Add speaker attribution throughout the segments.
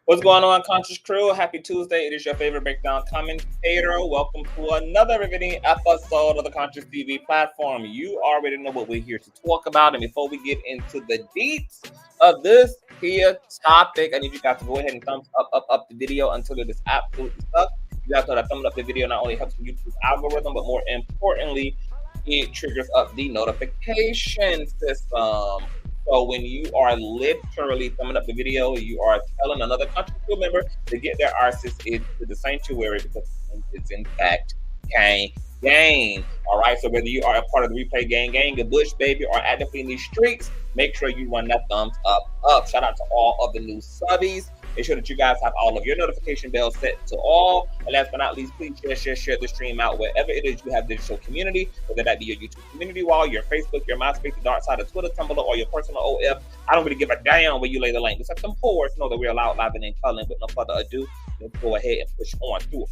Speaker 1: What's going on, Conscious Crew? Happy Tuesday. It is your favorite breakdown commentator. Welcome to another riveting episode of the Consciouztv platform. You already know what we're here to talk about. And before we get into the deets of this here topic, I need you guys to go ahead and thumbs up the video until it is absolutely stuck. You guys know that thumbing up the video not only helps YouTube's algorithm, but more importantly, it triggers up the notification system. So when you are literally thumbing up the video, you are telling another country crew member to get their arses into the sanctuary because it's in fact gang. All right. So whether you are a part of the replay gang, the bush baby, or actively in these streets, make sure you run that thumbs up. Shout out to all of the new subbies. Make sure that you guys have all of your notification bells set to all. And last but not least, please share the stream out wherever it is you have digital community, whether that be your YouTube community wall, your Facebook, your MySpace, the dark side of Twitter, Tumblr, or your personal OF. I don't really give a damn where you lay the link. Just like some poets know that we're loud, live, and in color. With no further ado, let's go ahead and push on through.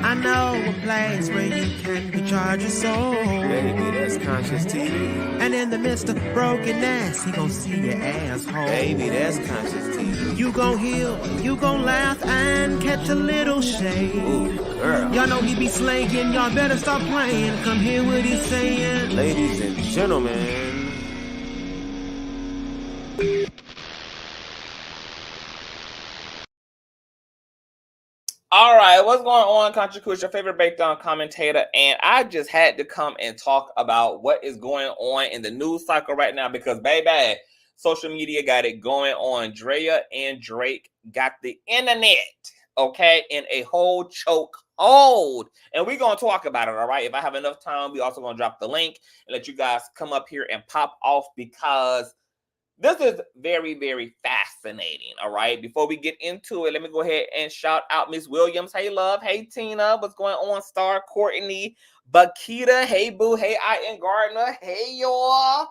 Speaker 2: I know a place where you can recharge your soul.
Speaker 3: Baby, that's Consciouztv.
Speaker 2: And in the midst of brokenness, he gon' see your asshole.
Speaker 3: Baby, that's Consciouztv.
Speaker 2: You gon' heal, you gon' laugh and catch a little shade.
Speaker 3: Ooh, girl.
Speaker 2: Y'all know he be slaying, y'all better stop playing. Come hear what he's saying.
Speaker 3: Ladies and gentlemen.
Speaker 1: All right, what's going on, Conscious Crew? Your favorite breakdown commentator, and I just had to come and talk about what is going on in the news cycle right now because, baby, social media got it going on. Draya and Drake got the internet, okay, in a whole choke hold, and we're gonna talk about it. All right, if I have enough time, we also gonna drop the link and let you guys come up here and pop off because this is very, very fascinating, all right? Before we get into it, let me go ahead and shout out Miss Williams. Hey, love. Hey, Tina. What's going on? Star, Courtney, Bakita. Hey, Boo. Hey, I.N. Gardner. Hey, y'all.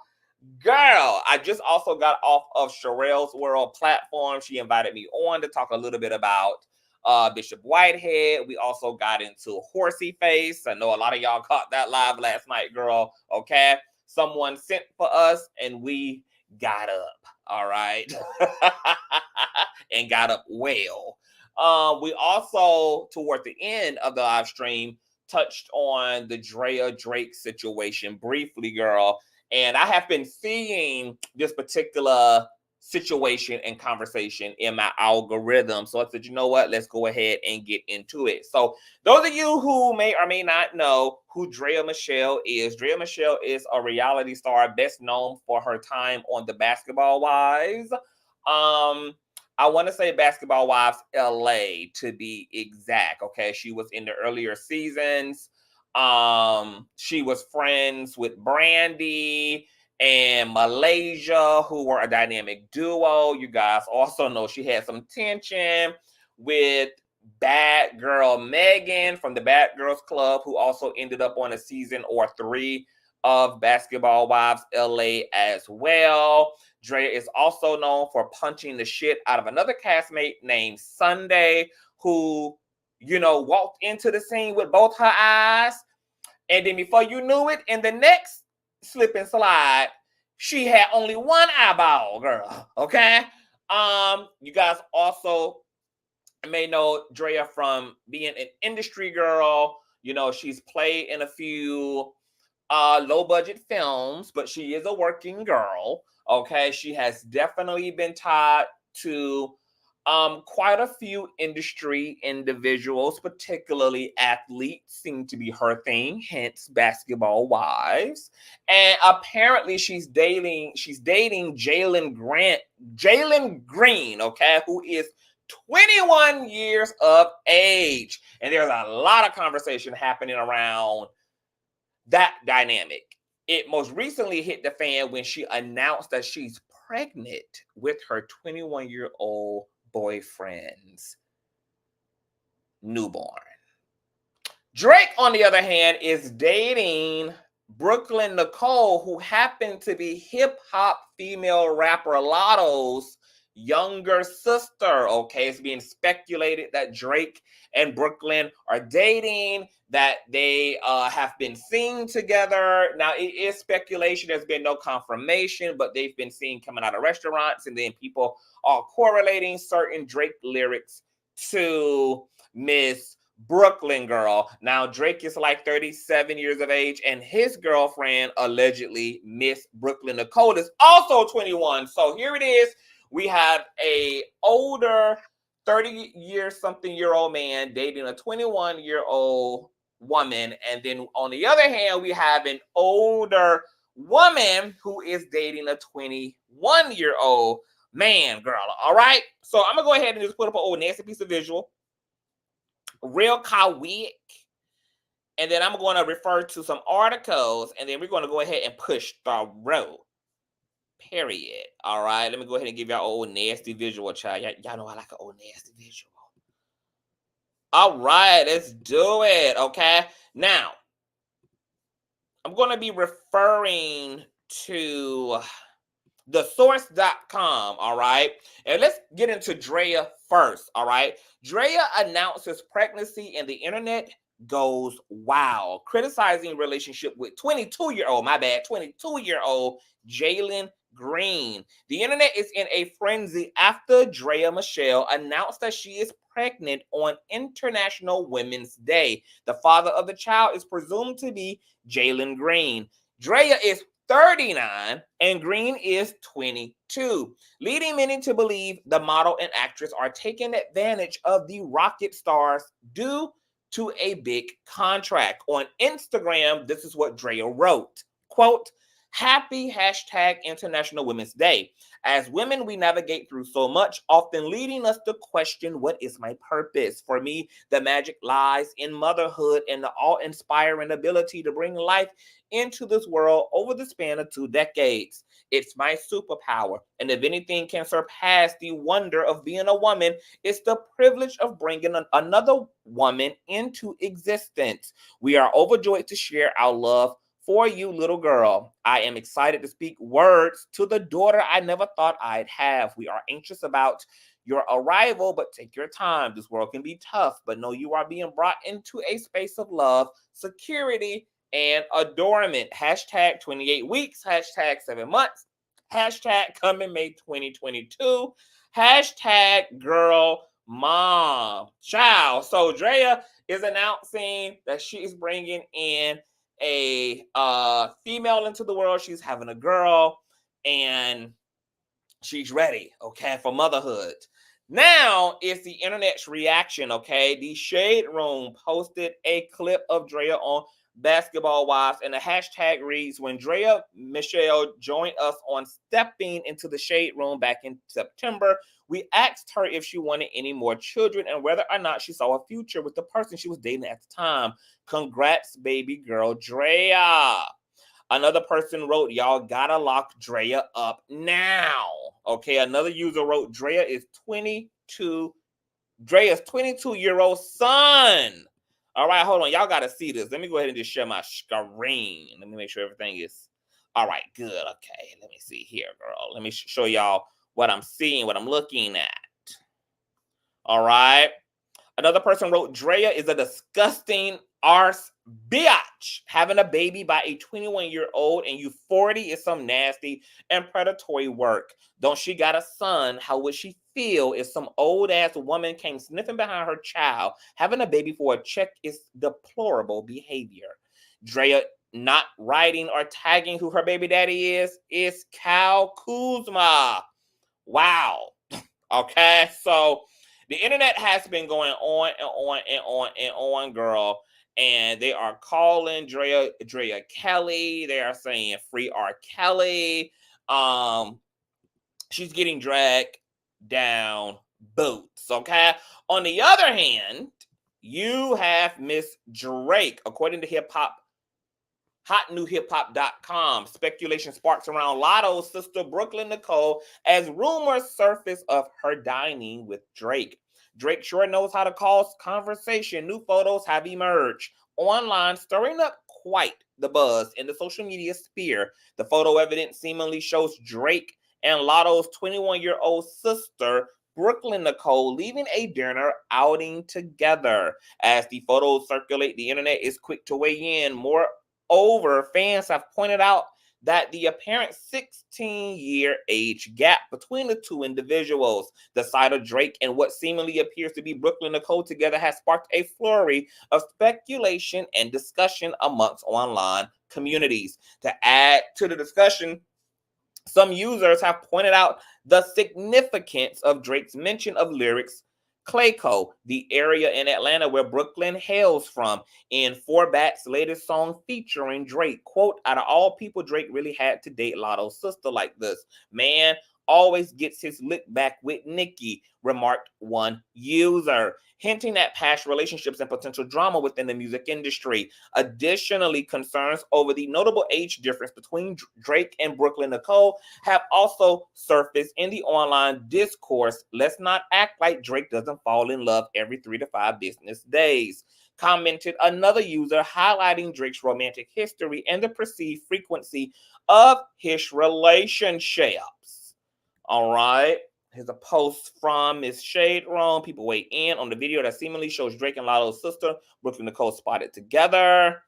Speaker 1: Girl, I just also got off of Sherelle's World platform. She invited me on to talk a little bit about Bishop Whitehead. We also got into Horsey Face. I know a lot of y'all caught that live last night, girl, okay? Someone sent for us, and we got up, all right, and got up well. We also, toward the end of the live stream, touched on the Draya Drake situation briefly, girl. And I have been seeing this particular situation and conversation in my algorithm. So I said, you know what? Let's go ahead and get into it. So those of you who may or may not know who Draya Michele is a reality star best known for her time on the Basketball Wives. I want to say Basketball Wives LA to be exact. Okay. She was in the earlier seasons. She was friends with Brandy and Malaysia, who were a dynamic duo. You guys also know she had some tension with Bad Girl Megan from the Bad Girls Club, who also ended up on a season or 3 of Basketball Wives LA as well. Draya is also known for punching the shit out of another castmate named Sunday, who walked into the scene with both her eyes. And then before you knew it, in the next slip and slide, she had only one eyeball, girl. Okay? You guys also may know Draya from being an industry girl. She's played in a few low budget films, but she is a working girl. Okay, she has definitely been tied to quite a few industry individuals, particularly athletes, seem to be her thing, hence basketball wives. And apparently she's dating Jalen Green, okay, who is 21 years of age. And there's a lot of conversation happening around that dynamic. It most recently hit the fan when she announced that she's pregnant with her 21-year-old boyfriend's newborn. Drake, on the other hand, is dating Brooklyn Nicole, who happened to be hip-hop female rapper Lotto's younger sister. Okay, it's being speculated that Drake and Brooklyn are dating, that they have been seen together. Now, it is speculation. There's been no confirmation, but they've been seen coming out of restaurants, and then people are correlating certain Drake lyrics to Miss Brooklyn girl. Now, Drake is like 37 years of age, and his girlfriend, allegedly Miss Brooklyn Nicole, is also 21. So here it is. We have a older 30-something-year-old man dating a 21-year-old woman. And then on the other hand, we have an older woman who is dating a 21-year-old man, girl. All right. So I'm going to go ahead and just put up an old nasty piece of visual. Real kawaii. And then I'm going to refer to some articles, and then we're going to go ahead and push the road. Period. All right. Let me go ahead and give y'all old nasty visual, child. Y'all know I like an old nasty visual. All right. Let's do it. Okay. Now, I'm going to be referring to thesource.com. All right. And let's get into Draya first. All right. Draya announces pregnancy and the internet goes wild, criticizing relationship with 22-year-old Jalen Green. The internet is in a frenzy after Draya Michele announced that she is pregnant on International Women's Day. The father of the child is presumed to be Jalen Green. Draya is 39 and Green is 22, leading many to believe the model and actress are taking advantage of the rocket stars due to a big contract. On Instagram, this is what Draya wrote, quote, "Happy #International Women's Day. As women, we navigate through so much, often leading us to question what is my purpose. For me, the magic lies in motherhood and the awe-inspiring ability to bring life into this world over the span of 2 decades. It's my superpower, and if anything can surpass the wonder of being a woman, it's the privilege of bringing another woman into existence. We are overjoyed to share our love for you, little girl. I am excited to speak words to the daughter I never thought I'd have. We are anxious about your arrival, but take your time. This world can be tough, but know you are being brought into a space of love, security, and adornment. #28 weeks, #7 months, #coming May 2022, #girl mom. Child. So Draya is announcing that she is bringing in a female into the world. She's having a girl, and she's ready, okay, for motherhood. Now it's the internet's reaction, okay? The Shade Room posted a clip of Draya on Basketball Wives, and the hashtag reads, "When Draya Michele joined us on Stepping into the Shade Room back in September, we asked her if she wanted any more children and whether or not she saw a future with the person she was dating at the time. Congrats, baby girl, Draya." Another person wrote, "Y'all gotta lock Draya up now." Okay, another user wrote, Draya's 22-year-old son. All right, hold on. Y'all got to see this. Let me go ahead and just share my screen. Let me make sure everything is all right. Good. Okay, let me see here, girl. Let me show y'all what I'm seeing, what I'm looking at. All right. Another person wrote, Draya is a disgusting arse bitch. Having a baby by a 21-year-old and you 40 is some nasty and predatory work. Don't she got a son? How would she feel if some old-ass woman came sniffing behind her child? Having a baby for a check is deplorable behavior. Draya not writing or tagging who her baby daddy is Cal Kuzma. Wow. Okay, so the internet has been going on and on and on and on, girl. And they are calling Draya Kelly. They are saying free R. Kelly. She's getting dragged down boots. Okay. On the other hand, you have Miss Drake, according to hotnewhiphop.com. Speculation sparks around Lotto's sister Brooklyn Nicole as rumors surface of her dining with Drake. Drake sure knows how to cause conversation. New photos have emerged online, stirring up quite the buzz in the social media sphere. The photo evidence seemingly shows Drake and Lotto's 21-year-old sister Brooklyn Nicole leaving a dinner outing together. As the photos circulate, the internet is quick to weigh in. Moreover, fans have pointed out that the apparent 16-year age gap between the two individuals, the sight of Drake and what seemingly appears to be Brooklyn Nicole together, has sparked a flurry of speculation and discussion amongst online communities. To add to the discussion, some users have pointed out the significance of Drake's mention of lyrics Clayco, the area in Atlanta where Brooklyn hails from, in Fourbat's latest song featuring Drake. Quote, out of all people, Drake really had to date Lotto's sister like this. Man always gets his lick back with Nicki, remarked one user, hinting at past relationships and potential drama within the music industry. Additionally, concerns over the notable age difference between Drake and Brooklyn Nicole have also surfaced in the online discourse. Let's not act like Drake doesn't fall in love every 3 to 5 business days, commented another user, highlighting Drake's romantic history and the perceived frequency of his relationships. All right. Here's a post from Miss Shade Room. People weigh in on the video that seemingly shows Drake and Lotto's sister, Brooklyn Nicole, spotted together.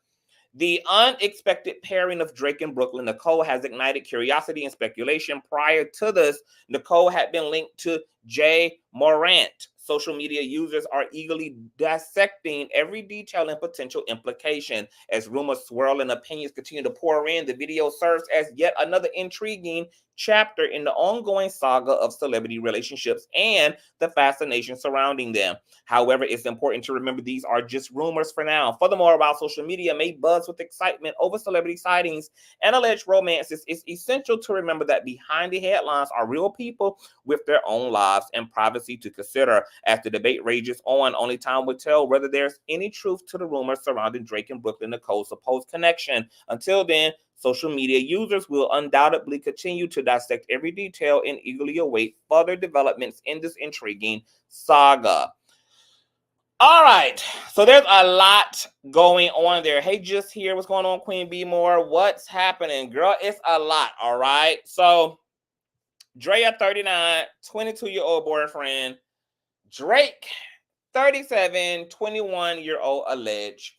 Speaker 1: The unexpected pairing of Drake and Brooklyn Nicole has ignited curiosity and speculation. Prior to this, Nicole had been linked to Jay Morant. Social media users are eagerly dissecting every detail and potential implication. As rumors swirl and opinions continue to pour in, the video serves as yet another intriguing chapter in the ongoing saga of celebrity relationships and the fascination surrounding them. However, it's important to remember these are just rumors for now. Furthermore, while social media may buzz with excitement over celebrity sightings and alleged romances, it's essential to remember that behind the headlines are real people with their own lives and privacy to consider. As the debate rages on, only time will tell whether there's any truth to the rumors surrounding Drake and Brooklyn Nicole's supposed connection. Until then, social media users will undoubtedly continue to dissect every detail and eagerly await further developments in this intriguing saga. All right, so there's a lot going on there. Hey, just here, what's going on, Queen B More? What's happening, girl? It's a lot, all right? So, Draya, 39, 22-year-old boyfriend. Drake, 37, 21-year-old alleged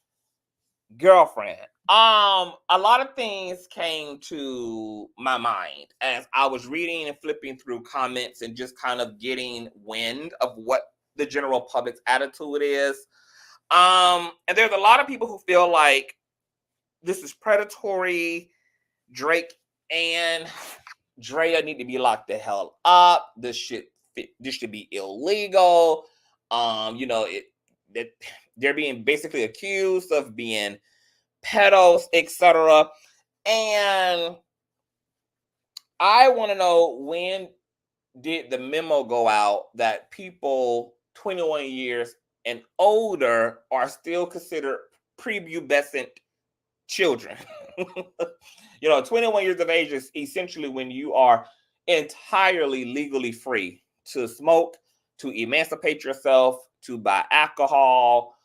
Speaker 1: girlfriend. A lot of things came to my mind as I was reading and flipping through comments and just kind of getting wind of what the general public's attitude is. And there's a lot of people who feel like this is predatory. Drake and Draya need to be locked the hell up. This should be illegal. They're being basically accused of being pedos, etc. And I want to know, when did the memo go out that people 21 years and older are still considered prepubescent children? 21 years of age is essentially when you are entirely legally free to smoke, to emancipate yourself, to buy alcohol.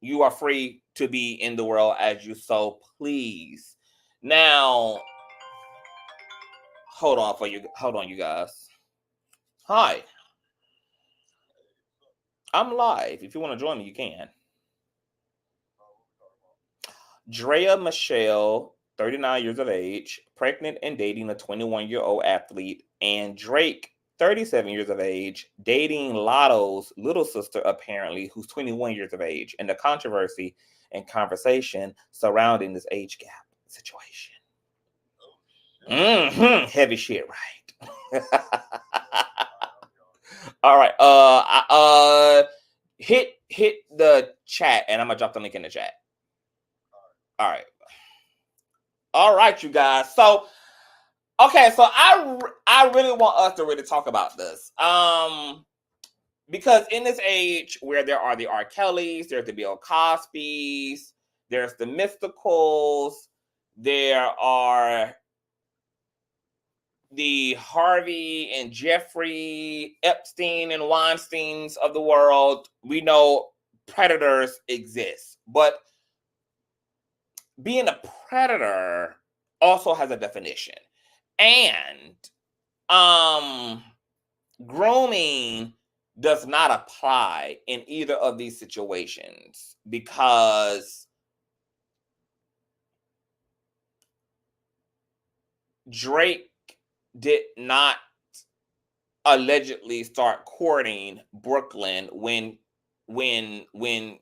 Speaker 1: You are free to be in the world as you so please. Now, hold on, you guys. Hi. I'm live. If you want to join me, you can. Draya Michele, 39 years of age, pregnant and dating a 21-year-old athlete, and Drake, 37 years of age, dating Lotto's little sister, apparently, who's 21 years of age, and the controversy and conversation surrounding this age gap situation. Heavy shit, right? All right. Hit the chat, and I'm gonna drop the link in the chat. All right, you guys. So, okay, so I really want us to really talk about this. Because in this age where there are the R. Kellys, there's the Bill Cosbys, there's the Mysticals, there are the Harvey and Jeffrey Epstein and Weinsteins of the world. We know predators exist, but being a predator also has a definition. And grooming does not apply in either of these situations because Drake did not allegedly start courting Brooklyn when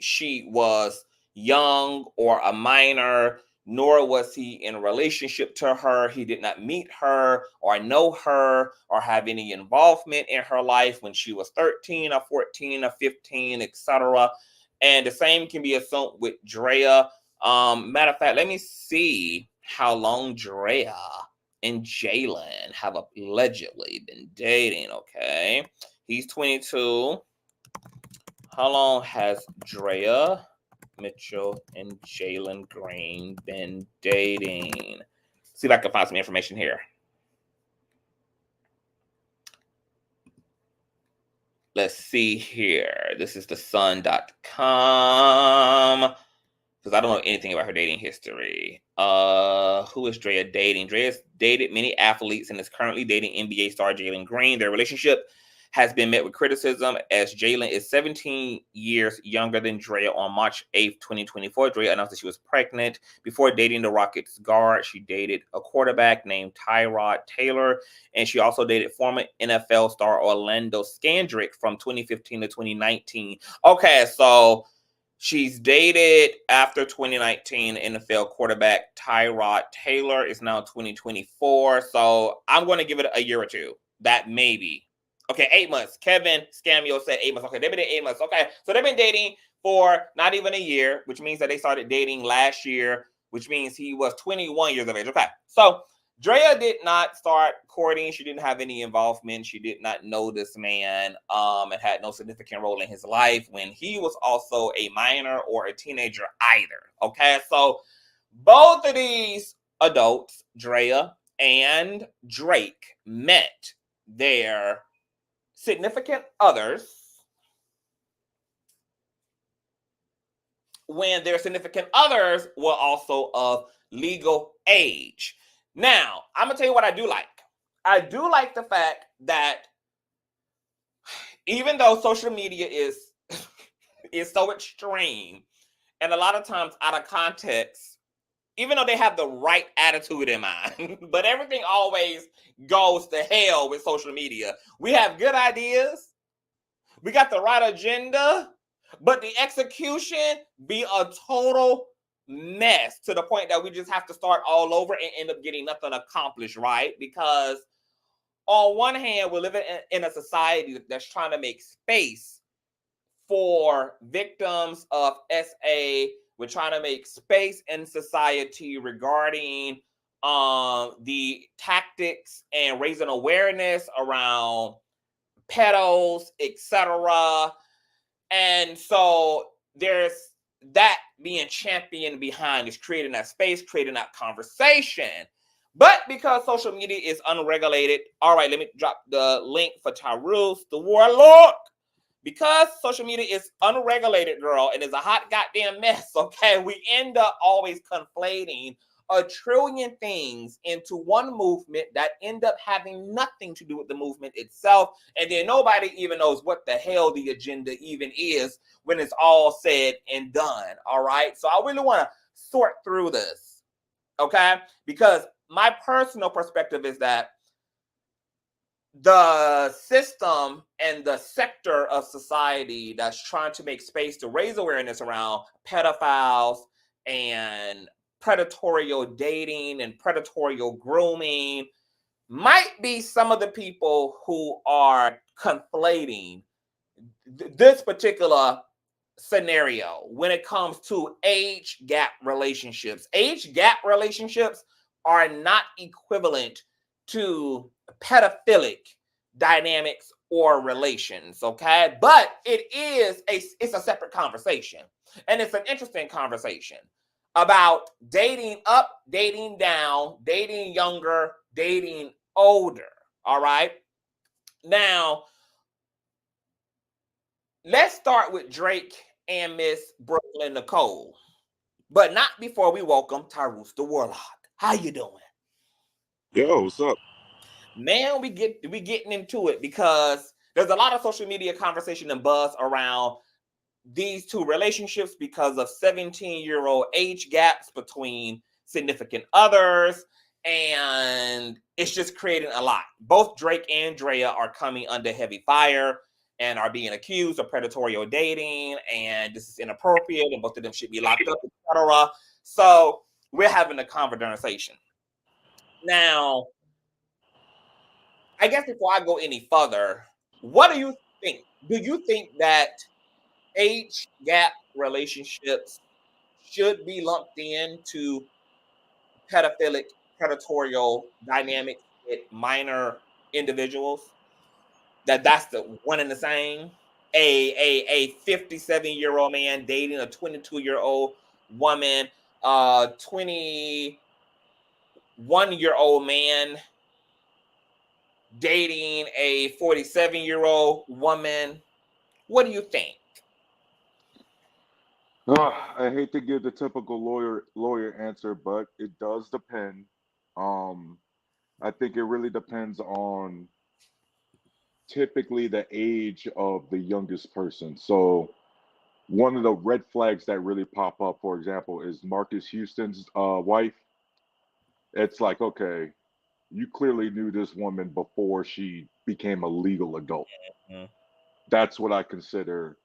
Speaker 1: she was young or a minor, nor was he in a relationship to her. He did not meet her or know her or have any involvement in her life when she was 13 or 14 or 15, etc. And the same can be assumed with Draya. Matter of fact, let me see how long Draya and Jalen have allegedly been dating. Okay, he's 22. How long has Draya Mitchell and Jalen Green been dating? See if I can find some information here. Let's see here. This is thesun.com. Because I don't know anything about her dating history. Who is Draya dating? Draya's dated many athletes and is currently dating NBA star Jalen Green. Their relationship has been met with criticism as Jalen is 17 years younger than Draya. On March 8th, 2024, Draya announced that she was pregnant. Before dating the Rockets guard, she dated a quarterback named Tyrod Taylor, and she also dated former NFL star Orlando Scandrick from 2015 to 2019. Okay, so she's dated after 2019 NFL quarterback Tyrod Taylor. It's now 2024. So I'm going to give it a year or two. That maybe. Okay, 8 months. Kevin Scamio said 8 months. Okay, they've been dating 8 months. Okay, so they've been dating for not even a year, which means that they started dating last year, which means he was 21 years of age. Okay, so Draya did not start courting. She didn't have any involvement. She did not know this man and had no significant role in his life when he was also a minor or a teenager either. Okay, so both of these adults, Draya and Drake, met their significant others when their significant others were also of legal age. Now, I'm going to tell you what I do like. I do like the fact that even though social media is so extreme and a lot of times out of context, even though they have the right attitude in mind, but everything always goes to hell with social media. We have good ideas. We got the right agenda, but the execution be a total mess to the point that we just have to start all over and end up getting nothing accomplished, right? Because on one hand, we're living in a society that's trying to make space for victims of SA. We're trying to make space in society regarding the tactics and raising awareness around pedos, etc. And so there's that being championed behind is creating that space, creating that conversation. But because social media is unregulated, all right, let me drop the link for Tyrus, the warlord. Because social media is unregulated, girl, and is a hot goddamn mess, okay, we end up always conflating a trillion things into one movement that end up having nothing to do with the movement itself. And then nobody even knows what the hell the agenda even is when it's all said and done. All right. So I really want to sort through this. Okay. Because my personal perspective is that the system and the sector of society that's trying to make space to raise awareness around pedophiles and predatory dating and predatory grooming might be some of the people who are conflating this particular scenario when it comes to age gap relationships. Age gap relationships are not equivalent to pedophilic dynamics or relations, okay? But it's a separate conversation. And it's an interesting conversation about dating up, dating down, dating younger, dating older, all right? Now, let's start with Drake and Miss Brooklyn Nicole, but not before we welcome Tyrus the Warlock. How you doing?
Speaker 4: Yo, what's up?
Speaker 1: Man, we getting into it because there's a lot of social media conversation and buzz around these two relationships because of 17-year-old age gaps between significant others, and it's just creating a lot. Both Drake and Drea are coming under heavy fire and are being accused of predatory dating, and this is inappropriate, and both of them should be locked up, etc. So we're having a conversation. Now, I guess before I go any further, what do you think? Do you think that age gap relationships should be lumped into predatory dynamics with minor individuals? That's the one and the same. A 57-year-old man dating a 22-year-old woman, 21-year-old man dating a 47-year-old woman. What do you think?
Speaker 4: I hate to give the typical lawyer answer, but it does depend. I think it really depends on typically the age of the youngest person. So one of the red flags that really pop up, for example, is Marcus Houston's wife. It's like, okay, you clearly knew this woman before she became a legal adult.
Speaker 1: Mm-hmm.
Speaker 4: That's what I consider,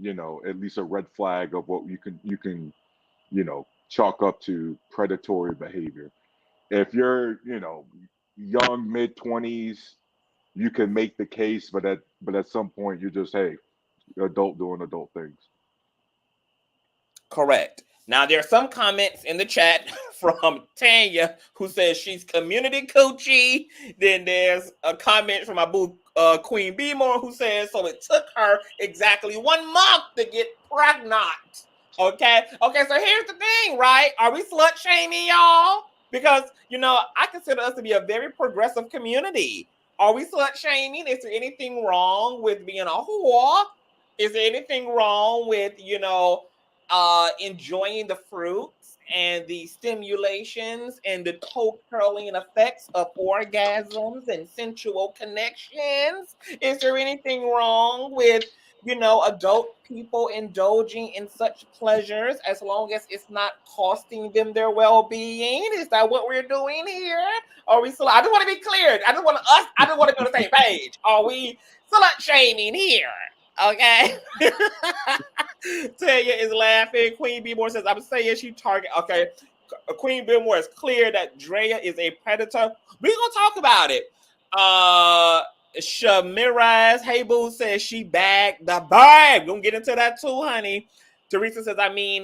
Speaker 4: at least a red flag of what you can chalk up to predatory behavior. If you're, young, mid-20s, you can make the case, but at some point you're just, hey, adult doing adult things.
Speaker 1: Correct. Now, there are some comments in the chat from Tanya who says she's community coochie. Then there's a comment from my boo, Queen Beemore, who says, so it took her exactly 1 month to get pregnant. Okay, so here's the thing, right? Are we slut shaming y'all? Because, I consider us to be a very progressive community. Are we slut shaming? Is there anything wrong with being a whore? Is there anything wrong with, enjoying the fruits and the stimulations and the toe curling effects of orgasms and sensual connections? Is there anything wrong with, adult people indulging in such pleasures as long as it's not costing them their well-being? Is that what we're doing here? Are we I just want to be clear. I just want to be on the same page. Are we slut shaming here? Okay. Tanya is laughing. Queen Beemore says, I'm saying she target. Okay. Queen Beemore is clear that Drea is a predator. We're going to talk about it. Shamiraz Haybu says she bagged the bag. We're going to get into that too, honey. Teresa says,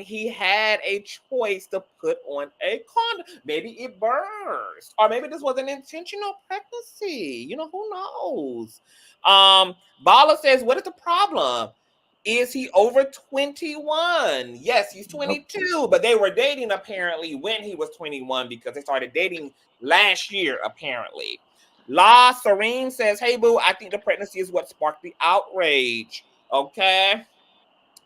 Speaker 1: he had a choice to put on a condom. Maybe it burst. Or maybe this was an intentional pregnancy. Who knows? Bala says, what is the problem? Is he over 21? Yes, he's 22, but they were dating apparently when he was 21 because they started dating last year, apparently. La Serene says, hey, boo, I think the pregnancy is what sparked the outrage. Okay.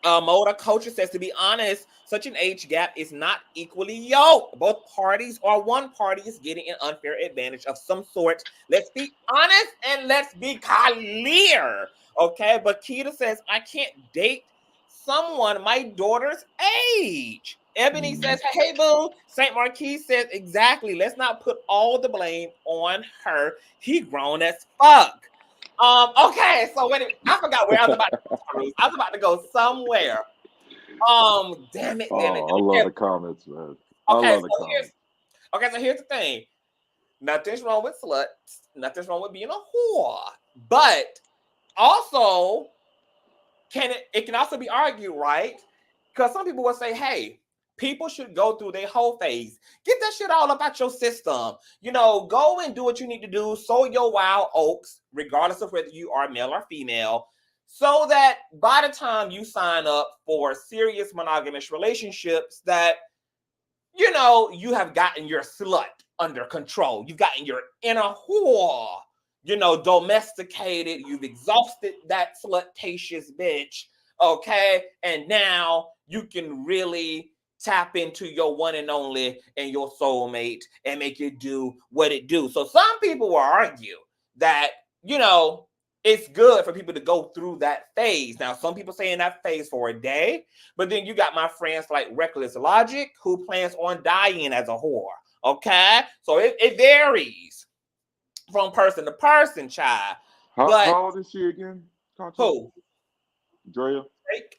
Speaker 1: Moda Culture says, to be honest, such an age gap is not equally yoked. Both parties or one party is getting an unfair advantage of some sort. Let's be honest and let's be clear. Okay, but Keita says, I can't date someone my daughter's age. Ebony says, hey, boo. St. Marquis says, exactly. Let's not put all the blame on her. He grown as fuck. Okay, so I forgot where I was about to go. I was about to go somewhere. Damn it.
Speaker 4: Oh, I love the comments, man. I
Speaker 1: Okay,
Speaker 4: love the comments.
Speaker 1: so here's the thing. Nothing's wrong with sluts. Nothing's wrong with being a whore. But also, it can also be argued, right? Because some people will say, hey, people should go through their whole phase. Get that shit all up out your system. Go and do what you need to do. Sow your wild oats, regardless of whether you are male or female, so that by the time you sign up for serious monogamous relationships, that, you have gotten your slut under control. You've gotten your inner whore, domesticated. You've exhausted that slutatious bitch. Okay. And now you can really tap into your one and only and your soulmate and make it do what it do. So some people will argue that, it's good for people to go through that phase. Now, some people say in that phase for a day, but then you got my friends like Reckless Logic who plans on dying as a whore. Okay. So it varies from person to person, child.
Speaker 4: How old is she again?
Speaker 1: Who?
Speaker 4: Drea?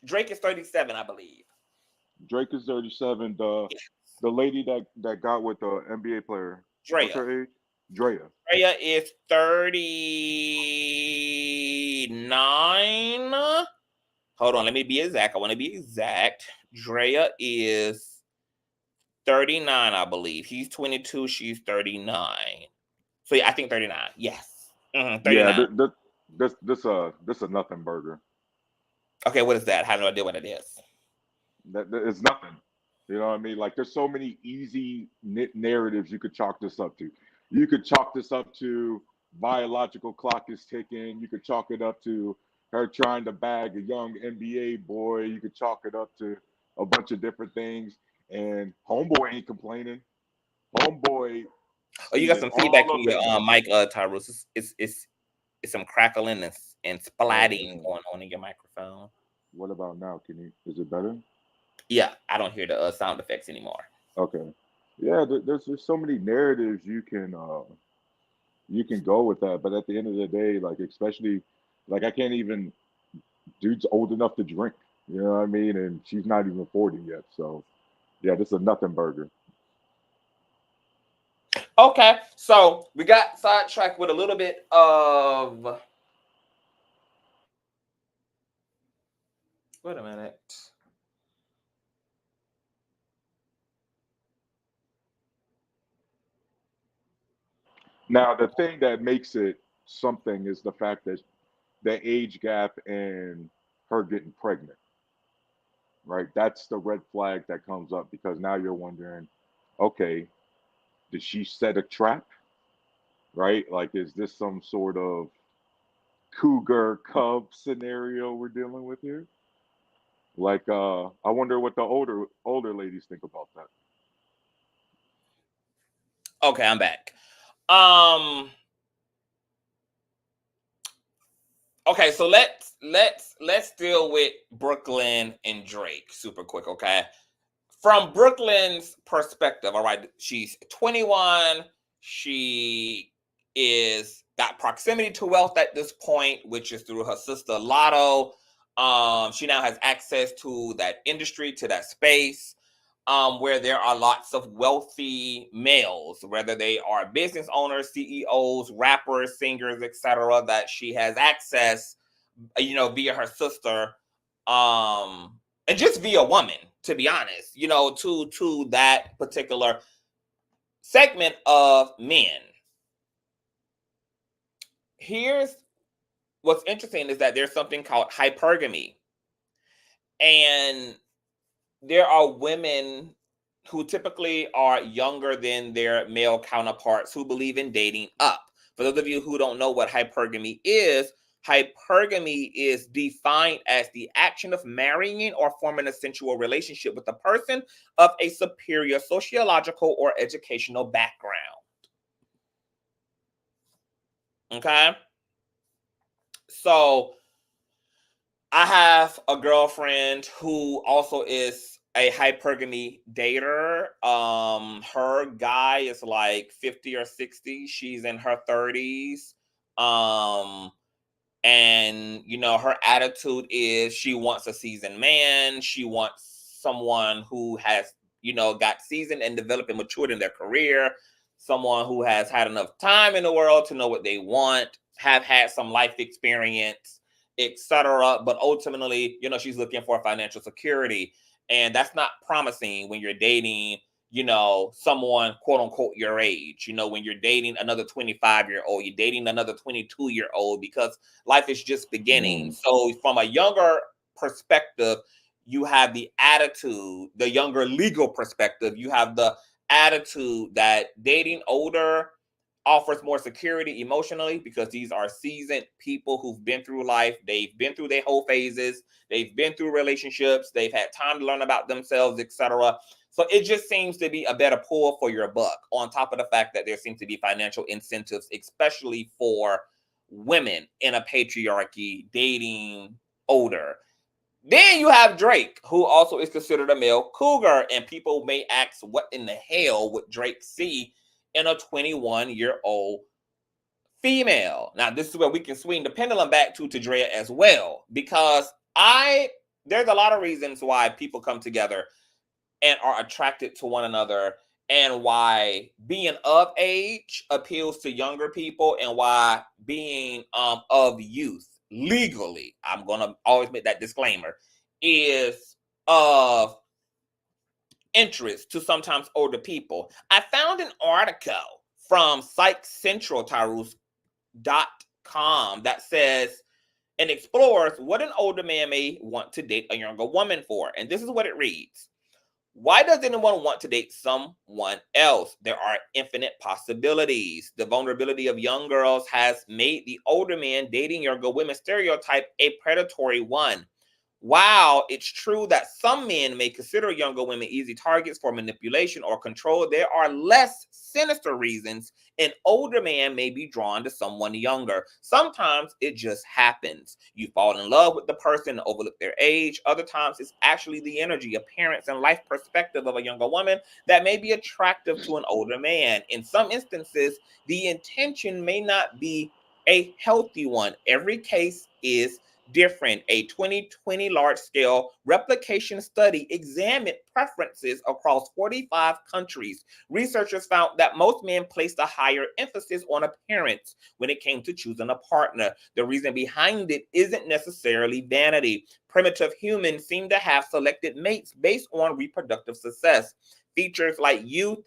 Speaker 1: Drake is 37, I believe.
Speaker 4: Drake is 37. The lady that got with the NBA player.
Speaker 1: Drea.
Speaker 4: What's her age? Drea
Speaker 1: is 39. Hold on, let me be exact. I want to be exact. Drea is 39, I believe. He's 22, she's 39. So yeah, I think 39. Yes. 39.
Speaker 4: Yeah, this a nothing burger.
Speaker 1: Okay, what is that? How do I deal with it is?
Speaker 4: That it's nothing. You know what I mean? Like, there's so many easy narratives you could chalk this up to. You could chalk this up to biological clock is ticking. You could chalk it up to her trying to bag a young NBA boy. You could chalk it up to a bunch of different things. And homeboy ain't complaining. Homeboy.
Speaker 1: Oh, you got some feedback from your mic, Tyrus. It's some crackling and splatting going on in your microphone.
Speaker 4: What about now? Is it better?
Speaker 1: Yeah, I don't hear the sound effects anymore.
Speaker 4: Okay. Yeah, there's so many narratives you can go with that, but at the end of the day, like, especially, like, I can't even. Dude's old enough to drink, you know what I mean, and she's not even 40 yet. So, yeah, this is a nothing burger.
Speaker 1: Okay, so we got sidetracked with a little bit of. Wait a minute.
Speaker 4: Now, the thing that makes it something is the fact that the age gap and her getting pregnant, right? That's the red flag that comes up, because now you're wondering, okay, did she set a trap, right? Like, is this some sort of cougar cub scenario we're dealing with here? Like, I wonder what the older ladies think about that.
Speaker 1: Okay, I'm back. Okay, so let's deal with Brooklyn and Drake super quick, okay? From Brooklyn's perspective, all right, she's 21. She is got proximity to wealth at this point, which is through her sister Lotto. She now has access to that industry, to that space, where there are lots of wealthy males, whether they are business owners, CEOs, rappers, singers, etc., that she has access, via her sister, and just via woman, to be honest, to that particular segment of men. Here's what's interesting is that there's something called hypergamy. And there are women who typically are younger than their male counterparts who believe in dating up. For those of you who don't know what hypergamy is, Hypergamy is defined as the action of marrying or forming a sensual relationship with a person of a superior sociological or educational background. Okay? So I have a girlfriend who also is a hypergamy dater. Her guy is like 50 or 60. She's in her 30s. And her attitude is she wants a seasoned man. She wants someone who has, got seasoned and developed and matured in their career. Someone who has had enough time in the world to know what they want, have had some life experience, etc. But ultimately, she's looking for financial security. And that's not promising when you're dating, someone quote unquote your age, when you're dating another 25-year-old, you're dating another 22-year-old, because life is just beginning. So from a younger perspective, you have the attitude, the younger legal perspective, you have the attitude that dating older offers more security emotionally, because these are seasoned people who've been through life. They've been through their whole phases. They've been through relationships. They've had time to learn about themselves, etc. So it just seems to be a better pull for your buck, on top of the fact that there seems to be financial incentives, especially for women in a patriarchy dating older. Then you have Drake, who also is considered a male cougar, and people may ask, what in the hell would Drake see in a 21-year-old female? Now, this is where we can swing the pendulum back to Drea as well, because there's a lot of reasons why people come together and are attracted to one another, and why being of age appeals to younger people, and why being of youth legally, I'm gonna always make that disclaimer, is of interest to sometimes older people. I found an article from psychcentraltarus.com that says and explores what an older man may want to date a younger woman for. And this is what it reads. Why does anyone want to date someone else? There are infinite possibilities. The vulnerability of young girls has made the older man dating younger women stereotype a predatory one. While it's true that some men may consider younger women easy targets for manipulation or control, there are less sinister reasons an older man may be drawn to someone younger. Sometimes it just happens. You fall in love with the person and overlook their age. Other times it's actually the energy, appearance, and life perspective of a younger woman that may be attractive to an older man. In some instances, the intention may not be a healthy one. Every case is different. A 2020 large-scale replication study examined preferences across 45 countries. Researchers found that most men placed a higher emphasis on appearance when it came to choosing a partner. The reason behind it isn't necessarily vanity. Primitive humans seem to have selected mates based on reproductive success. Features like youth,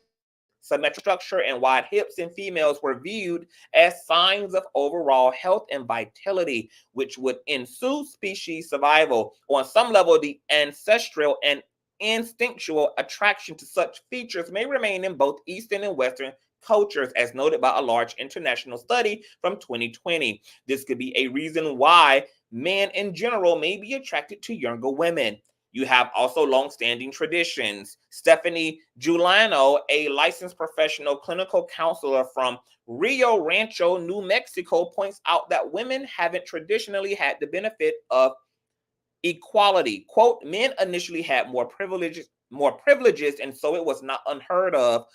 Speaker 1: symmetric structure, and wide hips in females were viewed as signs of overall health and vitality, which would ensue species survival. On some level, the ancestral and instinctual attraction to such features may remain in both Eastern and Western cultures, as noted by a large international study from 2020. This could be a reason why men in general may be attracted to younger women. You have also long-standing traditions. Stephanie Giuliano, a licensed professional clinical counselor from Rio Rancho, New Mexico, points out that women haven't traditionally had the benefit of equality. Quote, men initially had more privileges, and so it was not unheard of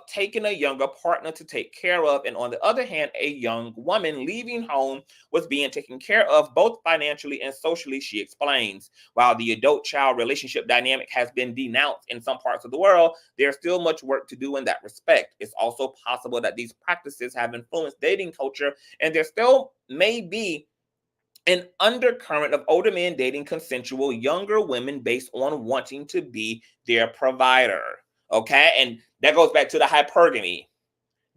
Speaker 1: taking a younger partner to take care of. And on the other hand, a young woman leaving home was being taken care of both financially and socially, she explains. While the adult-child relationship dynamic has been denounced in some parts of the world, there's still much work to do in that respect. It's also possible that these practices have influenced dating culture, and there still may be an undercurrent of older men dating consensual younger women based on wanting to be their provider. Okay, and that goes back to the hypergamy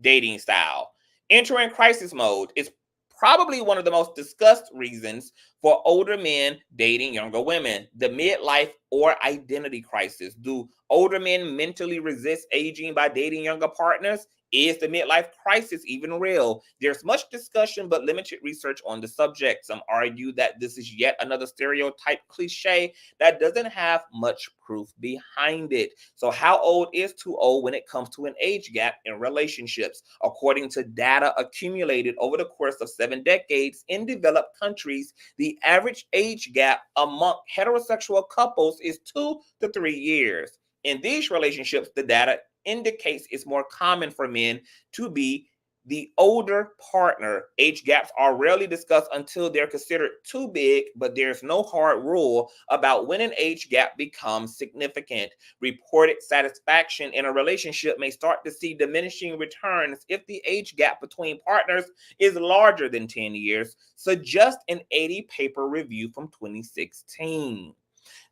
Speaker 1: dating style. Entering crisis mode is probably one of the most discussed reasons for older men dating younger women. The midlife or identity crisis. Do older men mentally resist aging by dating younger partners? Is the midlife crisis even real? There's much discussion but limited research on the subject. Some argue that this is yet another stereotype cliche that doesn't have much proof behind it. So, how old is too old when it comes to an age gap in relationships? According to data accumulated over the course of 7 decades in developed countries, the average age gap among heterosexual couples is 2 to 3 years. In these relationships, the data indicates it's more common for men to be the older partner. Age gaps are rarely discussed until they're considered too big, but there's no hard rule about when an age gap becomes significant. Reported satisfaction in a relationship may start to see diminishing returns if the age gap between partners is larger than 10 years, suggests an 80 paper review from 2016.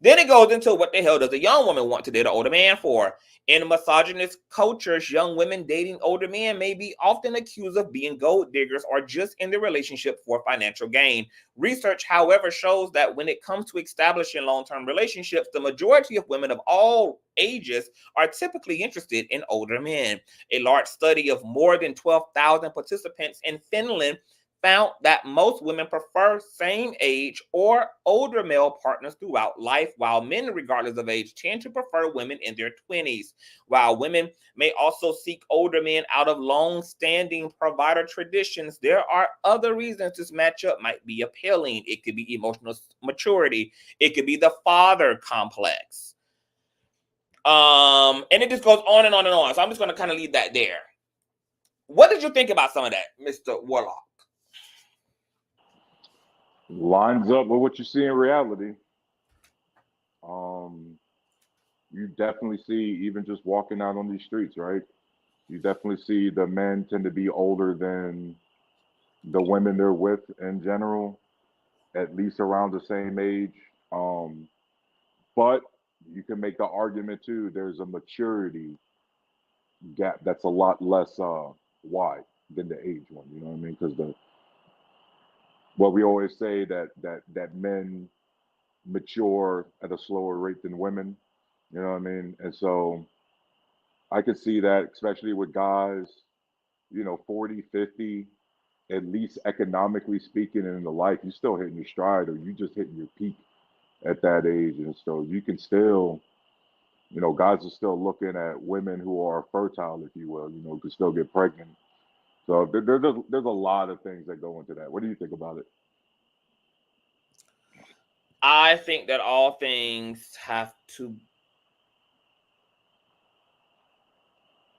Speaker 1: Then it goes into what the hell does a young woman want to date an older man for? In misogynist cultures, young women dating older men may be often accused of being gold diggers or just in the relationship for financial gain. Research, however, shows that when it comes to establishing long-term relationships, the majority of women of all ages are typically interested in older men. A large study of more than 12,000 participants in Finland found that most women prefer same age or older male partners throughout life, while men, regardless of age, tend to prefer women in their 20s. While women may also seek older men out of long-standing provider traditions, there are other reasons this matchup might be appealing. It could be emotional maturity. It could be the father complex. And it just goes on and on and on. So I'm just going to kind of leave that there. What did you think about some of that, Mr. Warlock?
Speaker 4: Lines up with what you see in reality. You definitely see, even just walking out on these streets, right? You definitely see the men tend to be older than the women they're with in general, at least around the same age. But you can make the argument too, there's a maturity gap that's a lot less wide than the age one. You know what I mean? Because the what we always say that men mature at a slower rate than women. You know what I mean? And so I could see that, especially with guys, 40, 50, at least economically speaking, and in the life, you still hitting your stride or you just hitting your peak at that age. And so you can still, guys are still looking at women who are fertile, if you will, can still get pregnant. So there's a lot of things that go into that. What do you think about it?
Speaker 1: I think that all things have to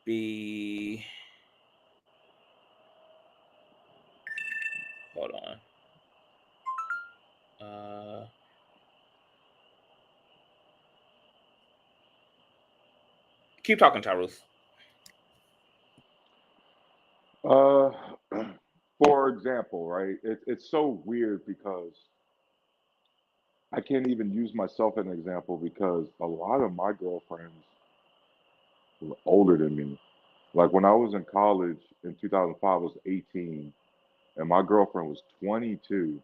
Speaker 1: be. Hold on. Keep talking, Tyrus.
Speaker 4: Uh, for example, right? It's so weird because I can't even use myself as an example because a lot of my girlfriends were older than me. Like when I was in college in 2005, I was 18, and my girlfriend was 22,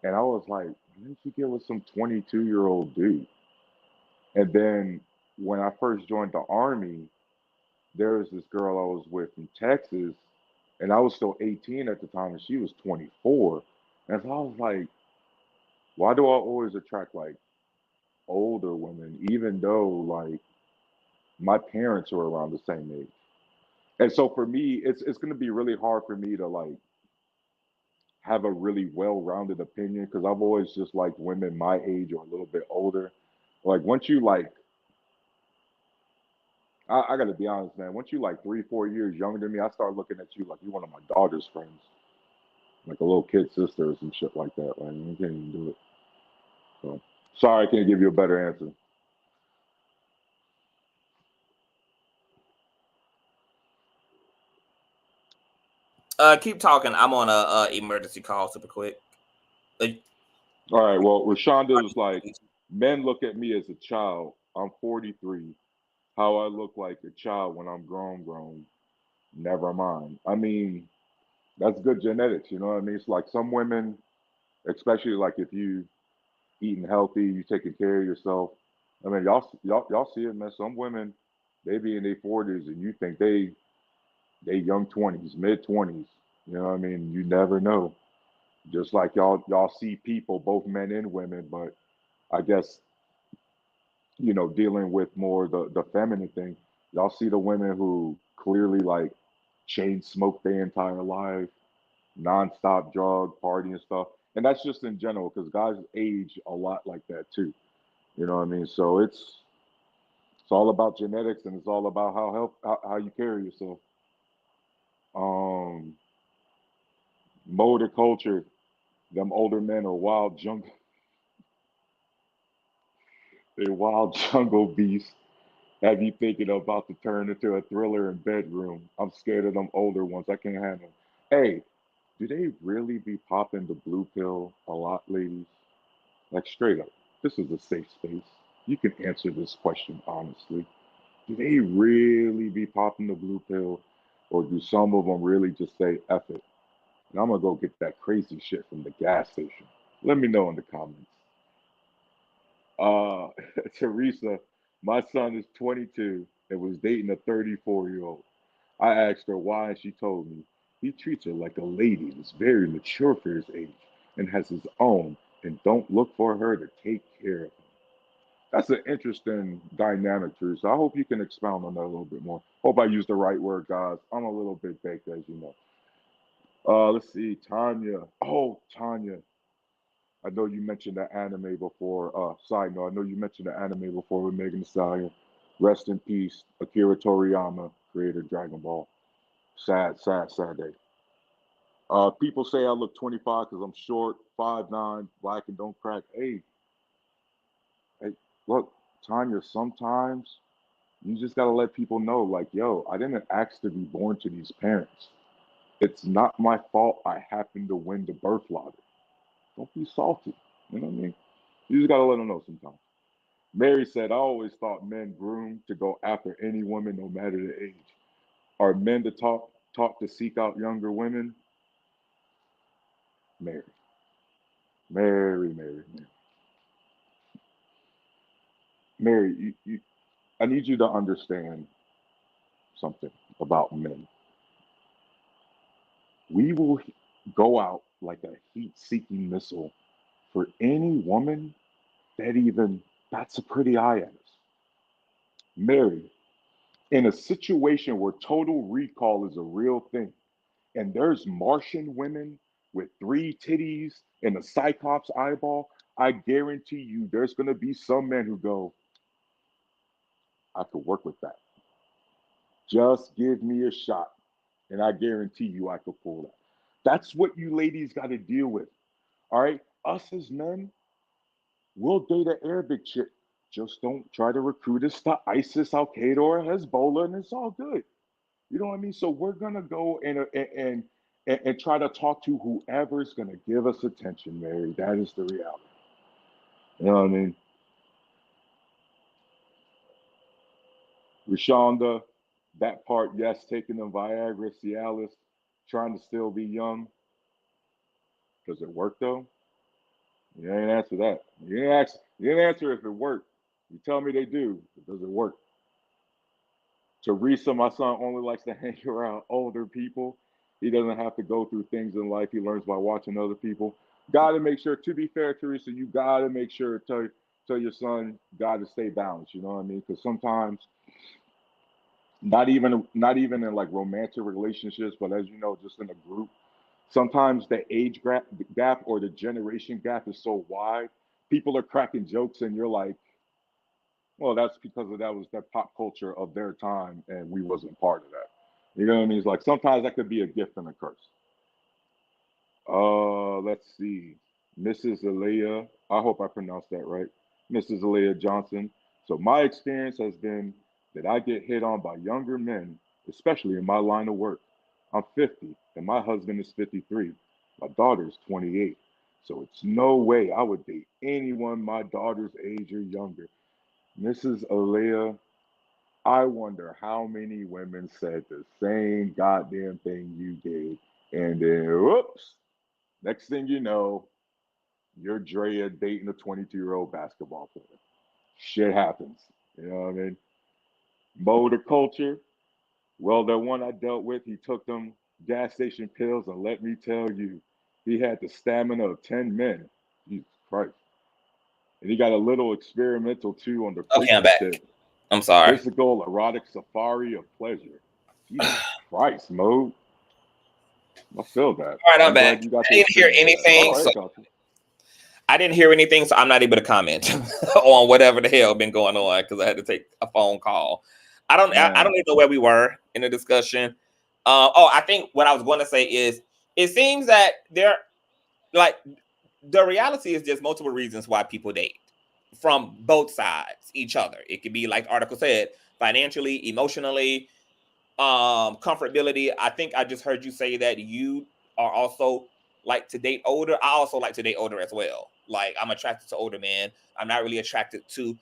Speaker 4: and I was like, when did you get with some 22-year-old dude? And then when I first joined the army, there was this girl I was with from Texas, and I was still 18 at the time, and she was 24. And so I was like, why do I always attract like older women, even though like my parents are around the same age? And so for me, it's going to be really hard for me to like have a really well-rounded opinion because I've always just liked women my age or a little bit older. Like once you like, I got to be honest, man. Once you like 3, 4 years younger than me, I start looking at you like you're one of my daughter's friends, like a little kid sister or some shit like that. Like you can't even do it. So sorry, I can't give you a better answer.
Speaker 1: Keep talking. I'm on a emergency call, super quick.
Speaker 4: All right. Well, Rashonda was like, men look at me as a child. I'm 43. How I look like a child when I'm grown. Never mind. I mean, that's good genetics. You know what I mean? It's like some women, especially like if you eating healthy, you taking care of yourself. I mean, y'all see it, man. Some women, they be in their 40s, and you think they young 20s, mid 20s. You know what I mean? You never know. Just like y'all see people, both men and women, but I guess dealing with more the feminine thing. Y'all see the women who clearly like chain smoke their entire life, nonstop drug party and stuff, and that's just in general because guys age a lot like that too. You know what I mean? So it's all about genetics and it's all about how you carry yourself. Um, Motor culture, them older men are wild jungle, they wild jungle beasts. Have you thinking about to turn into a thriller in bedroom? I'm scared of them older ones. I can't handle them. Hey, do they really be popping the blue pill a lot, ladies? Like straight up, this is a safe space. You can answer this question honestly. Do they really be popping the blue pill, or do some of them really just say "F it"? And I'm gonna go get that crazy shit from the gas station. Let me know in the comments. Uh, Teresa, my son is 22 and was dating a 34-year-old. I asked her why, and she told me he treats her like a lady that's very mature for his age and has his own, and don't look for her to take care of him. That's an interesting dynamic, Teresa. I hope you can expound on that a little bit more. Hope I used the right word, guys. I'm a little bit baked, as you know. Let's see, Tanya. Oh, Tanya. I know you mentioned the anime before. Side note, I know you mentioned the anime before with Megan Thee Stallion. Rest in peace, Akira Toriyama, creator of Dragon Ball. Sad, sad, sad day. People say I look 25 because I'm short, 5'9", black, and don't crack. Hey, look, Tanya, sometimes you just gotta let people know, like, yo, I didn't ask to be born to these parents. It's not my fault I happened to win the birth lottery. Don't be salty. You know what I mean? You just gotta let them know sometimes. Mary said, I always thought men groomed to go after any woman, no matter the age. Are men to talk to seek out younger women? Mary, Mary. Mary, I need you to understand something about men. We will go out like a heat-seeking missile for any woman that even bats a pretty eye at us. Mary, in a situation where total recall is a real thing, and there's Martian women with three titties and a Cyclops eyeball, I guarantee you there's going to be some men who go, I could work with that. Just give me a shot, and I guarantee you I could pull that. That's what you ladies got to deal with. All right? Us as men, we'll date an Arabic chick. Just don't try to recruit us to ISIS, Al Qaeda, or Hezbollah, and it's all good. You know what I mean? So we're gonna go and try to talk to whoever's gonna give us attention, Mary. That is the reality. You know what I mean? Rashonda, that part, yes, taking the Viagra, Cialis, trying to still be young. Does it work though? You ain't answer that. You didn't answer if it worked. You tell me they do. Does it work? Teresa, my son only likes to hang around older people. He doesn't have to go through things in life. He learns by watching other people. Got to make sure, to be fair, Teresa, you got to make sure, tell your son, got to stay balanced. You know what I mean? Because sometimes, not even in like romantic relationships, but as you know, just in a group, sometimes the age gap or the generation gap is so wide. People are cracking jokes, and you're like, well, that's because that was their pop culture of their time, and we wasn't part of that. You know what I mean? It's like sometimes that could be a gift and a curse. Let's see. Mrs. Alea, I hope I pronounced that right. Mrs. Alea Johnson. So my experience has been that I get hit on by younger men, especially in my line of work. I'm 50 and my husband is 53. My daughter is 28. So it's no way I would date anyone my daughter's age or younger. Mrs. Alea, I wonder how many women said the same goddamn thing you did. And then, whoops, next thing you know, You're Drea dating a 22-year-old basketball player. Shit happens. You know what I mean? Motor culture. Well, the one I dealt with, he took them gas station pills, and let me tell you, he had the stamina of 10 men. Jesus Christ. And he got a little experimental too on the
Speaker 1: Okay, I'm
Speaker 4: freaky
Speaker 1: back.
Speaker 4: tip.
Speaker 1: I'm sorry.
Speaker 4: Physical erotic safari of pleasure. Jesus Christ, Mo. I feel that.
Speaker 1: All right, I'm
Speaker 4: I'm
Speaker 1: back.
Speaker 4: glad you got
Speaker 1: I
Speaker 4: to
Speaker 1: didn't hear
Speaker 4: experience that.
Speaker 1: anything,
Speaker 4: All
Speaker 1: so
Speaker 4: right, got you.
Speaker 1: I didn't hear anything, so I'm not able to comment on whatever the hell been going on because I had to take a phone call. I don't
Speaker 4: Man,
Speaker 1: even know where we were in the discussion. I think what I was going to say is it seems that there, like, the reality is there's multiple reasons why people date from both sides, each other. It could be, like the article said, financially, emotionally, comfortability. I think I just heard you say that you are also like to date older. I also like to date older as well. Like, I'm attracted to older men. I'm not really attracted to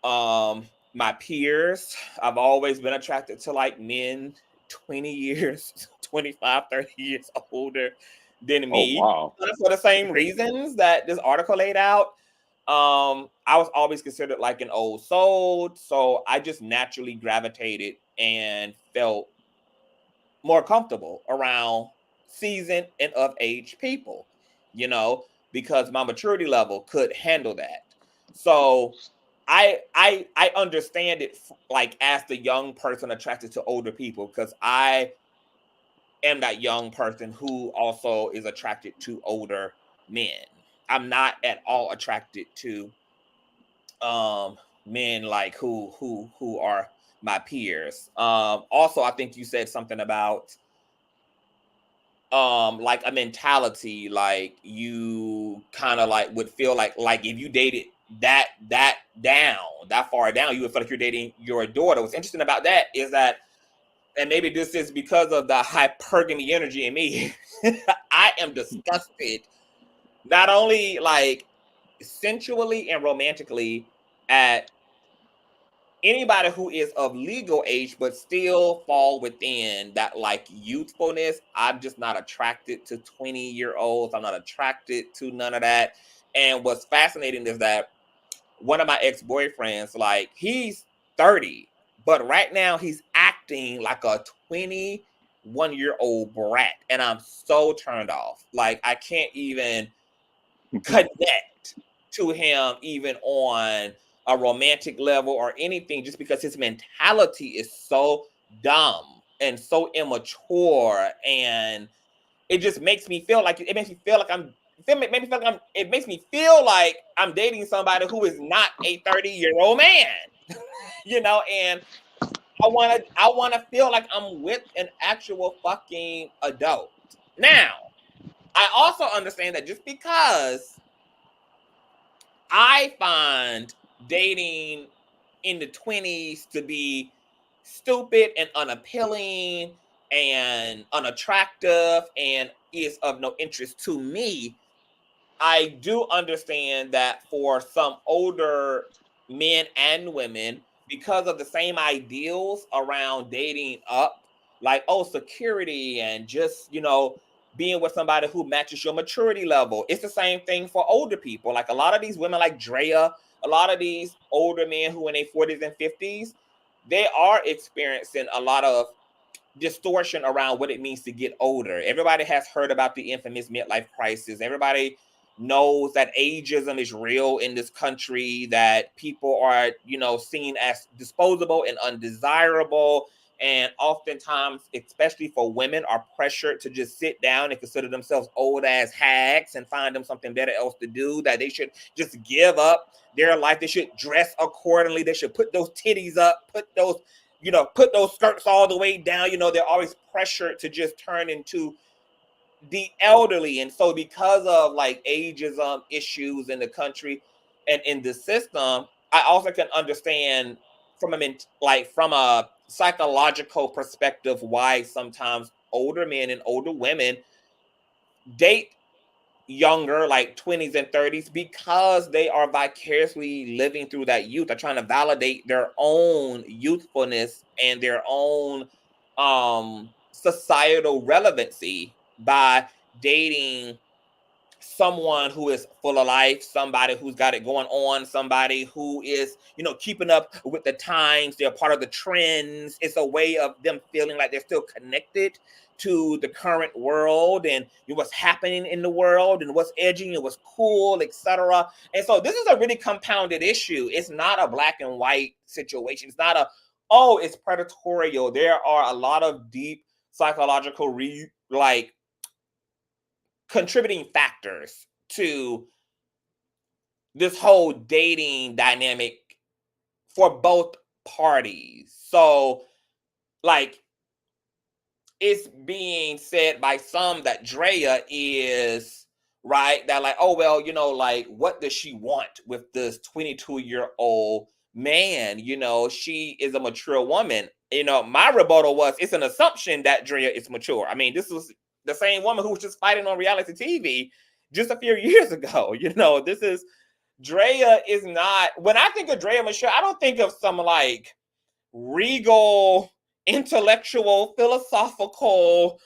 Speaker 1: my peers. I've always been attracted to like men 20 years, 25, 30 years older than
Speaker 4: oh
Speaker 1: me.
Speaker 4: wow.
Speaker 1: For the same reasons that this article laid out. I was always considered like an old soul, so I just naturally gravitated and felt more comfortable around seasoned and of age people, you know, because my maturity level could handle that. So I understand it like as the young person attracted to older people because I am that young person who also is attracted to older men. I'm not at all attracted to men like who are my peers. Also I think you said something about like a mentality, like you kind of like would feel like if you dated that down that far down, you would feel like you're dating your daughter. What's interesting about that is that, and maybe this is because of the hypergamy energy in me, I am disgusted not only like sensually and romantically at anybody who is of legal age but still fall within that like youthfulness. I'm just not attracted to 20-year-olds. I'm not attracted to none of that. And what's fascinating is that one of my ex-boyfriends, like, he's 30, but right now he's acting like a 21-year-old brat, and I'm so turned off. Like, I can't even connect to him even on a romantic level or anything, just because his mentality is so dumb and so immature, and it just makes me feel like it makes me feel like I'm it makes me feel like I'm dating somebody who is not a 30-year-old man, and I want to feel like I'm with an actual fucking adult. Now, I also understand that just because I find dating in the 20s to be stupid and unappealing and unattractive and is of no interest to me, I do understand that for some older men and women, because of the same ideals around dating up, like, oh, security and just, being with somebody who matches your maturity level. It's the same thing for older people. Like a lot of these women like Drea, a lot of these older men who in their 40s and 50s, they are experiencing a lot of distortion around what it means to get older. Everybody has heard about the infamous midlife crisis. Everybody knows that ageism is real in this country, that people are, seen as disposable and undesirable. And oftentimes, especially for women, are pressured to just sit down and consider themselves old ass hags and find them something better else to do, that they should just give up their life. They should dress accordingly. They should put those titties up, put those skirts all the way down. They're always pressured to just turn into the elderly. And so because of like ageism issues in the country and in the system, I also can understand from a psychological perspective why sometimes older men and older women date younger, like 20s and 30s, because they are vicariously living through that youth. They're trying to validate their own youthfulness and their own societal relevancy by dating someone who is full of life, somebody who's got it going on, somebody who is, keeping up with the times. They're part of the trends. It's a way of them feeling like they're still connected to the current world and what's happening in the world and what's edgy and what's cool, etc. And so this is a really compounded issue. It's not a black and white situation. It's not it's predatorial. There are a lot of deep psychological contributing factors to this whole dating dynamic for both parties. So, it's being said by some that Draya is right, that oh, well, what does she want with this 22-year-old man? She is a mature woman. My rebuttal was, it's an assumption that Draya is mature. I mean, this was the same woman who was just fighting on reality TV just a few years ago. This is, Draya is not, when I think of Draya Michele, I don't think of some regal, intellectual, philosophical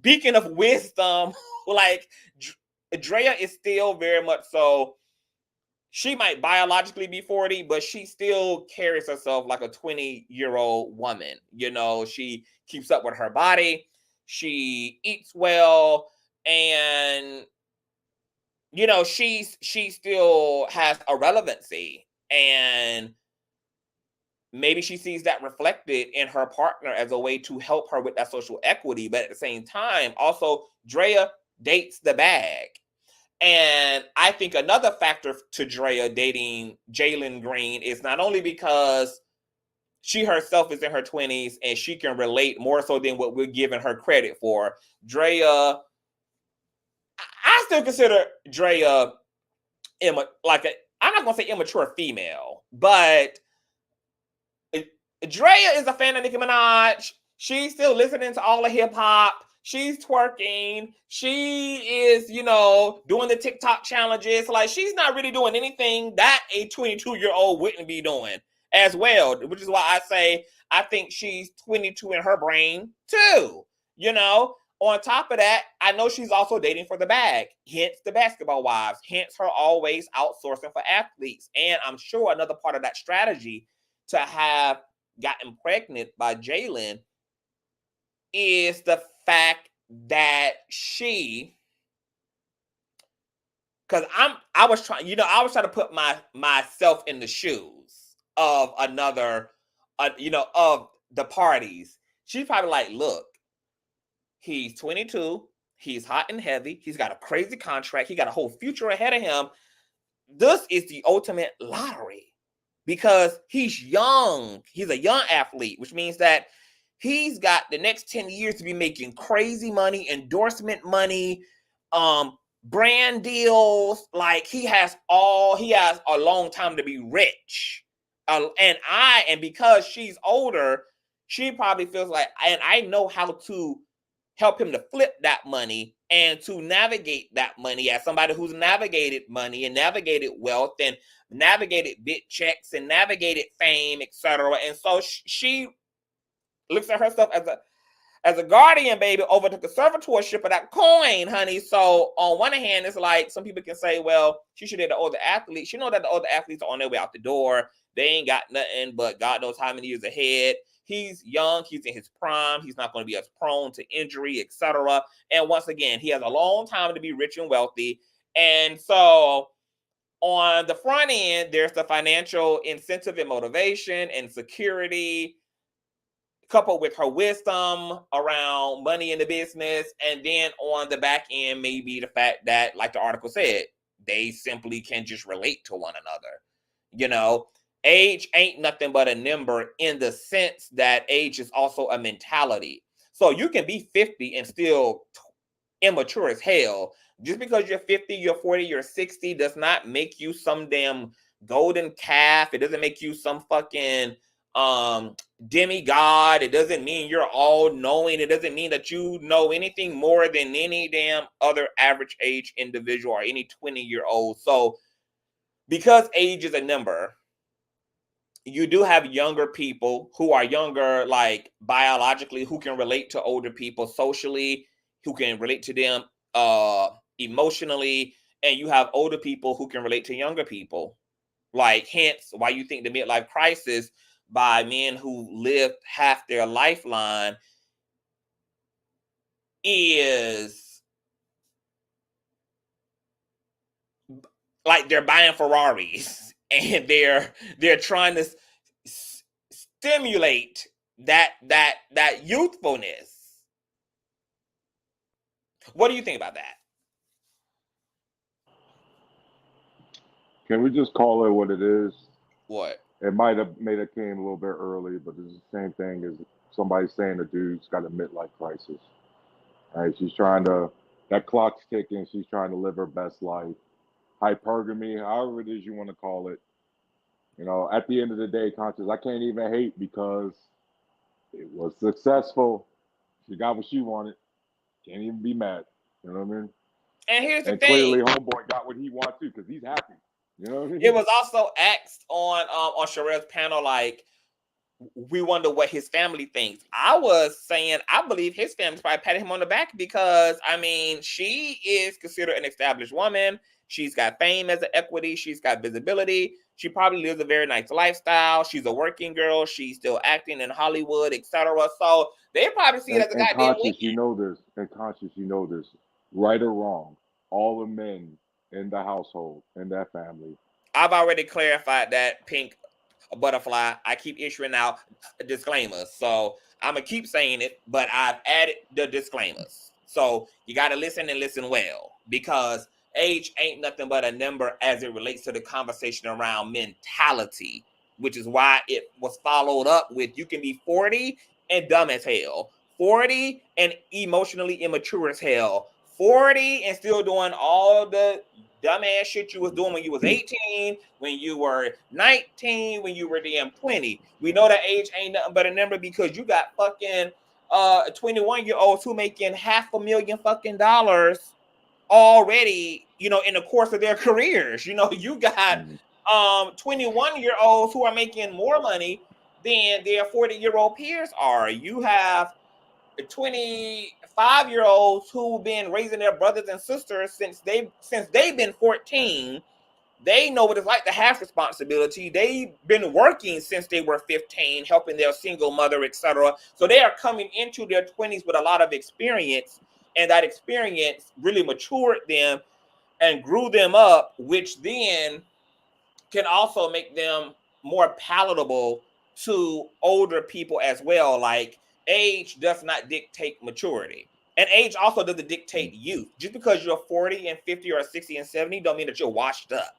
Speaker 1: beacon of wisdom. Draya is still very much so, she might biologically be 40, but she still carries herself like a 20-year-old woman. She keeps up with her body. She eats well. And, she still has a relevancy. And maybe she sees that reflected in her partner as a way to help her with that social equity. But at the same time, also, Draya dates the bag. And I think another factor to Draya dating Jalen Green is not only because she herself is in her 20s and she can relate more so than what we're giving her credit for. Draya, I still consider Draya I'm not going to say immature female, but Draya is a fan of Nicki Minaj. She's still listening to all the hip hop. She's twerking. She is, doing the TikTok challenges. She's not really doing anything that a 22-year-old wouldn't be doing as well, which is why I say I think she's 22 in her brain too. On top of that, I know she's also dating for the bag, hence the basketball wives, hence her always outsourcing for athletes. And I'm sure another part of that strategy to have gotten pregnant by Jalen is the fact that I was trying to put myself in the shoes of another, of the parties. She's probably look, he's 22, he's hot and heavy, he's got a crazy contract, he got a whole future ahead of him. This is the ultimate lottery because he's young. He's a young athlete, which means that he's got the next 10 years to be making crazy money, endorsement money, brand deals. He has a long time to be rich. And because she's older, she probably feels and I know how to help him to flip that money and to navigate that money as somebody who's navigated money and navigated wealth and navigated big checks and navigated fame, etc. And so she looks at herself as a guardian, baby, over the conservatorship of that coin, honey. So on one hand, it's some people can say, well, she should date the older athletes. You know that the older athletes are on their way out the door. They ain't got nothing but God knows how many years ahead. He's young. He's in his prime. He's not going to be as prone to injury, etc. And once again, he has a long time to be rich and wealthy. And so on the front end, there's the financial incentive and motivation and security, coupled with her wisdom around money in the business. And then on the back end, maybe the fact that, like the article said, they simply can just relate to one another. Age ain't nothing but a number in the sense that age is also a mentality. So you can be 50 and still immature as hell. Just because you're 50, you're 40, you're 60 does not make you some damn golden calf. It doesn't make you some fucking demigod. It doesn't mean you're all knowing. It doesn't mean that you know anything more than any damn other average age individual or any 20-year-old. So because age is a number, you do have younger people who are younger, biologically, who can relate to older people socially, who can relate to them emotionally, and you have older people who can relate to younger people. Like, hence why you think the midlife crisis by men who lived half their lifeline is like they're buying Ferraris and they're trying to stimulate that youthfulness. What do you think about that?
Speaker 4: Can we just call it what it is?
Speaker 1: What?
Speaker 4: It might have made it came a little bit early, but it's the same thing as somebody saying a dude's got a midlife crisis. Right? She's trying to, that clock's ticking. She's trying to live her best life. Hypergamy, however it is you want to call it. You know, at the end of the day, Conscious, I can't even hate because it was successful. She got what she wanted. Can't even be mad. You know what I mean?
Speaker 1: And here's the
Speaker 4: And
Speaker 1: thing.
Speaker 4: clearly, homeboy got what he wanted too because he's happy. You know what I mean?
Speaker 1: It was also asked on Sherelle's panel, like, we wonder what his family thinks. I was saying I believe his family's probably patting him on the back because, I mean, she is considered an established woman. She's got fame as an equity. She's got visibility. She probably lives a very nice lifestyle. She's a working girl. She's still acting in Hollywood, etc. So they probably see it as a
Speaker 4: and
Speaker 1: goddamn
Speaker 4: Conscious,
Speaker 1: win.
Speaker 4: you know this. And Conscious, you know this. Right or wrong, all the men in the household, in that family.
Speaker 1: I've already clarified that, Pink Butterfly. I keep issuing out disclaimers, so I'm gonna keep saying it, but I've added the disclaimers. So you got to listen and listen well, because age ain't nothing but a number as it relates to the conversation around mentality, which is why it was followed up with you can be 40 and dumb as hell, 40 and emotionally immature as hell, 40 and still doing all the dumbass shit you was doing when you was 18, when you were 19, when you were damn 20. We know that age ain't nothing but a number because you got fucking 21-year-olds who making $500,000 fucking dollars already, you know, in the course of their careers. You know, you got 21-year-olds who are making more money than their 40-year-old peers are. You have 25-year-olds who've been raising their brothers and sisters since they've been 14. They know what it's like to have responsibility. They've been working since they were 15, helping their single mother, etc. So they are coming into their 20s with a lot of experience, and that experience really matured them and grew them up, which then can also make them more palatable to older people as well. Like, age does not dictate maturity. And age also doesn't dictate youth. Just because you're 40 and 50 or 60 and 70 don't mean that you're washed up.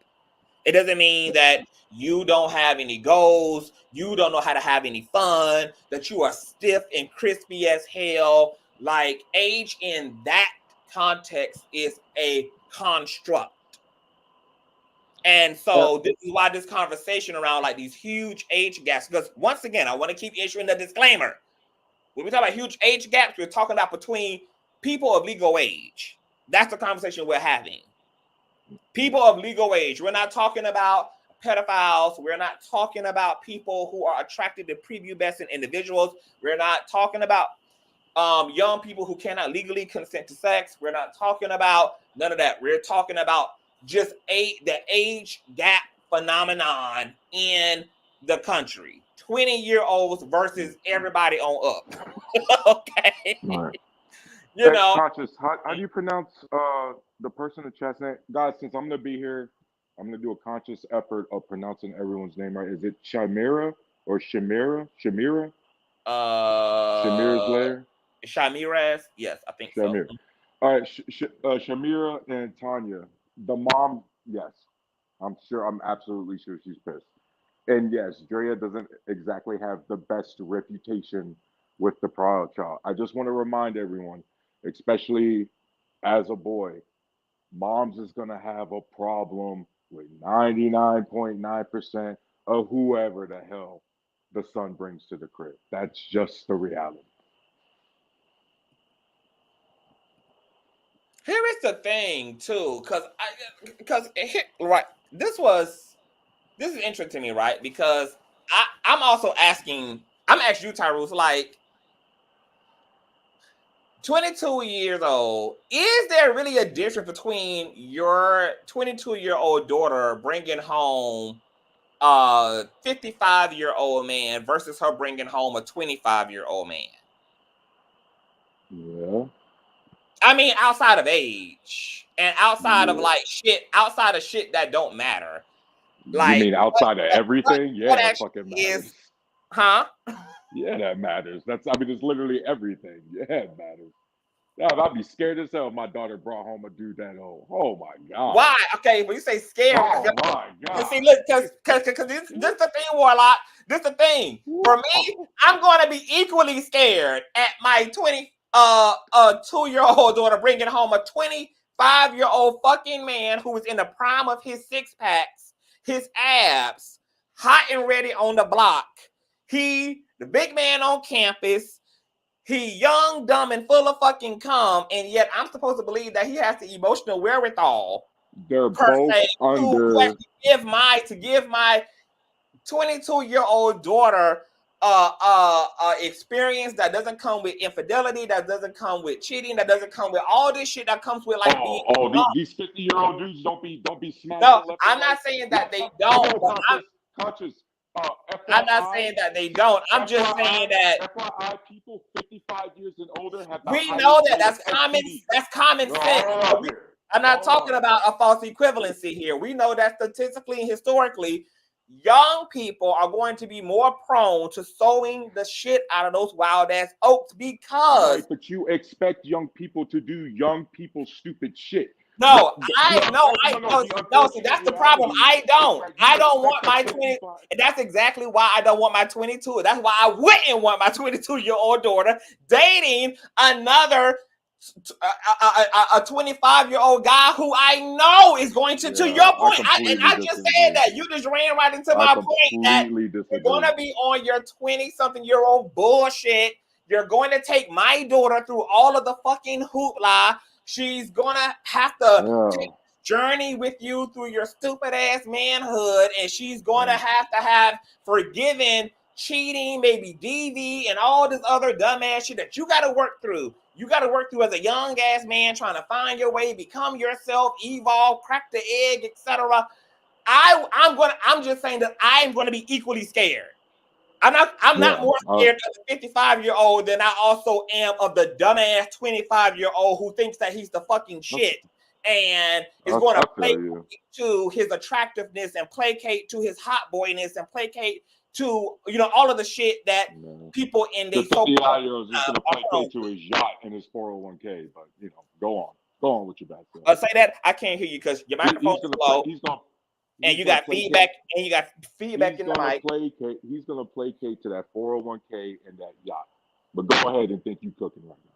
Speaker 1: It doesn't mean that you don't have any goals, you don't know how to have any fun, that you are stiff and crispy as hell. Like, age in that context is a construct. And so this is why this conversation around like these huge age gaps, because once again, I want to keep issuing the disclaimer. When we talk about huge age gaps, we're talking about between people of legal age. That's the conversation we're having. People of legal age. We're not talking about pedophiles. We're not talking about people who are attracted to prepubescent individuals. We're not talking about young people who cannot legally consent to sex. We're not talking about none of that. We're talking about just the age gap phenomenon in the country. 20-year-olds versus everybody on up. Okay.
Speaker 4: Right.
Speaker 1: You know,
Speaker 4: Conscious, how do you pronounce the person in the chat's name? Guys, since I'm gonna be here, I'm gonna do a conscious effort of pronouncing everyone's name right. Is it Shamira or Shamira? Shamira? Shamira's lair?
Speaker 1: Shamirez. Yes, I think so.
Speaker 4: Shamir. All right, Shamira and Tanya. The mom, yes. I'm absolutely sure she's pissed. And yes, Drea doesn't exactly have the best reputation with the product child. I just want to remind everyone, especially as a boy, moms is going to have a problem with 99.9% of whoever the hell the son brings to the crib. That's just the reality.
Speaker 1: Here is the thing too, because right, this is interesting to me, right? Because I'm asking you, Tyrus, like, 22 years old, is there really a difference between your 22-year-old daughter bringing home a 55-year-old man versus her bringing home a 25-year-old man?
Speaker 4: Yeah.
Speaker 1: I mean, outside of age and outside of
Speaker 4: Yeah.
Speaker 1: like shit, outside of shit that don't matter.
Speaker 4: You
Speaker 1: Like,
Speaker 4: mean outside of everything? Yeah,
Speaker 1: what
Speaker 4: that
Speaker 1: actually
Speaker 4: fucking
Speaker 1: is,
Speaker 4: matters.
Speaker 1: huh?
Speaker 4: Yeah, that matters. I mean, it's literally everything. Yeah, it matters. Yeah, I'd be scared as hell if my daughter brought home a dude that old. Oh my god.
Speaker 1: Why? Okay, when you say scared,
Speaker 4: Oh my
Speaker 1: and see,
Speaker 4: god.
Speaker 1: look, because this the thing, Warlock. This the thing. For me, I'm going to be equally scared at my 2-year-old daughter bringing home a 25-year-old fucking man who is in the prime of his six packs, his abs, hot and ready on the block. He, the big man on campus. He young, dumb, and full of fucking cum, and yet I'm supposed to believe that he has the emotional wherewithal
Speaker 4: They're
Speaker 1: per
Speaker 4: both
Speaker 1: se to
Speaker 4: under.
Speaker 1: actually give my 22-year-old daughter experience that doesn't come with infidelity, that doesn't come with cheating, that doesn't come with all this shit that comes with like being young.
Speaker 4: These 50-year-old dudes don't be smashing
Speaker 1: No,
Speaker 4: left
Speaker 1: I'm
Speaker 4: and right.
Speaker 1: not saying that they don't, but
Speaker 4: Conscious.
Speaker 1: I'm not
Speaker 4: FYI,
Speaker 1: saying that they don't. I'm just saying that
Speaker 4: FYI, people 55 years and older have the
Speaker 1: we
Speaker 4: highest
Speaker 1: know that
Speaker 4: rate
Speaker 1: that's
Speaker 4: of
Speaker 1: common.
Speaker 4: STD.
Speaker 1: That's common sense.
Speaker 4: Hold up here.
Speaker 1: I'm not
Speaker 4: Hold
Speaker 1: talking
Speaker 4: up.
Speaker 1: about a false equivalency here. We know that statistically and historically, young people are going to be more prone to sowing the shit out of those wild ass oats because
Speaker 4: Right, but you expect young people to do young people stupid shit.
Speaker 1: no, see,
Speaker 4: The
Speaker 1: that's the
Speaker 4: unfortunate
Speaker 1: problem.
Speaker 4: reality is that
Speaker 1: I
Speaker 4: you
Speaker 1: don't want
Speaker 4: expect
Speaker 1: my
Speaker 4: a
Speaker 1: 20.
Speaker 4: 55
Speaker 1: And that's exactly why I don't want my 22. That's why I wouldn't want my 22-year-old daughter dating another a 25-year-old guy who I know is going to your point. I just said that. You just ran right into my point that you're going to be on your 20-something-year-old bullshit. You're going to take my daughter through all of the fucking hoopla. She's going to have to take journey with you through your stupid ass manhood, and she's going to have forgiven cheating, maybe DV, and all this other dumbass shit that you got to work through. You got to work through as a young ass man trying to find your way, become yourself, evolve, crack the egg, etc. I'm just saying that I'm going to be equally scared. I'm not more scared of the 55-year-old than I also am of the dumbass 25-year-old who thinks that he's the fucking shit and is going to placate to his attractiveness and placate to his hot boyness and placate to all of the shit that people in
Speaker 4: the
Speaker 1: the
Speaker 4: 50-year-old is just going to placate to his yacht and his 401k. But go on with your bad self.
Speaker 1: Say that I can't hear you because your microphone is low. And you got feedback in the mic.
Speaker 4: He's going to placate to that 401k and that yacht. But go ahead and think you cooking right now.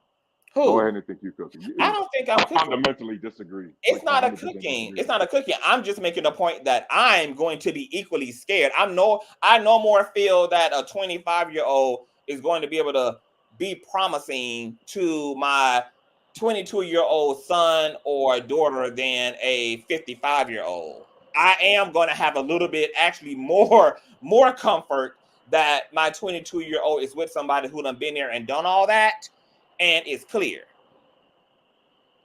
Speaker 1: Who?
Speaker 4: Go ahead and think you're cooking.
Speaker 1: I don't think I'm cooking.
Speaker 4: I fundamentally disagree.
Speaker 1: It's not a cooking. It's not a cooking. I'm just making a point that I'm going to be equally scared. I no more feel that a 25-year-old is going to be able to be promising to my 22-year-old son or daughter than a 55-year-old. I am going to have a little bit, actually more comfort that my 22-year-old is with somebody who done been there and done all that, and it's clear.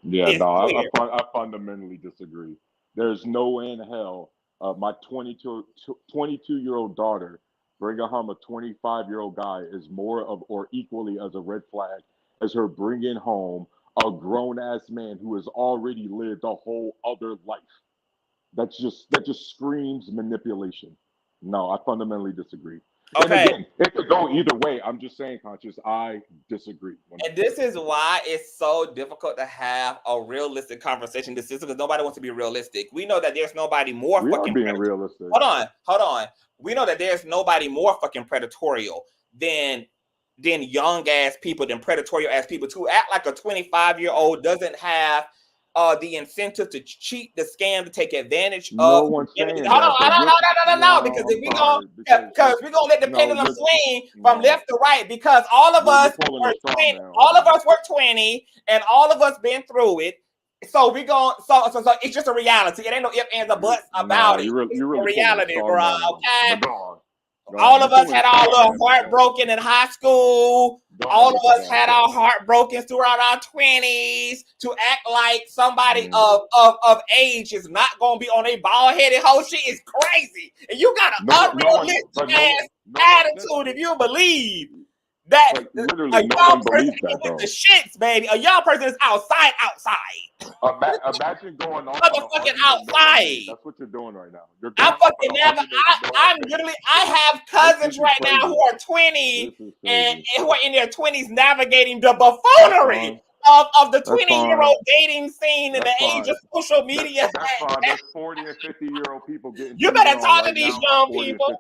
Speaker 4: Yeah, I fundamentally disagree. There's no way in hell my 22-year-old daughter bringing home a 25-year-old guy is more of or equally as a red flag as her bringing home a grown-ass man who has already lived a whole other life. That just screams manipulation. No, I fundamentally disagree. Okay. And again, it could go either way. I'm just saying, Conscious, I disagree.
Speaker 1: And this is why it's so difficult to have a realistic conversation. This is because nobody wants to be realistic. We know that there's nobody more fucking
Speaker 4: being realistic.
Speaker 1: Hold on. We know that there's nobody more fucking predatorial than young ass people, than predatory ass people. To act like a 25-year-old doesn't have the incentive to cheat, the scam, to take advantage of.
Speaker 4: No one's saying that.
Speaker 1: No, because if we're gonna let the pendulum swing from left to right, because all of us were 20, and all of us been through it. So so it's just a reality. It ain't no ifs, ands, or buts about it.
Speaker 4: You're really
Speaker 1: it's a reality, bro. Okay. All of us had our little
Speaker 4: heart
Speaker 1: heart broken in high school. All of us had our heart broken throughout our 20s. To act like somebody of age is not gonna be on a bald-headed hoe shit is crazy. And you got an unrealistic ass attitude if you believe that a young person is with the shits, baby. A young person is outside.
Speaker 4: Imagine going off
Speaker 1: Motherfucking outside.
Speaker 4: That's what you're doing right now.
Speaker 1: I'm fucking never. I'm literally. I have cousins right now who are 20 and who are in their 20s navigating the buffoonery of the 20-year-old dating scene in the age of social media.
Speaker 4: That's fine. There's 40 and 50-year-old people getting.
Speaker 1: You better talk to these young people.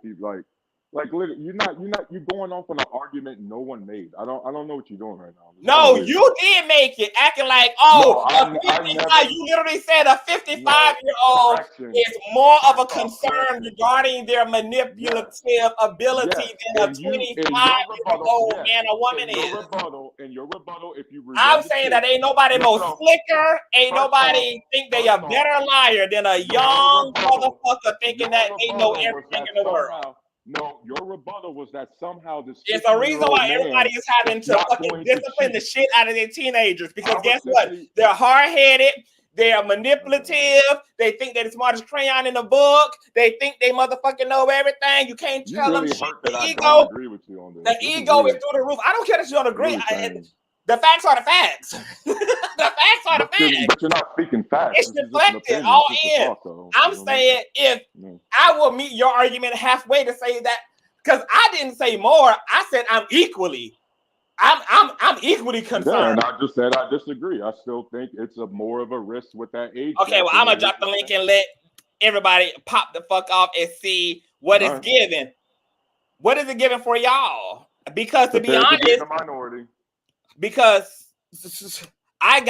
Speaker 4: Like literally, you're going off on an argument no one made. I don't know what you're doing right now.
Speaker 1: No, you did make it, acting like you literally said a 55-year-old is more of a concern regarding their manipulative ability than a 25-year-old man or woman is.
Speaker 4: In your rebuttal, if you
Speaker 1: I'm saying that ain't nobody more slicker, ain't nobody think they a better liar than a young motherfucker thinking that they know everything in the world.
Speaker 4: No, your rebuttal was that somehow this.
Speaker 1: It's a reason why everybody is having to fucking discipline the shit out of their teenagers because guess what? They're hard-headed. They're manipulative. They think they're the smartest crayon in the book. They think they motherfucking know everything. You can't tell them shit. The ego. The ego is through the roof. I don't care that you don't agree. The facts are the facts. The facts are the facts.
Speaker 4: But you're not speaking facts.
Speaker 1: It's deflected all in. I'm saying if I will meet your argument halfway to say that, because I didn't say more. I said I'm equally concerned.
Speaker 4: Yeah, and I just said I disagree. I still think it's more of a risk with that age.
Speaker 1: Okay, well, I'm gonna drop the link and let everybody pop the fuck off and see what it's giving. What is it giving for y'all? Because to be honest,
Speaker 4: the minority.
Speaker 1: Because I'm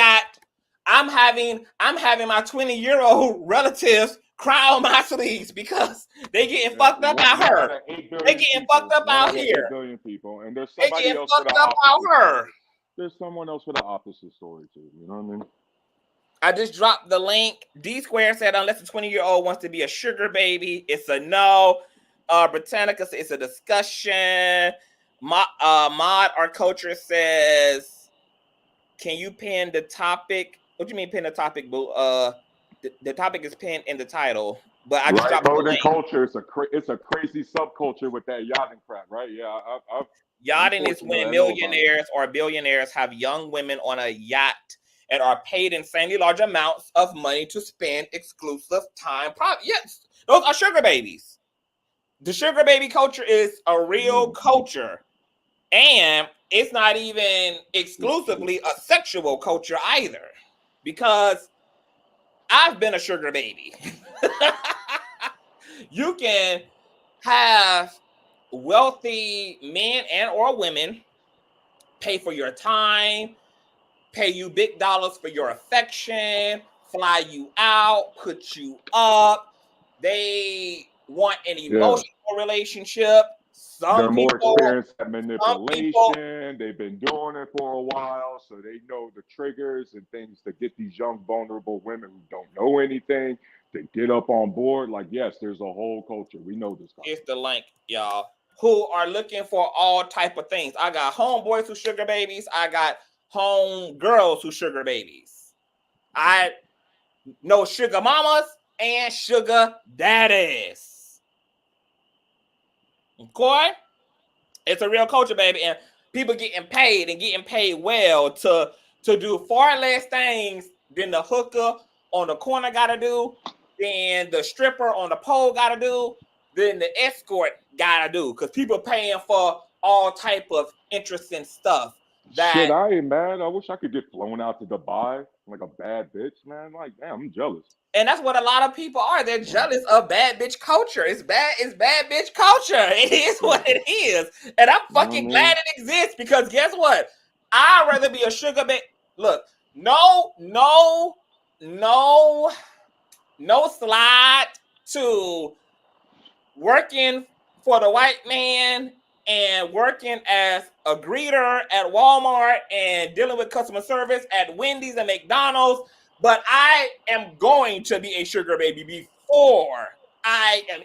Speaker 1: having my 20-year-old relatives cry on my sleeves because they getting fucked up out here. They getting fucked up out here.
Speaker 4: 8 billion people, and there's
Speaker 1: they
Speaker 4: somebody
Speaker 1: getting
Speaker 4: else
Speaker 1: fucked up out here.
Speaker 4: There's someone else with an opposite story too. You know what I mean?
Speaker 1: I just dropped the link. D Square said unless a 20-year-old wants to be a sugar baby, it's a no. Britannica says it's a discussion. Mod Our Culture says, can you pin the topic? What do you mean pin the topic, boo? The topic is pinned in the title, but I just dropped the link.
Speaker 4: Culture. It's a crazy subculture with that yachting crap, right? Yeah,
Speaker 1: yachting is when millionaires or billionaires have young women on a yacht and are paid insanely large amounts of money to spend exclusive time. Yes, those are sugar babies. The sugar baby culture is a real culture. And it's not even exclusively a sexual culture either, because I've been a sugar baby. You can have wealthy men and or women pay for your time, pay you big dollars for your affection, fly you out, put you up. They want an emotional relationship.
Speaker 4: They're more experienced at manipulation. They've been doing it for a while, so they know the triggers and things to get these young, vulnerable women who don't know anything to get up on board. Like, yes, there's a whole culture. We know this.
Speaker 1: It's the link, y'all, who are looking for all type of things. I got homeboys who sugar babies. I got home girls who sugar babies. I know sugar mamas and sugar daddies. Okay? It's a real culture, baby, and people getting paid well to do far less things than the hooker on the corner gotta do, than the stripper on the pole gotta do, than the escort gotta do, because people paying for all type of interesting stuff.
Speaker 4: Shit, I ain't mad. I wish I could get flown out to Dubai like a bad bitch, man. Like, damn, I'm jealous.
Speaker 1: And that's what a lot of people are. They're jealous of bad bitch culture. It's bad bitch culture. It is what it is. And I'm fucking glad it exists, because guess what? I'd rather be a sugar baby. Look, no slide to working for the white man and working as a greeter at Walmart and dealing with customer service at Wendy's and McDonald's. But I am going to be a sugar baby before I am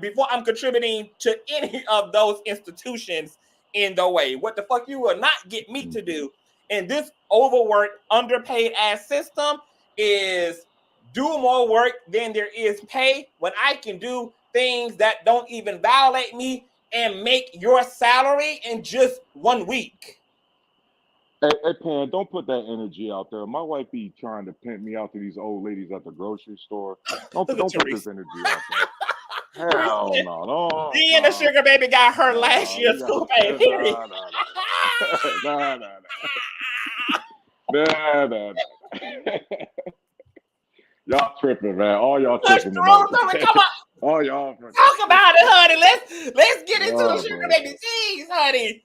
Speaker 1: before I'm contributing to any of those institutions in the way. What the fuck you will not get me to do in this overworked, underpaid ass system is do more work than there is pay when I can do things that don't even violate me and make your salary in just 1 week.
Speaker 4: Hey, Pan, don't put that energy out there. My wife be trying to pimp me out to these old ladies at the grocery store. Don't
Speaker 1: Look at
Speaker 4: put
Speaker 1: Teresa.
Speaker 4: this energy out there.
Speaker 1: Teresa,
Speaker 4: Hell no,
Speaker 1: D and the sugar baby got her last
Speaker 4: nah,
Speaker 1: year
Speaker 4: we
Speaker 1: too,
Speaker 4: gotta,
Speaker 1: baby.
Speaker 4: nah. Y'all tripping, man. All y'all
Speaker 1: Push
Speaker 4: tripping
Speaker 1: through,
Speaker 4: tonight.
Speaker 1: come on.
Speaker 4: All y'all tripping.
Speaker 1: Talk about it, honey. Let's get into the
Speaker 4: Oh,
Speaker 1: sugar
Speaker 4: man.
Speaker 1: baby teas, honey.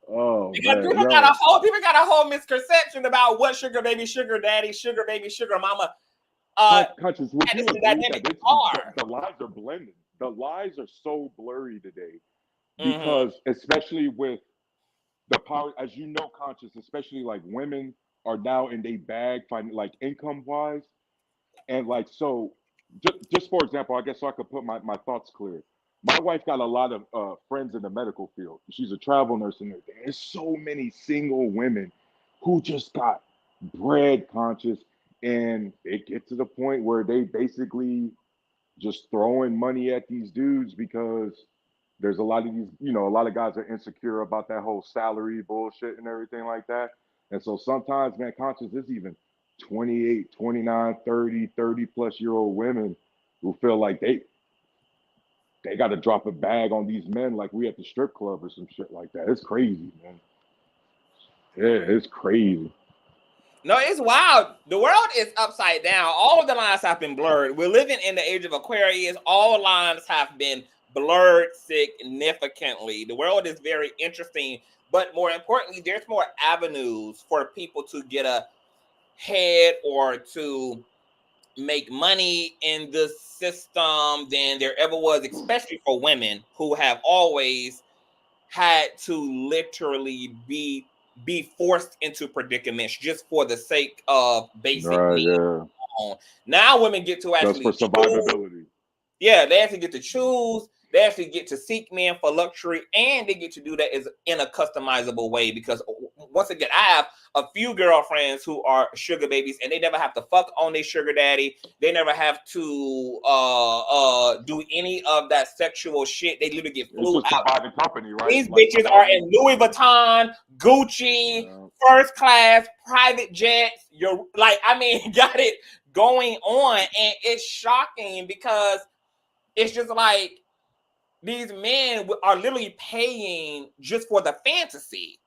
Speaker 4: Oh,
Speaker 1: Because
Speaker 4: man.
Speaker 1: people got a whole misconception about what sugar baby, sugar daddy, sugar baby, sugar mama,
Speaker 4: Conscious, would you
Speaker 1: this
Speaker 4: agree
Speaker 1: dynamic
Speaker 4: that
Speaker 1: are.
Speaker 4: the lies are blended? The lies are so blurry today
Speaker 1: Mm-hmm.
Speaker 4: because, especially with the power, as you know, Conscious, especially like women are now in their bag, like income wise, and like so. Just for example, I guess so I could put my thoughts clear. My wife got a lot of friends in the medical field. She's a travel nurse and everything. There's so many single women who just got bread conscious, and it get to the point where they basically just throwing money at these dudes because there's a lot of these, a lot of guys are insecure about that whole salary bullshit and everything like that. And so sometimes, man, conscious is even 28, 29, 30 plus year old women who feel like they got to drop a bag on these men like we at the strip club or some shit like that. It's crazy, man. Yeah, it's crazy.
Speaker 1: No, it's wild. The world is upside down. All of the lines have been blurred. We're living in the age of Aquarius. All lines have been blurred significantly. The world is very interesting, but more importantly, there's more avenues for people to get ahead or to make money in the system than there ever was, especially for women who have always had to literally be forced into predicaments just for the sake of basic
Speaker 4: Right,
Speaker 1: needs.
Speaker 4: yeah.
Speaker 1: Now women get to
Speaker 4: Just for
Speaker 1: actually
Speaker 4: survivability.
Speaker 1: Yeah, they actually get to choose. They actually get to seek men for luxury, and they get to do that in a customizable way. Because once again, I have a few girlfriends who are sugar babies, and they never have to fuck on their sugar daddy. They never have to do any of that sexual shit. They literally get
Speaker 4: It's
Speaker 1: flew
Speaker 4: just
Speaker 1: out.
Speaker 4: providing company, right?
Speaker 1: These
Speaker 4: Like
Speaker 1: bitches are in Louis Vuitton, Gucci, first class, private jets. You're like, I mean, got it going on, and it's shocking because it's just like these men are literally paying just for the fantasy.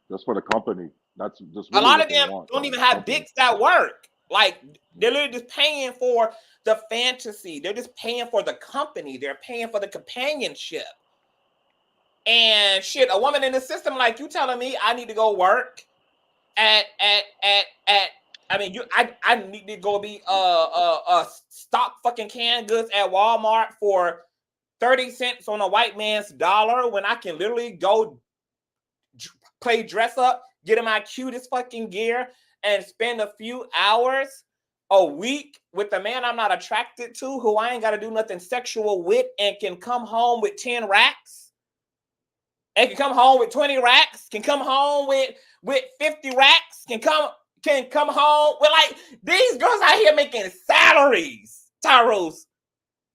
Speaker 4: Just for the company. That's just
Speaker 1: A
Speaker 4: really
Speaker 1: lot
Speaker 4: what
Speaker 1: of
Speaker 4: they
Speaker 1: them
Speaker 4: want.
Speaker 1: don't even have dicks that work. Like, they're literally just paying for the fantasy. They're just paying for the company. They're paying for the companionship. And shit, a woman in the system like you telling me I need to go work at I mean, I need to go be stock fucking canned goods at Walmart for 30 cents on a white man's dollar when I can literally go play dress up, get in my cutest fucking gear, and spend a few hours a week with a man I'm not attracted to, who I ain't got to do nothing sexual with, and can come home with 10 racks, and can come home with 20 racks, can come home with 50 racks, can come home with, like, these girls out here making salaries, Tyrose.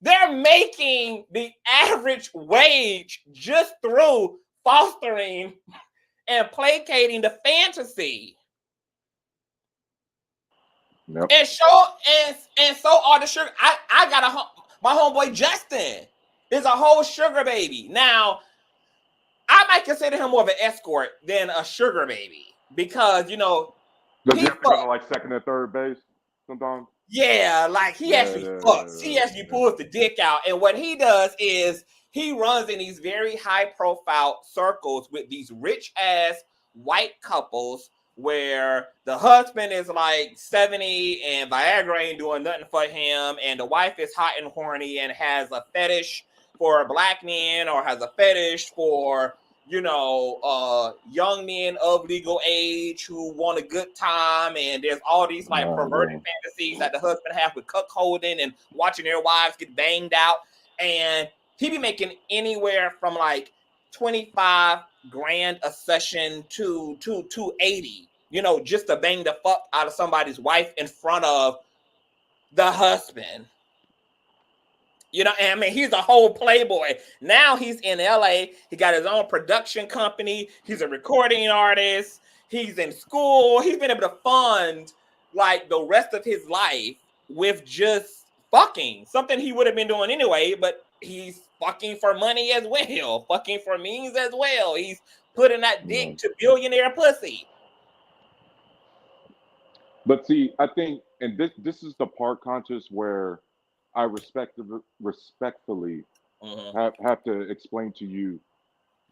Speaker 1: They're making the average wage just through fostering and placating the fantasy.
Speaker 4: Yep.
Speaker 1: And so are the sugar. I got my homeboy Justin is a whole sugar baby. Now, I might consider him more of an escort than a sugar baby because,
Speaker 4: Does he have to go to like second and third base sometimes?
Speaker 1: Yeah, like he actually fucks. He actually pulls the dick out. And what he does is he runs in these very high profile circles with these rich ass white couples where the husband is like 70 and Viagra ain't doing nothing for him, and the wife is hot and horny and has a fetish for black men or has a fetish for young men of legal age who want a good time, and there's all these like perverted fantasies that the husband have with cuckolding and watching their wives get banged out. and he be making anywhere from like 25 grand a session to 280, just to bang the fuck out of somebody's wife in front of the husband. And I mean, he's a whole playboy. Now he's in LA. He got his own production company. He's a recording artist. He's in school. He's been able to fund like the rest of his life with just fucking, something he would have been doing anyway, but he's fucking for money as well, fucking for means as well. He's putting that dick to billionaire pussy.
Speaker 4: But see, I think, and this is the part, Conscious, where I respectfully have to explain to you,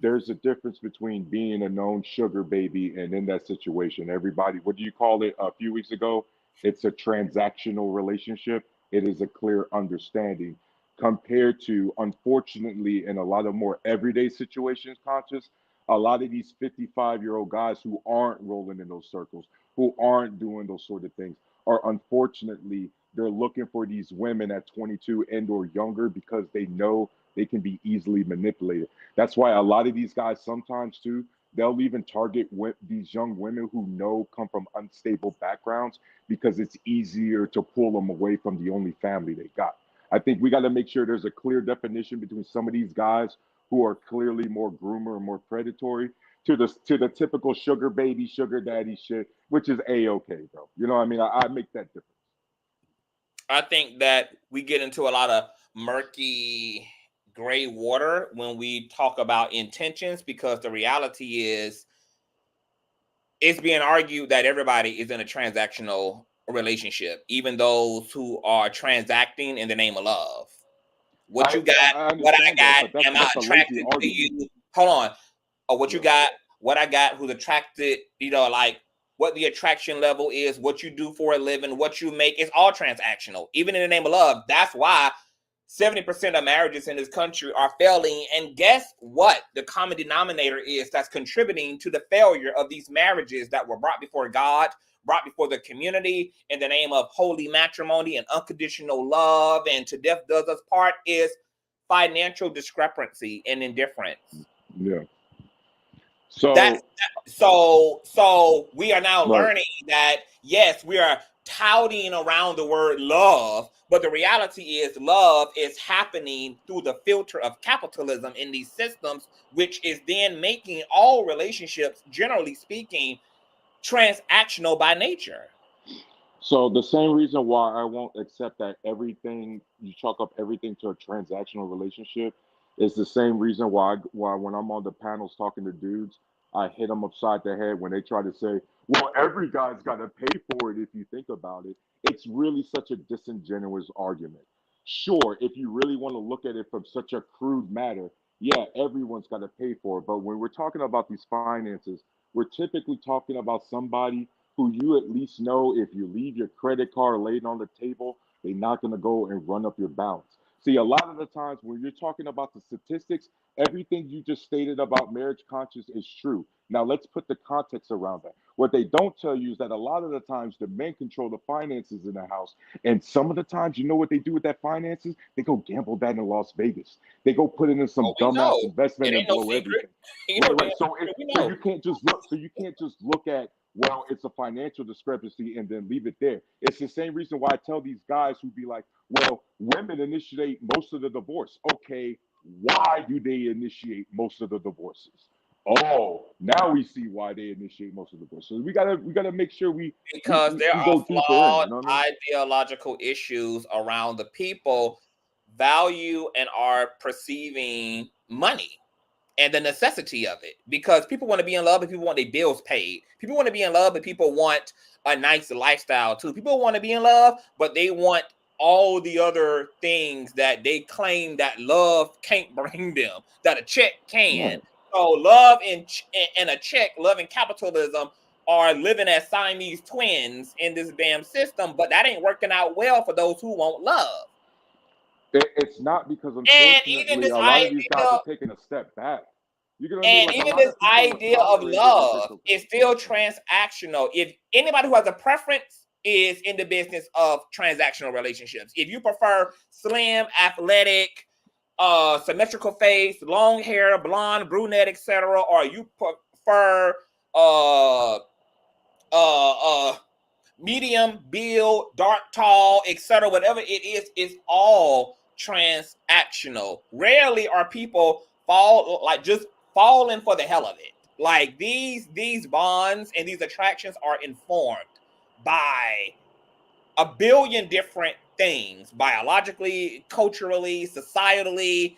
Speaker 4: there's a difference between being a known sugar baby and in that situation. Everybody, what do you call it a few weeks ago? It's a transactional relationship. It is a clear understanding compared to, unfortunately, in a lot of more everyday situations, Conscious, a lot of these 55-year-old guys who aren't rolling in those circles, who aren't doing those sort of things, are unfortunately, they're looking for these women at 22 and or younger because they know they can be easily manipulated. That's why a lot of these guys sometimes too, they'll even target these young women who know come from unstable backgrounds because it's easier to pull them away from the only family they got. I think we got to make sure there's a clear definition between some of these guys who are clearly more groomer and more predatory to the typical sugar baby, sugar daddy shit, which is a-okay, bro. You know what I mean? I make that difference.
Speaker 1: I think that we get into a lot of murky gray water when we talk about intentions, because the reality is it's being argued that everybody is in a transactional relationship, even those who are transacting in the name of love. What you got, what I got, am I attracted to you? Hold on. Or what you got, what I got, who's attracted, like what the attraction level is, what you do for a living, what you make, it's all transactional, even in the name of love. That's why 70% of marriages in this country are failing. And guess what? The common denominator is that's contributing to the failure of these marriages that were brought before God, brought before the community in the name of holy matrimony and unconditional love and to death does us part, is financial discrepancy and indifference.
Speaker 4: Yeah.
Speaker 1: So we are now learning that, yes, we are touting around the word love, but the reality is love is happening through the filter of capitalism in these systems, which is then making all relationships, generally speaking, transactional by nature.
Speaker 4: So the same reason why I won't accept that everything you chalk up everything to a transactional relationship is the same reason why when I'm on the panels talking to dudes, I hit them upside the head when they try to say, "Well, every guy's got to pay for it." If you think about it, it's really such a disingenuous argument. Sure, if you really want to look at it from such a crude matter, yeah, everyone's got to pay for it. But when we're talking about these finances, we're typically talking about somebody who you at least know if you leave your credit card laid on the table, they're not going to go and run up your balance. See, a lot of the times when you're talking about the statistics, everything you just stated about marriage conscious is true. Now, let's put the context around that. What they don't tell you is that a lot of the times the men control the finances in the house. And some of the times, you know what they do with that finances? They go gamble that in Las Vegas. They go put it in some dumbass investment and blow everything. Right. So you can't just look. So you can't just look at, well, it's a financial discrepancy and then leave it there. It's the same reason why I tell these guys who be like, well, women initiate most of the divorce. Okay, why do they initiate most of the divorces? Oh, now we see why they initiate most of the divorces. We gotta make sure
Speaker 1: because there are
Speaker 4: go
Speaker 1: flawed
Speaker 4: deeper in, you know what I mean?
Speaker 1: ideological issues around the people value and are perceiving money and the necessity of it, because people want to be in love, but people want their bills paid. People want to be in love, but people want a nice lifestyle too. People want to be in love, but they want all the other things that they claim that love can't bring them, that a check can.
Speaker 4: Right.
Speaker 1: So love and a check, love and capitalism are living as Siamese twins in this damn system, but that ain't working out well for those who want love.
Speaker 4: It's not, because unfortunately a lot of these guys are taking a step back.
Speaker 1: And even this idea of love is still transactional. If anybody who has a preference is in the business of transactional relationships, if you prefer slim, athletic, symmetrical face, long hair, blonde, brunette, etc., or you prefer uh medium build, dark, tall, etc., whatever it is all transactional. Rarely are people just falling for the hell of it. Like these bonds and these attractions are informed by a billion different things, biologically, culturally, societally.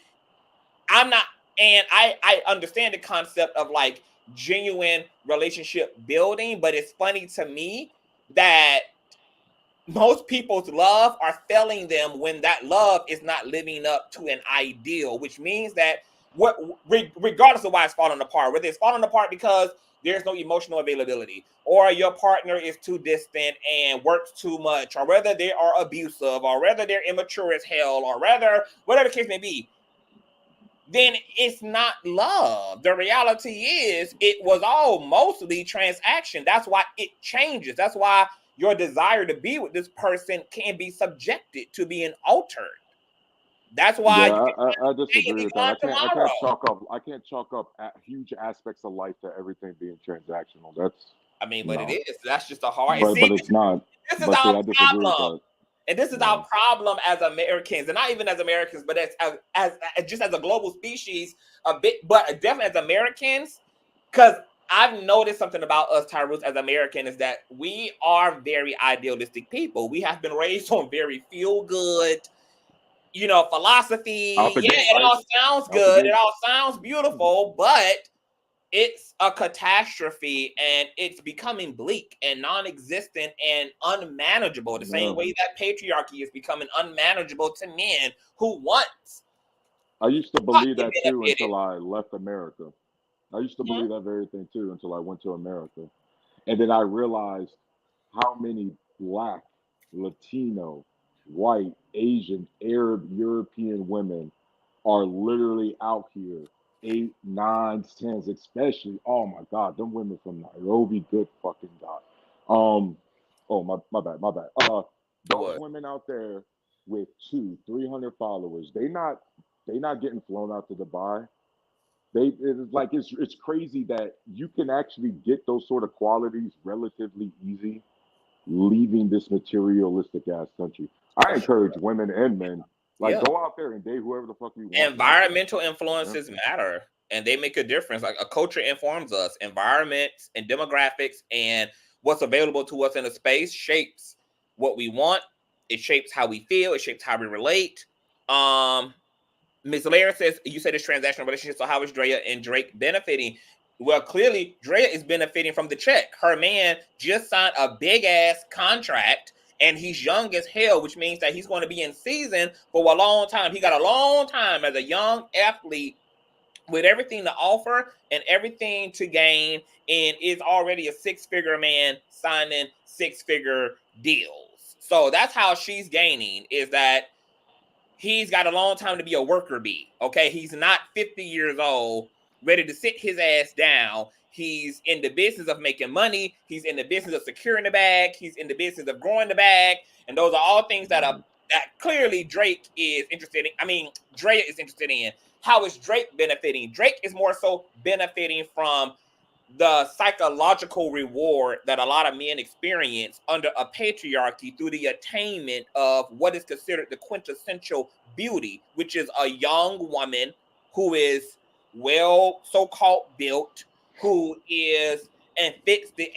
Speaker 1: I understand the concept of like genuine relationship building, but it's funny to me that most people's love are failing them when that love is not living up to an ideal, which means that regardless of why it's falling apart, whether it's falling apart because there's no emotional availability, or your partner is too distant and works too much, or whether they are abusive, or whether they're immature as hell, or whether whatever the case may be, then it's not love. The reality is it was all mostly transaction. That's why it changes. That's why your desire to be with this person can be subjected to being altered. That's why
Speaker 4: Yeah,
Speaker 1: you can
Speaker 4: I
Speaker 1: today and
Speaker 4: disagree
Speaker 1: be
Speaker 4: with that.
Speaker 1: gone tomorrow.
Speaker 4: I can't chalk up huge aspects of life to everything being transactional. That's
Speaker 1: I mean, but it
Speaker 4: no,
Speaker 1: is. That's just a hard. And see,
Speaker 4: but it's not.
Speaker 1: this is
Speaker 4: But see,
Speaker 1: our
Speaker 4: I disagree with
Speaker 1: problem.
Speaker 4: that.
Speaker 1: And this is
Speaker 4: Yeah,
Speaker 1: our problem as Americans, and not even as Americans, but as just as a global species, a bit, but definitely as Americans, because I've noticed something about us, Tyrus, as Americans, is that we are very idealistic people. We have been raised on very feel good,
Speaker 4: out
Speaker 1: philosophy.
Speaker 4: the
Speaker 1: Yeah,
Speaker 4: gate,
Speaker 1: it
Speaker 4: right?
Speaker 1: all sounds
Speaker 4: Out the
Speaker 1: good. It
Speaker 4: gate.
Speaker 1: all sounds beautiful, but it's a catastrophe and it's becoming bleak and non-existent and unmanageable, the
Speaker 4: Yeah,
Speaker 1: same way that patriarchy is becoming unmanageable to men who once
Speaker 4: I used to
Speaker 1: thought
Speaker 4: believe
Speaker 1: they
Speaker 4: that too
Speaker 1: benefited.
Speaker 4: until I left America. I used to
Speaker 1: Mhm.
Speaker 4: believe that very thing too until I went to America, and then I realized how many black, Latino, white, Asian, Arab, European women are literally out here, eight, nines, tens, especially. Oh my God, them women from Nairobi, good fucking God. Um, oh my bad. Those
Speaker 1: What?
Speaker 4: women out there with 300 followers, they not getting flown out to Dubai. It's like it's crazy that you can actually get those sort of qualities relatively easy leaving this materialistic ass country. I encourage women and men, like,
Speaker 1: Yeah.
Speaker 4: go out there and date whoever the fuck you want, man.
Speaker 1: Environmental
Speaker 4: Yeah.
Speaker 1: influences matter and they make a difference. Like a culture informs us, environments and demographics and what's available to us in a space shapes what we want. It shapes how we feel, it shapes how we relate. Ms. Lara says, you said it's transactional relationship, so how is Drea and Drake benefiting? Well, clearly, Drea is benefiting from the check. Her man just signed a big ass contract, and he's young as hell, which means that he's going to be in season for a long time. He got a long time as a young athlete with everything to offer and everything to gain, and is already a six-figure man signing six-figure deals. So that's how she's gaining, is that he's got a long time to be a worker bee. Okay, he's not 50 years old, ready to sit his ass down. He's in the business of making money. He's in the business of securing the bag. He's in the business of growing the bag. And those are all things that clearly Drake is interested in. I mean, Drea is interested in. How is Drake benefiting? Drake is more so benefiting from the psychological reward that a lot of men experience under a patriarchy through the attainment of what is considered the quintessential beauty, which is a young woman who is well so-called built, who is and fits the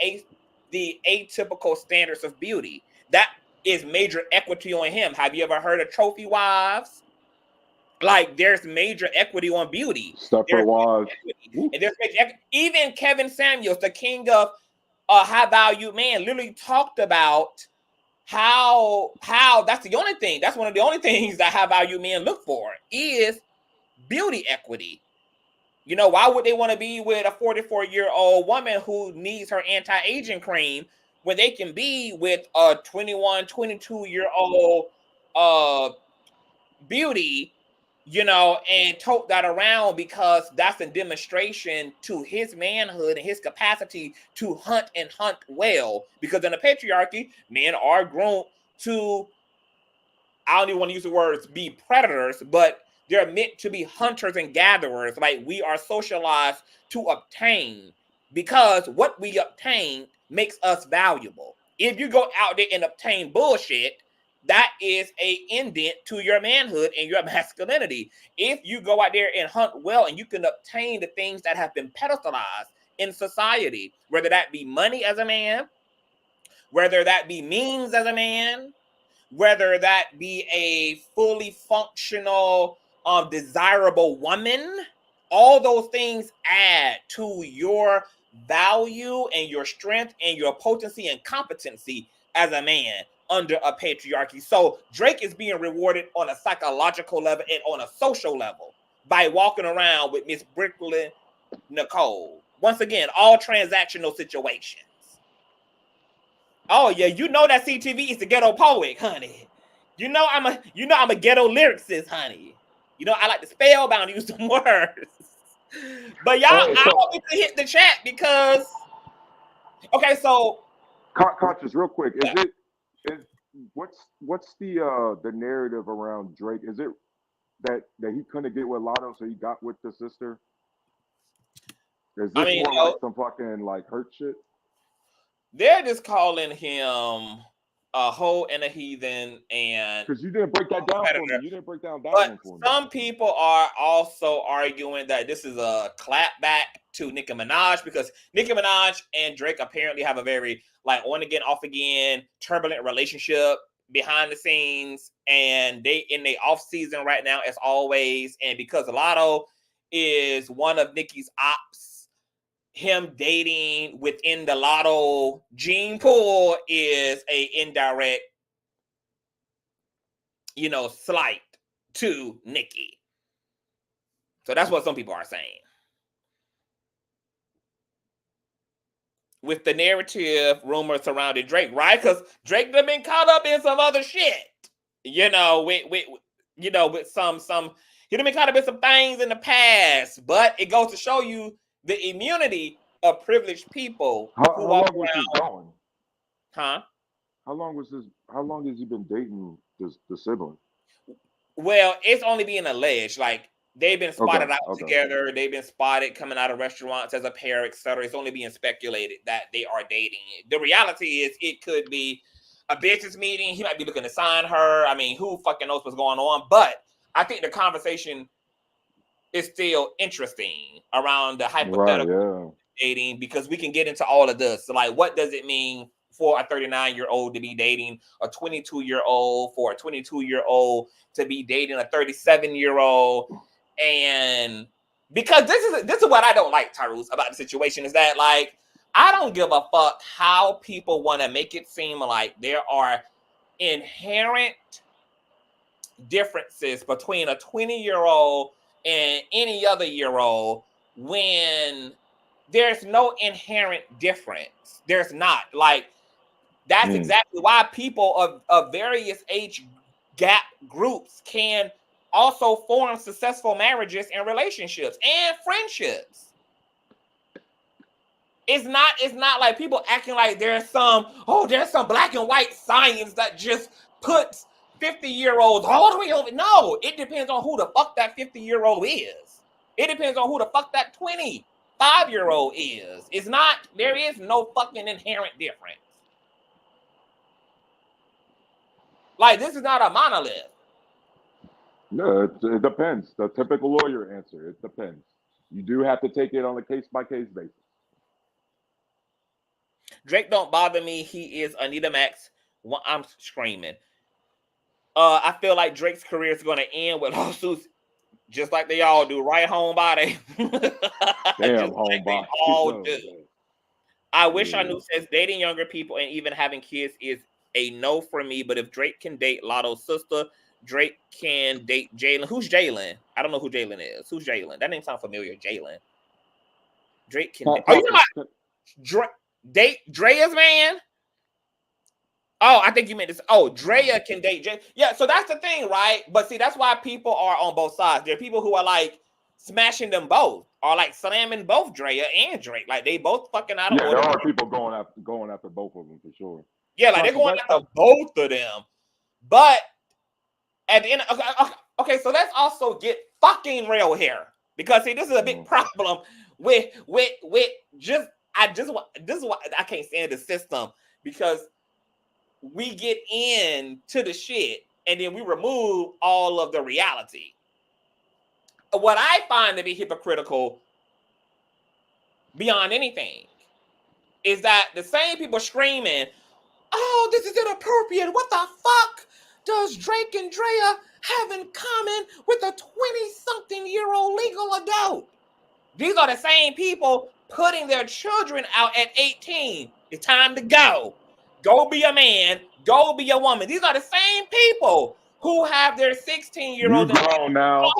Speaker 1: atypical standards of beauty. That is major equity on him. Have you ever heard of trophy wives? Like there's major equity on beauty.
Speaker 4: Stepford
Speaker 1: There's
Speaker 4: Wives.
Speaker 1: equity, and even Kevin Samuels, the king of high value man, literally talked about how that's the only thing. That's one of the only things that high value men look for is beauty equity. Why would they want to be with a 44-year-old woman who needs her anti-aging cream when they can be with a 21, 22-year-old beauty, and tote that around because that's a demonstration to his manhood and his capacity to hunt and hunt well. Because in a patriarchy, men are grown to, I don't even want to use the words be predators, but They're meant to be hunters and gatherers. Like, we are socialized to obtain, because what we obtain makes us valuable. If you go out there and obtain bullshit, that is a indent to your manhood and your masculinity. If you go out there and hunt well and you can obtain the things that have been pedestalized in society, whether that be money as a man, whether that be means as a man, whether that be a fully functional, desirable woman, all those things add to your value and your strength and your potency and competency as a man under a patriarchy. So Drake is being rewarded on a psychological level and on a social level by walking around with Miss Brooklyn Nicole. Once again, all transactional situations. Oh yeah, you know that CTV is the ghetto poet, honey. You know I'm a ghetto lyricist, honey. You know I like to spellbound use some words. But y'all, I don't get to hit the chat because okay, so
Speaker 4: Conscious, real quick, what's the narrative around Drake? Is it that he couldn't get with Lotto, so he got with the sister? Is this more like some fucking like hurt shit?
Speaker 1: They're just calling him a hoe and a heathen, and
Speaker 4: because you didn't break that down for me. You didn't break down that one for me.
Speaker 1: Some people are also arguing that this is a clapback to Nicki Minaj, because Nicki Minaj and Drake apparently have a very on again, off again, turbulent relationship behind the scenes, and they in their off season right now as always. And because Lotto is one of Nicki's ops, him dating within the Lotto gene pool is a indirect, slight to Nicki. So that's what some people are saying. With the narrative rumors surrounding Drake, right? Because Drake done been caught up in some other shit. With some he done been caught up in some things in the past. But it goes to show you the immunity of privileged people.
Speaker 4: How long was this going?
Speaker 1: Huh?
Speaker 4: How long has he been dating the sibling?
Speaker 1: Well, it's only being alleged. They've been spotted out together. They've been spotted coming out of restaurants as a pair, etc. It's only being speculated that they are dating. The reality is it could be a business meeting. He might be looking to sign her. I mean, who fucking knows what's going on? But I think the conversation is still interesting around the hypothetical dating, because we can get into all of this. So what does it mean for a 39-year-old to be dating a 22-year-old, for a 22-year-old to be dating a 37-year-old? And because this is what I don't like, Tyrus, about the situation, is that I don't give a fuck how people want to make it seem like there are inherent differences between a 20-year-old and any other year-old, when there's no inherent difference. There's not. That's exactly why people of various age gap groups can also form successful marriages and relationships and friendships. It's not like people acting like there's some black and white science that just puts 50-year-olds all the way over. No, it depends on who the fuck that 50-year-old is. It depends on who the fuck that 25-year-old is. There is no fucking inherent difference. This is not a monolith.
Speaker 4: No, it depends. The typical lawyer answer, it depends. You do have to take it on a case-by-case basis.
Speaker 1: Drake don't bother me. He is Anita Max. I'm screaming. I feel like Drake's career is going to end with lawsuits, just like they all do. Right, homebody?
Speaker 4: Damn, homebody.
Speaker 1: All do. I wish I knew says dating younger people and even having kids is a no for me. But if Drake can date Lotto's sister, Drake can date Jalen. Who's Jalen? I don't know who Jalen is. Who's Jalen? That name sounds familiar. Jalen. Drake can date. Are you talking date Drea's man? Oh, I think you meant this. Oh, Draya can date Jay. Yeah, so that's the thing, right? But see, that's why people are on both sides. There are people who are smashing them both, or slamming both Draya and Drake. They both fucking out of order.
Speaker 4: There are people going after both of them for sure.
Speaker 1: Yeah, they're going after both of them. But at the end, Okay, so let's also get fucking real here, because see, this is a big problem with just this is why I can't stand the system, because we get into the shit and then we remove all of the reality. What I find to be hypocritical beyond anything is that the same people screaming, "Oh, this is inappropriate. What the fuck does Drake and Draya have in common with a 20-something-year-old legal adult?" These are the same people putting their children out at 18. It's time to go. Go be a man. Go be a woman. These are the same people who have their 16-year-olds
Speaker 4: You
Speaker 1: and
Speaker 4: grown now.
Speaker 1: no.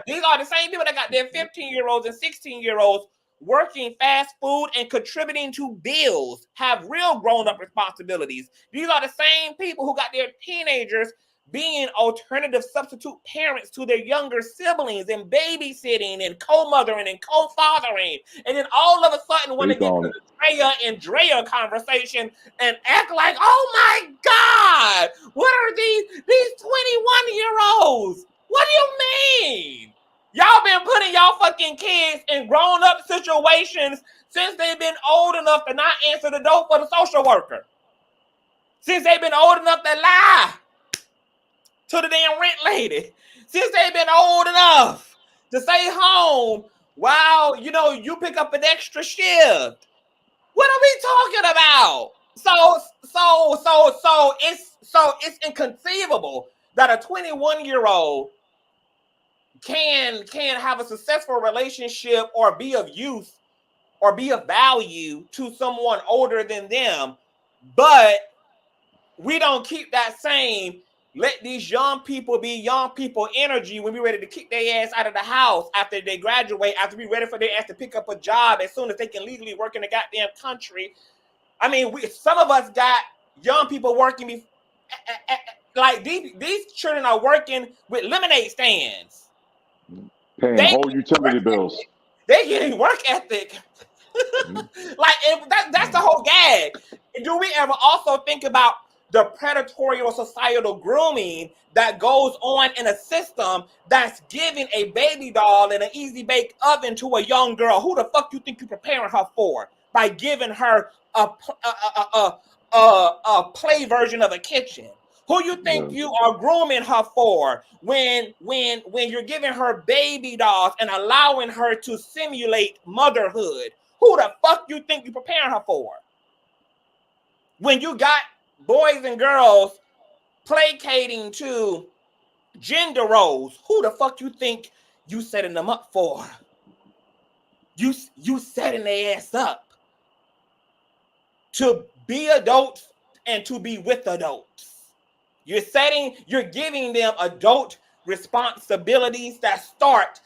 Speaker 1: These are the same people that got their 15-year-olds and 16-year-olds working fast food and contributing to bills, have real grown-up responsibilities. These are the same people who got their teenagers being alternative substitute parents to their younger siblings and babysitting and co-mothering and co-fathering. And then all of a sudden want to get to the Draya and Draya conversation and act like, oh my God, what are these 21-year-olds? What do you mean? Y'all been putting y'all fucking kids in grown-up situations since they've been old enough to not answer the door for the social worker. Since they've been old enough to lie to the damn rent lady. Since they've been old enough to stay home while, you pick up an extra shift. What are we talking about? So it's inconceivable that a 21-year-old can have a successful relationship or be of use or be of value to someone older than them, but we don't keep that same let these young people be young people energy when we're ready to kick their ass out of the house after they graduate, after we're ready for their ass to pick up a job as soon as they can legally work in the goddamn country. I mean, some of us got young people working like these children are working with lemonade stands.
Speaker 4: Paying whole utility bills.
Speaker 1: They getting work ethic. That's the whole gag. Do we ever also think about the predatory or societal grooming that goes on in a system that's giving a baby doll and an easy bake oven to a young girl? Who the fuck you think you're preparing her for by giving her a play version of a kitchen? Who you think you are grooming her for when you're giving her baby dolls and allowing her to simulate motherhood? Who the fuck you think you're preparing her for? When you got boys and girls placating to gender roles, who the fuck you think you setting them up for? You setting their ass up to be adults and to be with adults. You're giving them adult responsibilities that start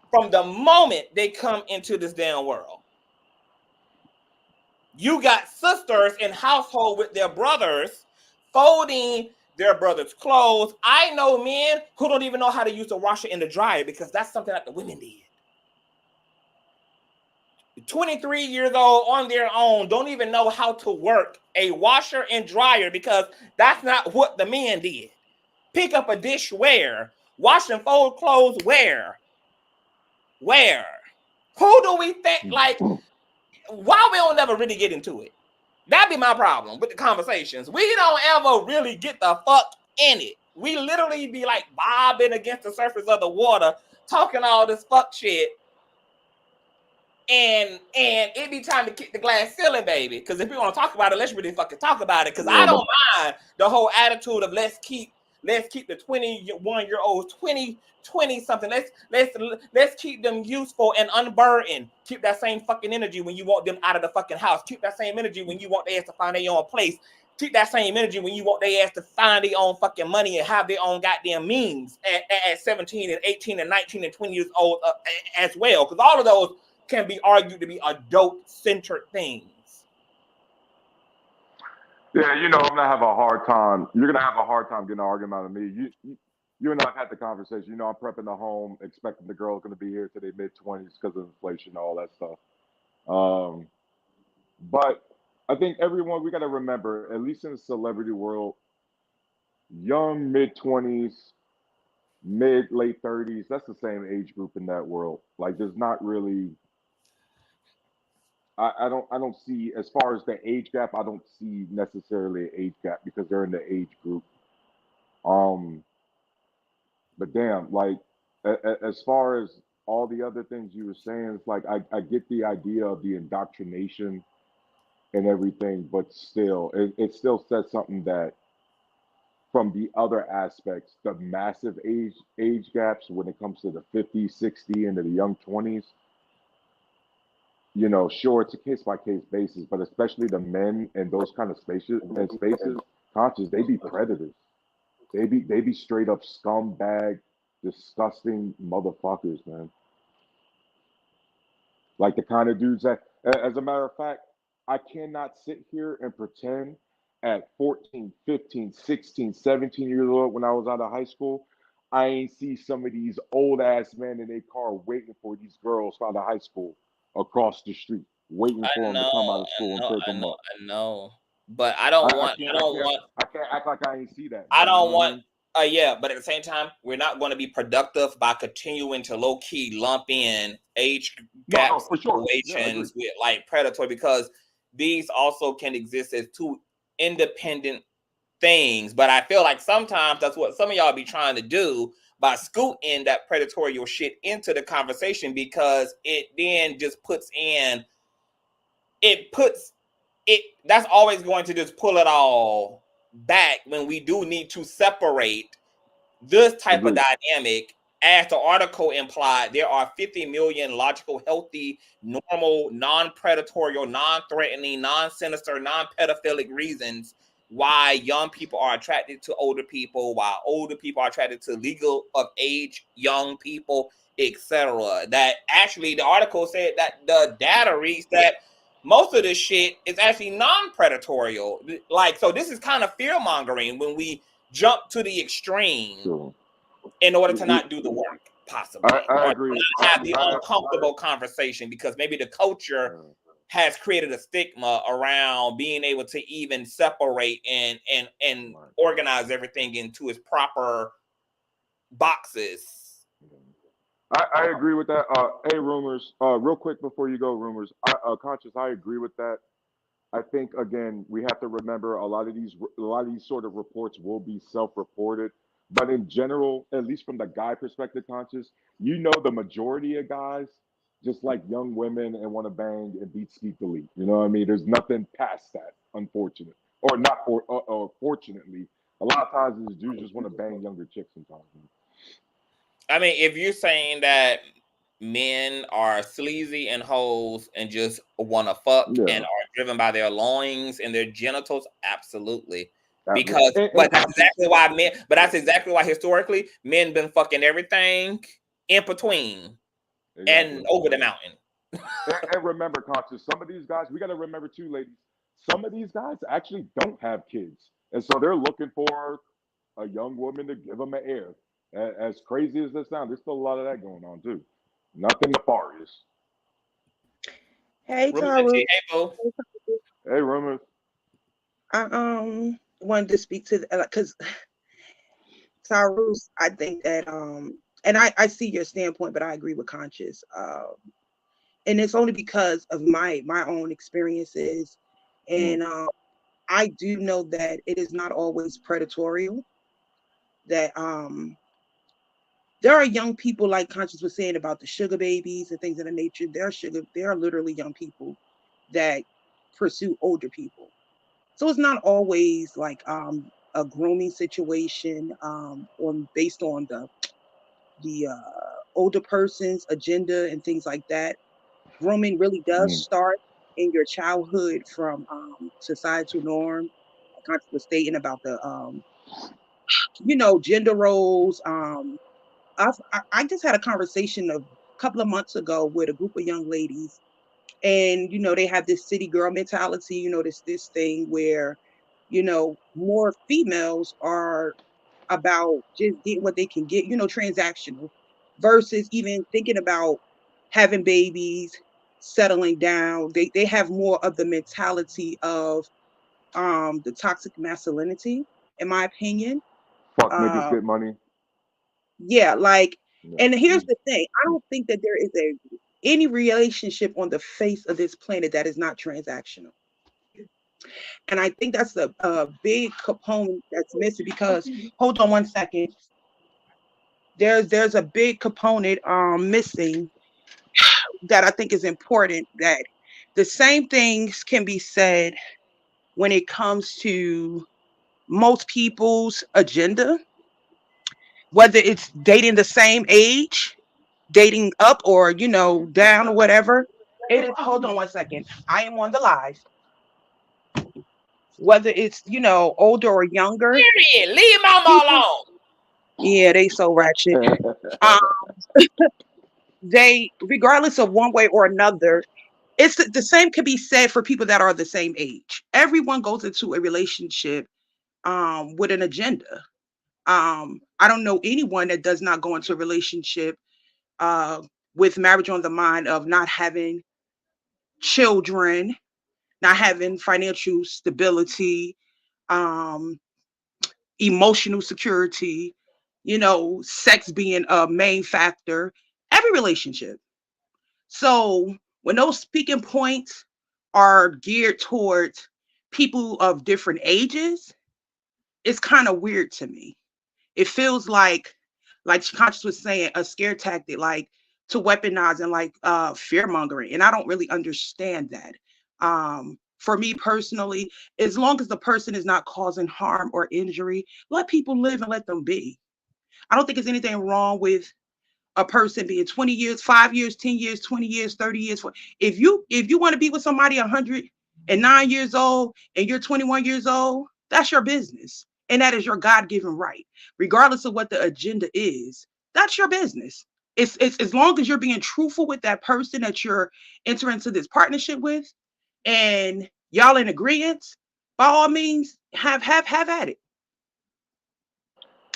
Speaker 1: from the moment they come into this damn world. You got sisters in household with their brothers folding their brothers' clothes. I know men who don't even know how to use the washer and the dryer because that's something that the women did. 23 years old on their own don't even know how to work a washer and dryer because that's not what the men did. Pick up a dish where? Wash and fold clothes where? Who do we think, like, why we don't never really get into it? That'd be my problem with the conversations. We don't ever really get the fuck in it. We literally be like bobbing against the surface of the water, talking all this fuck shit. And it be time to kick the glass ceiling, baby. Because if we want to talk about it, let's really fucking talk about it. Because I don't mind the whole attitude of let's keep the 21-year-olds, 20 something. Let's keep them useful and unburdened. Keep that same fucking energy when you want them out of the fucking house. Keep that same energy when you want their ass to find their own place. Keep that same energy when you want their ass to find their own fucking money and have their own goddamn means at 17 and 18 and 19 and 20 years old as well. Because all of those can be argued to be adult-centered things.
Speaker 4: Yeah, I'm gonna have a hard time. You're gonna have a hard time getting an argument out of me. You and I've had the conversation. I'm prepping the home, expecting the girl's gonna be here to their mid-20s because of inflation, all that stuff. But I think everyone, we got to remember, at least in the celebrity world, young mid-20s mid late 30s. That's the same age group in that world. Like, there's not really. I don't see, as far as the age gap. I don't see necessarily an age gap because they're in the age group. Um, but damn, like, as far as all the other things you were saying, it's like I get the idea of the indoctrination and everything, but still, it still says something that from the other aspects, the massive age gaps when it comes to the 50, 60, and to the young 20s, sure, it's a case by case basis, but especially the men in those kind of spaces, conscious, they be predators. They be straight up scumbag, disgusting motherfuckers, man. Like the kind of dudes that, as a matter of fact, I cannot sit here and pretend at 14, 15, 16, 17 years old when I was out of high school, I ain't see some of these old ass men in their car waiting for these girls out of high school across the street, waiting
Speaker 1: I
Speaker 4: for them to
Speaker 1: know,
Speaker 4: come out of
Speaker 1: I
Speaker 4: school and
Speaker 1: know,
Speaker 4: pick
Speaker 1: I
Speaker 4: them
Speaker 1: know,
Speaker 4: up.
Speaker 1: I know. But
Speaker 4: I can't, I can't, I can't act like I ain't see that,
Speaker 1: I
Speaker 4: man. You know
Speaker 1: don't
Speaker 4: what I
Speaker 1: want,
Speaker 4: mean?
Speaker 1: yeah, but at the same time, we're not going to be productive by continuing to low key lump in age
Speaker 4: No,
Speaker 1: gap
Speaker 4: no, for sure. Yeah, I agree.
Speaker 1: situations with like predatory because these also can exist as two independent things. But I feel like sometimes that's what some of y'all be trying to do by scooting that predatory shit into the conversation because it then just puts it that's always going to just pull it all back when we do need to separate this type of
Speaker 4: Agreed.
Speaker 1: dynamic. As the article implied, there are 50 million logical, healthy, normal, non-predatory, non-threatening, non-sinister, non-pedophilic reasons why young people are attracted to older people, while older people are attracted to legal of age young people, etc. That actually the article said that the data reads that most of this shit is actually non-predatorial. Like, so this is kind of fear mongering when we jump to the extreme
Speaker 4: Sure.
Speaker 1: in order to not do the work, possibly,
Speaker 4: I
Speaker 1: or
Speaker 4: agree.
Speaker 1: to not have the uncomfortable conversation because maybe the culture has created a stigma around being able to even separate and organize everything into its proper boxes.
Speaker 4: I agree with that. Hey, rumors. Real quick before you go, rumors. Conscious. I agree with that. I think again we have to remember a lot of these sort of reports will be self-reported, but in general, at least from the guy perspective, conscious, the majority of guys just like young women and want to bang and beat, skeet, delete. You know what I mean? There's nothing past that, unfortunate or not, or fortunately, a lot of times these dudes just want to bang younger chicks sometimes.
Speaker 1: I mean, if you're saying that men are sleazy and hoes and just want to fuck and
Speaker 4: Yeah,
Speaker 1: are driven by their loins and their genitals, absolutely.
Speaker 4: that,
Speaker 1: Because,
Speaker 4: and
Speaker 1: but that's
Speaker 4: conscious.
Speaker 1: exactly why men. But that's exactly why historically men been fucking everything in between and
Speaker 4: Exactly.
Speaker 1: over the mountain.
Speaker 4: And remember, conscious, some of these guys, we got to remember too, ladies, some of these guys actually don't have kids. And so they're looking for a young woman to give them an heir. As crazy as this sounds, there's still a lot of that going on too. Nothing nefarious.
Speaker 5: Hey,
Speaker 1: Rumor
Speaker 5: Taru.
Speaker 1: Hey, boo.
Speaker 4: Hey, rumors.
Speaker 5: I wanted to speak to because Taru, I think that and I see your standpoint, but I agree with Conscious. And it's only because of my own experiences, and I do know that it is not always predatorial. That there are young people, like Conscious was saying about the sugar babies and things of the nature. There are literally young people that pursue older people. So it's not always like a grooming situation or based on the older person's agenda and things like that. Grooming really does start in your childhood from societal norm. Like I was stating about the gender roles. I just had a conversation a couple of months ago with a group of young ladies, and they have this city girl mentality. This thing where more females are about just getting what they can get, transactional, versus even thinking about having babies, settling down. They have more of the mentality of the toxic masculinity, in my opinion.
Speaker 4: Fuck niggas
Speaker 5: uh
Speaker 4: get money.
Speaker 5: Yeah, like,
Speaker 4: Yeah.
Speaker 5: and here's the thing. I don't think that there is any relationship on the face of this planet that is not transactional. And I think that's a big component that's missing because hold on one second. There's a big component missing that I think is important, that the same things can be said when it comes to most people's agenda, whether it's dating the same age, dating up or down or whatever. It is, hold on one second. I am on the live. Whether it's older or younger.
Speaker 1: Period. Leave mama
Speaker 5: People,
Speaker 1: alone.
Speaker 5: yeah, they so ratchet. Um, they, regardless of one way or another, it's the same can be said for people that are the same age. Everyone goes into a relationship with an agenda. I don't know anyone that does not go into a relationship uh, with marriage on the mind of not having children, not having financial stability, um, emotional security, sex being a main factor. Every relationship. So when those speaking points are geared towards people of different ages, it's kind of weird to me. It feels like Conscious was saying, a scare tactic, like to weaponize and like fear mongering. And I don't really understand that. For me personally, as long as the person is not causing harm or injury, let people live and let them be. I don't think there's anything wrong with a person being 20 years, 5 years, 10 years, 20 years, 30 years. If you want to be with somebody 109 years old and you're 21 years old, that's your business. And that is your God-given right. Regardless of what the agenda is, that's your business. It's as long as you're being truthful with that person that you're entering into this partnership with, and y'all in agreement, by all means, have at it.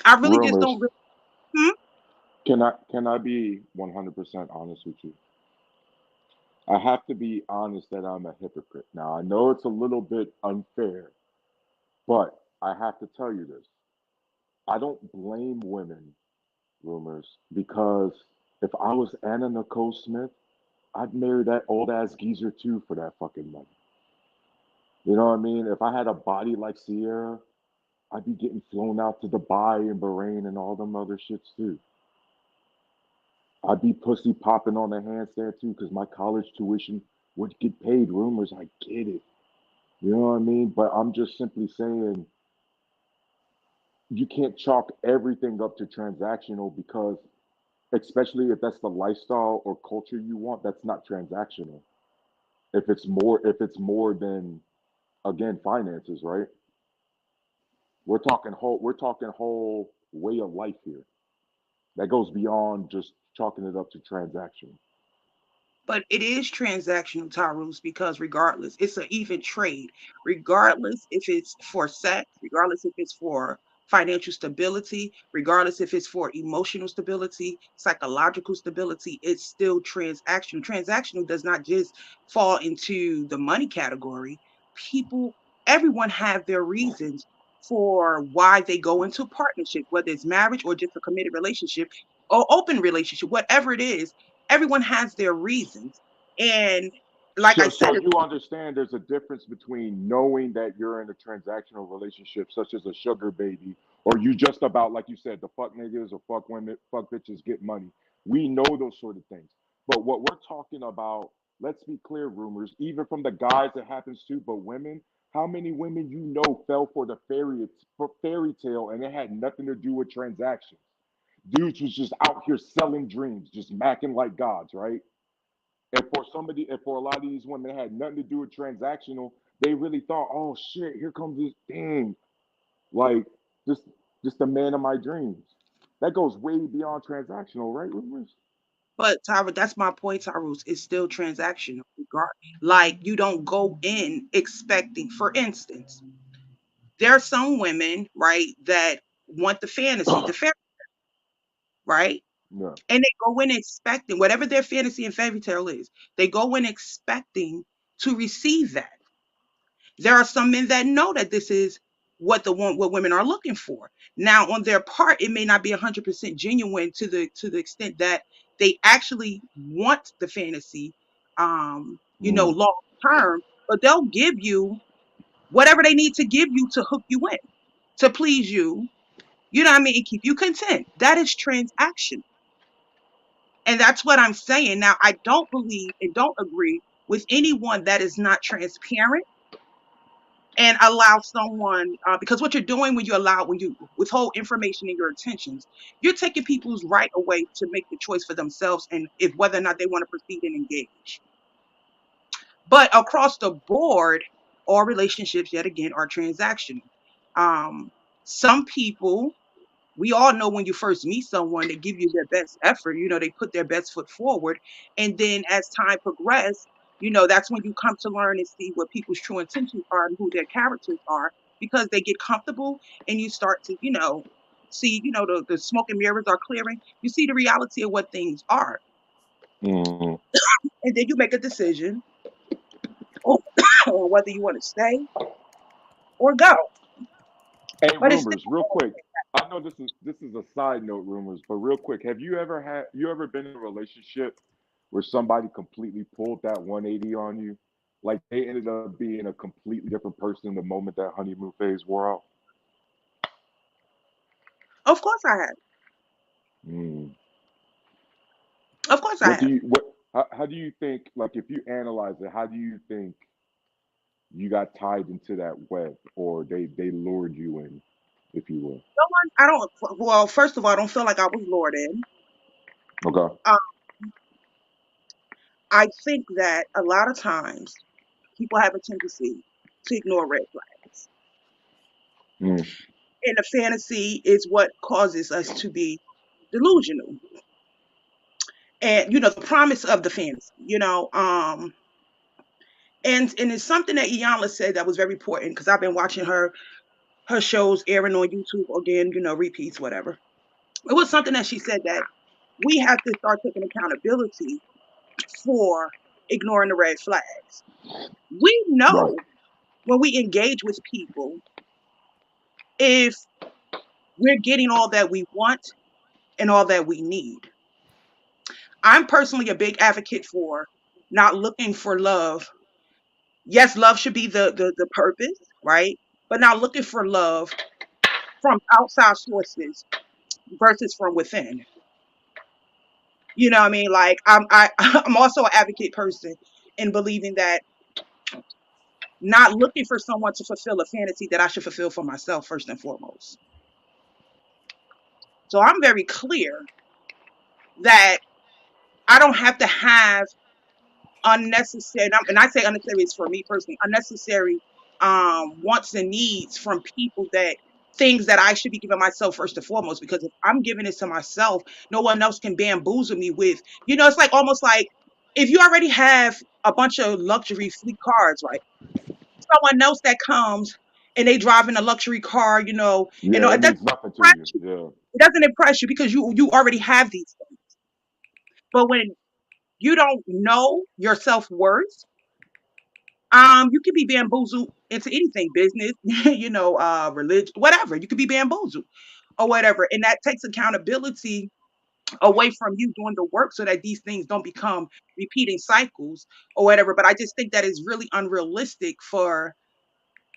Speaker 5: I really just
Speaker 4: Rumors.
Speaker 5: don't hmm?
Speaker 4: Can I be 100% honest with you? I have to be honest that I'm a hypocrite. Now I know it's a little bit unfair, but I have to tell you this. I don't blame women, rumors, because if I was Anna Nicole Smith, I'd marry that old ass geezer too for that fucking money. You know what I mean? If I had a body like Sierra, I'd be getting flown out to Dubai and Bahrain and all them other shits too. I'd be pussy popping on the handstand too, because my college tuition would get paid. Rumors, I get it. You know what I mean? But I'm just simply saying you can't chalk everything up to transactional because, especially if that's the lifestyle or culture you want, that's not transactional. If it's more than, again, finances, right? We're talking whole way of life here. That goes beyond just chalking it up to transaction.
Speaker 5: But it is transactional, Tyrus, because regardless, it's an even trade. Regardless if it's for sex, regardless if it's for financial stability, regardless if it's for emotional stability, psychological stability, it's still transactional. Transactional does not just fall into the money category. People, everyone have their reasons for why they go into partnership, whether it's marriage or just a committed relationship or open relationship, whatever it is, everyone has their reasons. And like I
Speaker 4: So
Speaker 5: said,
Speaker 4: you understand there's a difference between knowing that you're in a transactional relationship, such as a sugar baby, or you just about, like you said, the fuck niggas or fuck women, fuck bitches get money. We know those sort of things. But what we're talking about, let's be clear, rumors, even from the guys it happens to, but women, how many women you know fell for the fairy tale and it had nothing to do with transactions? Dudes was just out here selling dreams, just macking like gods, right? And for a lot of these women, it had nothing to do with transactional. They really thought, oh shit, here comes this thing, like just just the man of my dreams. That goes way beyond transactional, right, Rumors?
Speaker 5: but Tyra, that's my point, Tyrus. It's still transactional. Like you don't go in expecting, for instance, there are some women, right, that want the fantasy, right?
Speaker 4: Yeah.
Speaker 5: And they go in expecting whatever their fantasy and fairy tale is, they go in expecting to receive that. There are some men that know that this is what women are looking for. Now, on their part, it may not be 100% genuine to the extent that they actually want the fantasy,
Speaker 4: Mm.
Speaker 5: long term, but they'll give you whatever they need to give you to hook you in, to please you, you know what I mean, and keep you content. That is transaction. And that's what I'm saying. Now, I don't believe and don't agree with anyone that is not transparent and allow someone, because what you're doing when you withhold information and your intentions, you're taking people's right away to make the choice for themselves and if whether or not they want to proceed and engage. But across the board, all relationships, yet again, are transactional. Um, some people, we all know when you first meet someone, they give you their best effort, they put their best foot forward. And then as time progresses, that's when you come to learn and see what people's true intentions are and who their characters are, because they get comfortable and you start to, see, the smoke and mirrors are clearing. You see the reality of what things are.
Speaker 4: Mm.
Speaker 5: And then you make a decision on on whether you want to stay or go.
Speaker 4: Hey,
Speaker 5: But it's still,
Speaker 4: rumors, real quick. I know this is a side note, rumors, but real quick, have you ever been in a relationship where somebody completely pulled that 180 on you? Like they ended up being a completely different person the moment that honeymoon phase wore out?
Speaker 5: of course I have.
Speaker 4: Mm.
Speaker 5: Of course I
Speaker 4: What do
Speaker 5: have.
Speaker 4: you what how do you think, like if you analyze it, how do you think you got tied into that web, or they lured you in, if you will?
Speaker 5: I don't, well, first of all, I don't feel like I was lured in.
Speaker 4: Okay.
Speaker 5: Um, I think that a lot of times people have a tendency to ignore red flags.
Speaker 4: Mm.
Speaker 5: And the fantasy is what causes us to be delusional. And the promise of the fantasy, and it's something that Iyanla said that was very important because I've been watching her shows airing on YouTube again, repeats, whatever. It was something that she said that we have to start taking accountability for ignoring the red flags. We
Speaker 4: Right.
Speaker 5: know when we engage with people if we're getting all that we want and all that we need. I'm personally a big advocate for not looking for love. Yes, love should be the purpose, right? But not looking for love from outside sources versus from within. You know what I mean? Like I'm also an advocate person in believing that not looking for someone to fulfill a fantasy that I should fulfill for myself first and foremost. So I'm very clear that I don't have to have unnecessary, and I say unnecessary is for me personally, unnecessary wants and needs from people, that things that I should be giving myself first and foremost, because if I'm giving it to myself, no one else can bamboozle me with, it's like almost like if you already have a bunch of luxury fleet cars, right? Someone else that comes and they drive in a luxury car,
Speaker 4: Yeah, it
Speaker 5: it doesn't
Speaker 4: means nothing to
Speaker 5: impress
Speaker 4: you.
Speaker 5: you.
Speaker 4: Yeah.
Speaker 5: It doesn't impress you because you already have these things. But when you don't know your self-worth, you can be bamboozled into anything, business, religion, whatever. You could be bamboozled or whatever. And that takes accountability away from you doing the work so that these things don't become repeating cycles or whatever. But I just think that is really unrealistic for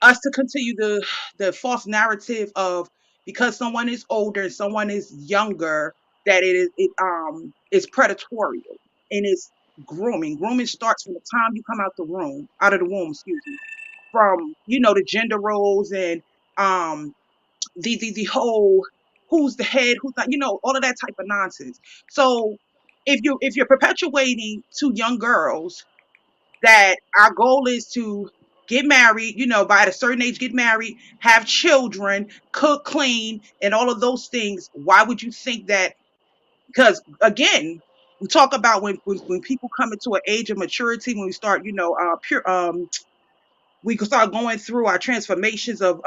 Speaker 5: us to continue the false narrative of, because someone is older and someone is younger, that it's predatory and it's grooming. Grooming starts from the time you come out of the womb, excuse me, from the gender roles and the whole who's the head, who's not, all of that type of nonsense. So if you're perpetuating to young girls that our goal is to get married, by a certain age, get married, have children, cook, clean, and all of those things. Why would you think that? Because again, we talk about when people come into an age of maturity, when we start, we can start going through our transformations of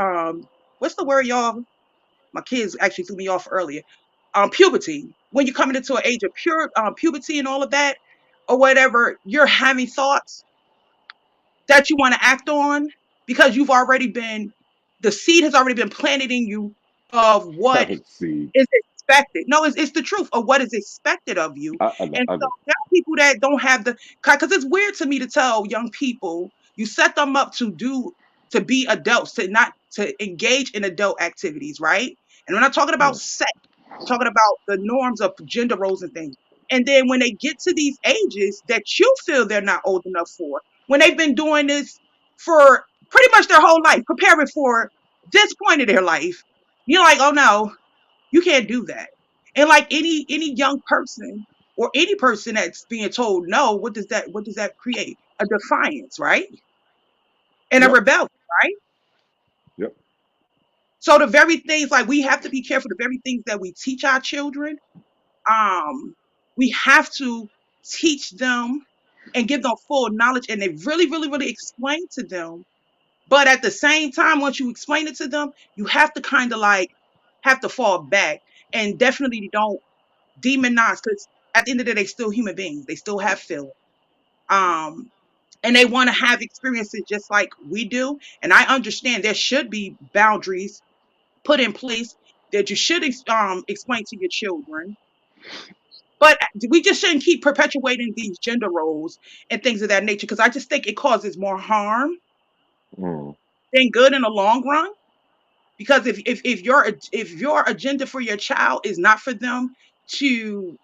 Speaker 5: what's the word, y'all? My kids actually threw me off earlier. Puberty. When you're coming into an age of puberty and all of that, or whatever, you're having thoughts that you want to act on because you've already been the seed has already been planted in you of what
Speaker 4: Let's see.
Speaker 5: is expected. No, it's the truth of what is expected of you.
Speaker 4: I know.
Speaker 5: And
Speaker 4: I
Speaker 5: so
Speaker 4: know.
Speaker 5: there are people that don't have the, because it's weird to me to tell young people you set them up to be adults, to not to engage in adult activities, right? And we're not talking about
Speaker 4: Mm,
Speaker 5: sex, we're talking about the norms of gender roles and things. And then when they get to these ages that you feel they're not old enough for, when they've been doing this for pretty much their whole life, preparing for this point of their life, you're like, oh no, you can't do that. And like any young person or any person that's being told no, what does that create? A defiance, right? And a
Speaker 4: yep.
Speaker 5: rebellion, right?
Speaker 4: Yep.
Speaker 5: So the very things, like, we have to be careful, the very things that we teach our children, um, we have to teach them and give them full knowledge, and they really, really, really explain to them. But at the same time, once you explain it to them, you have to kind of like have to fall back and definitely don't demonize, because at the end of the day, they still human beings. They still have feelings. Um, and they want to have experiences just like we do. And I understand there should be boundaries put in place that you should explain to your children. But we just shouldn't keep perpetuating these gender roles and things of that nature, because I just think it causes more harm
Speaker 4: Mm,
Speaker 5: than good in the long run. Because if your agenda for your child is not for them to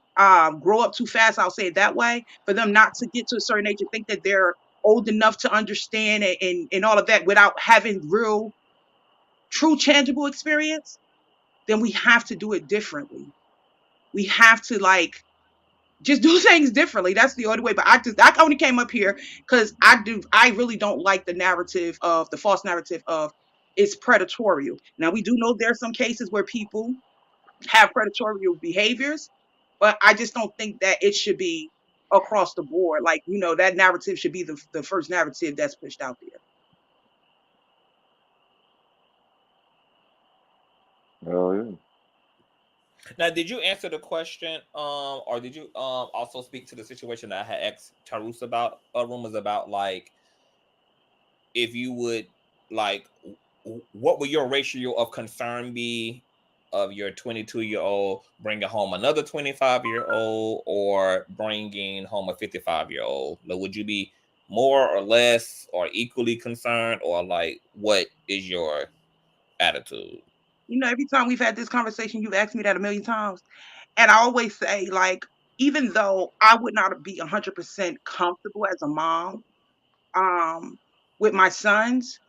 Speaker 5: grow up too fast, I'll say it that way, for them not to get to a certain age and think that they're old enough to understand and all of that without having real, true, tangible experience, then we have to do it differently. We have to like just do things differently. That's the only way. But I only came up here because I really don't like the false narrative of it's predatory. Now we do know there are some cases where people have predatory behaviors, but I just don't think that it should be across the board. Like, that narrative should be the first narrative that's pushed out there.
Speaker 4: hell yeah.
Speaker 1: Now, did you answer the question, or did you also speak to the situation that I had asked Tarus about, rumors about, like, if you would, like, what would your ratio of concern be of your 22-year-old bringing home another 25-year-old or bringing home a 55-year-old? Like, would you be more or less or equally concerned, or like, what is your attitude?
Speaker 5: Every time we've had this conversation, you've asked me that a million times. And I always say, like, even though I would not be 100% comfortable as a mom um, with my sons,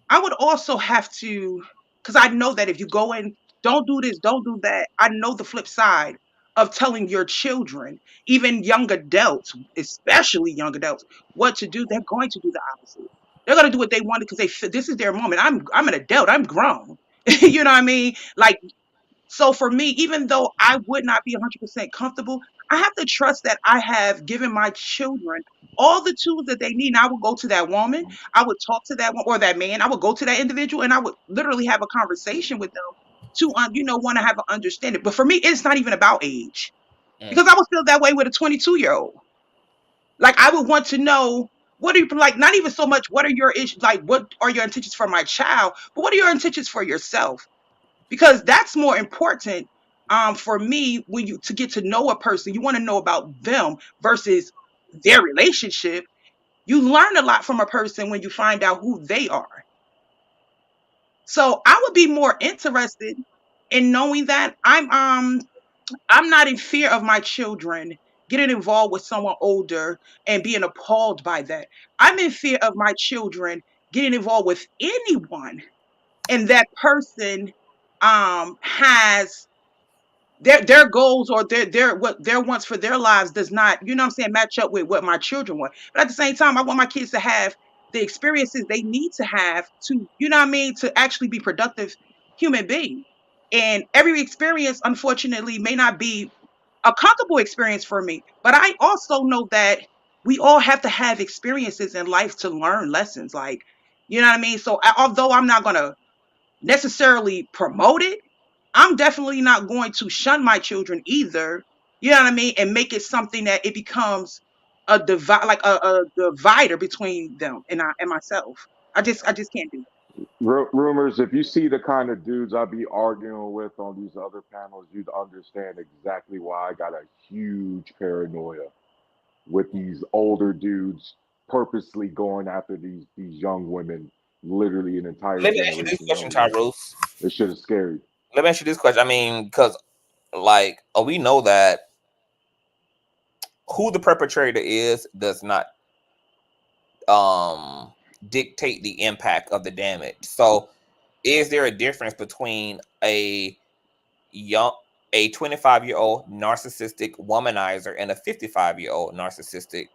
Speaker 5: I would also have to, because I know that if you go in, don't do this, don't do that. I know the flip side of telling your children, even young adults, especially young adults, what to do. They're going to do the opposite. They're going to do what they want because this is their moment. I'm an adult. I'm grown. You know what I mean? Like, so for me, even though I would not be 100% comfortable, I have to trust that I have given my children all the tools that they need. And I would go to that woman, I would talk to that one or that man, I would go to that individual and I would literally have a conversation with them to, want to have an understanding. But for me, it's not even about age,
Speaker 1: Mm.
Speaker 5: because I would feel that way with a 22-year-old. Like, I would want to know, what are you like, not even so much what are your issues, like what are your intentions for my child, but what are your intentions for yourself? Because that's more important for me. When you to get to know a person, you want to know about them versus their relationship. You learn a lot from a person when you find out who they are. So I would be more interested in knowing that I'm not in fear of my children getting involved with someone older and being appalled by that. I'm in fear of my children getting involved with anyone, and that person has their goals or their what their wants for their lives does not, match up with what my children want. But at the same time, I want my kids to have the experiences they need to have to, to actually be productive human beings. And every experience, unfortunately, may not be a comfortable experience for me. But I also know that we all have to have experiences in life to learn lessons. Like, you know what I mean? So although I'm not gonna necessarily promote it, I'm definitely not going to shun my children either. You know what I mean? And make it something that it becomes like a divider between them and myself. I just can't do that.
Speaker 4: Rumors, if you see the kind of dudes I be arguing with on these other panels, you'd understand exactly why I got a huge paranoia with these older dudes purposely going after these young women, literally an entire
Speaker 1: Let me ask you this
Speaker 4: generation
Speaker 1: question,
Speaker 4: younger.
Speaker 1: Tyrus.
Speaker 4: This shit is scary.
Speaker 1: Let me ask you this question. I mean, because like we know that who the perpetrator is does not dictate the impact of the damage. So is there a difference between a 25-year-old narcissistic womanizer and a 55-year-old narcissistic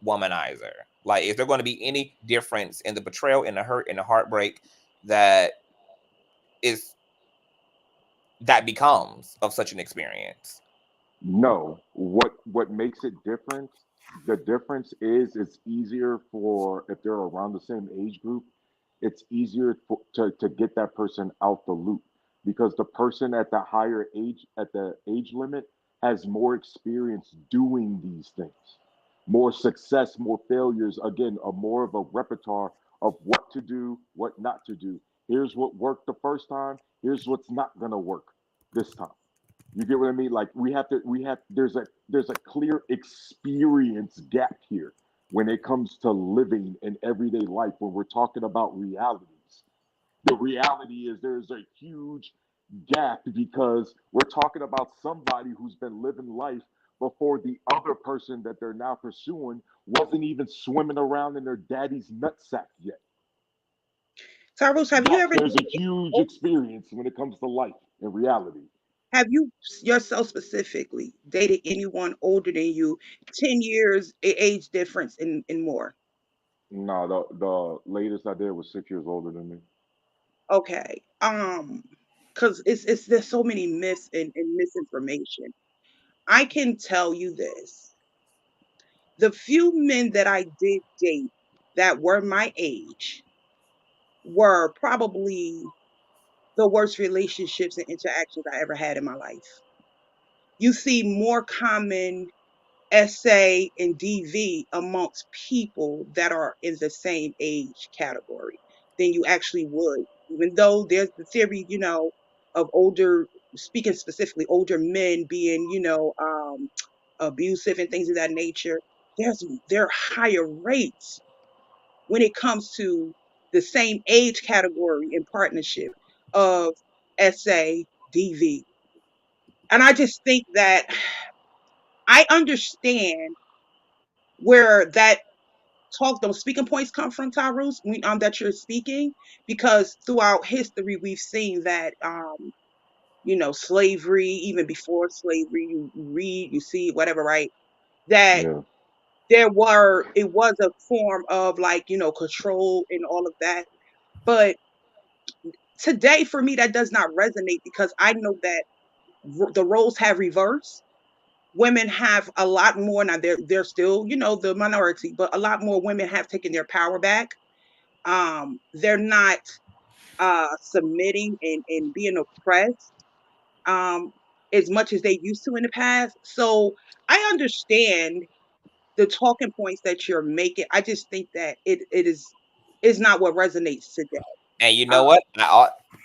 Speaker 1: womanizer? Like, is there going to be any difference in the betrayal, in the hurt, and the heartbreak that becomes of such an experience?
Speaker 4: No, what makes it different? The difference is it's easier for if they're around the same age group, it's easier to get that person out the loop because the person at the higher age at the age limit has more experience doing these things, more success, more failures. Again, a more of a repertoire of what to do, what not to do. Here's what worked the first time. Here's what's not gonna work this time. You get what I mean? Like there's a clear experience gap here when it comes to living in everyday life when we're talking about realities. The reality is there's a huge gap because we're talking about somebody who's been living life before the other person that they're now pursuing wasn't even swimming around in their daddy's nutsack yet.
Speaker 5: Tyrus, have you
Speaker 4: Yes,
Speaker 5: ever
Speaker 4: there's a huge experience when it comes to life and reality.
Speaker 5: have you yourself specifically dated anyone older than you, 10 years age difference and more?
Speaker 4: No, the latest I did was 6 years older than me.
Speaker 5: Okay. Because it's there's so many myths and misinformation. I can tell you this. The few men that I did date that were my age were probably the worst relationships and interactions I ever had in my life. You see more common SA and DV amongst people that are in the same age category than you actually would. Even though there's the theory, of older, speaking specifically, older men being, abusive and things of that nature. There are higher rates when it comes to the same age category in partnership of SA, DV. And I just think that I understand where that talk, those speaking points come from, Tyrus, that you're speaking, because throughout history we've seen that slavery, even before slavery, you read, you see, whatever, right? That
Speaker 4: Yeah.
Speaker 5: it was a form of like, control and all of that. But today, for me, that does not resonate because I know that the roles have reversed. Women have a lot more now. They're still, the minority, but a lot more women have taken their power back. They're not submitting and being oppressed um, as much as they used to in the past. So I understand the talking points that you're making. I just think that it is not what resonates today.
Speaker 1: And you
Speaker 5: Um,
Speaker 1: know what?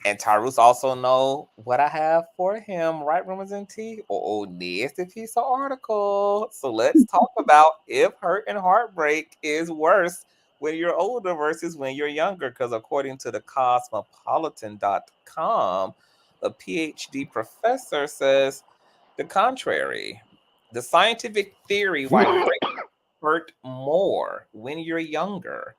Speaker 1: And Tyrus also know what I have for him, right? Rumors and tea. Oh, nasty piece of article. So let's talk about if hurt and heartbreak is worse when you're older versus when you're younger. Because according to the cosmopolitan.com, a PhD professor says the contrary. The scientific theory why break hurt more when you're younger.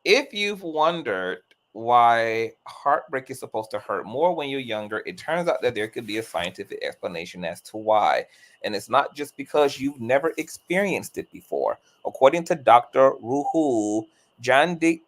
Speaker 1: If you've wondered why heartbreak is supposed to hurt more when you're younger, it turns out that there could be a scientific explanation as to why. And it's not just because you've never experienced it before. According to Dr. Ruhul Jandal,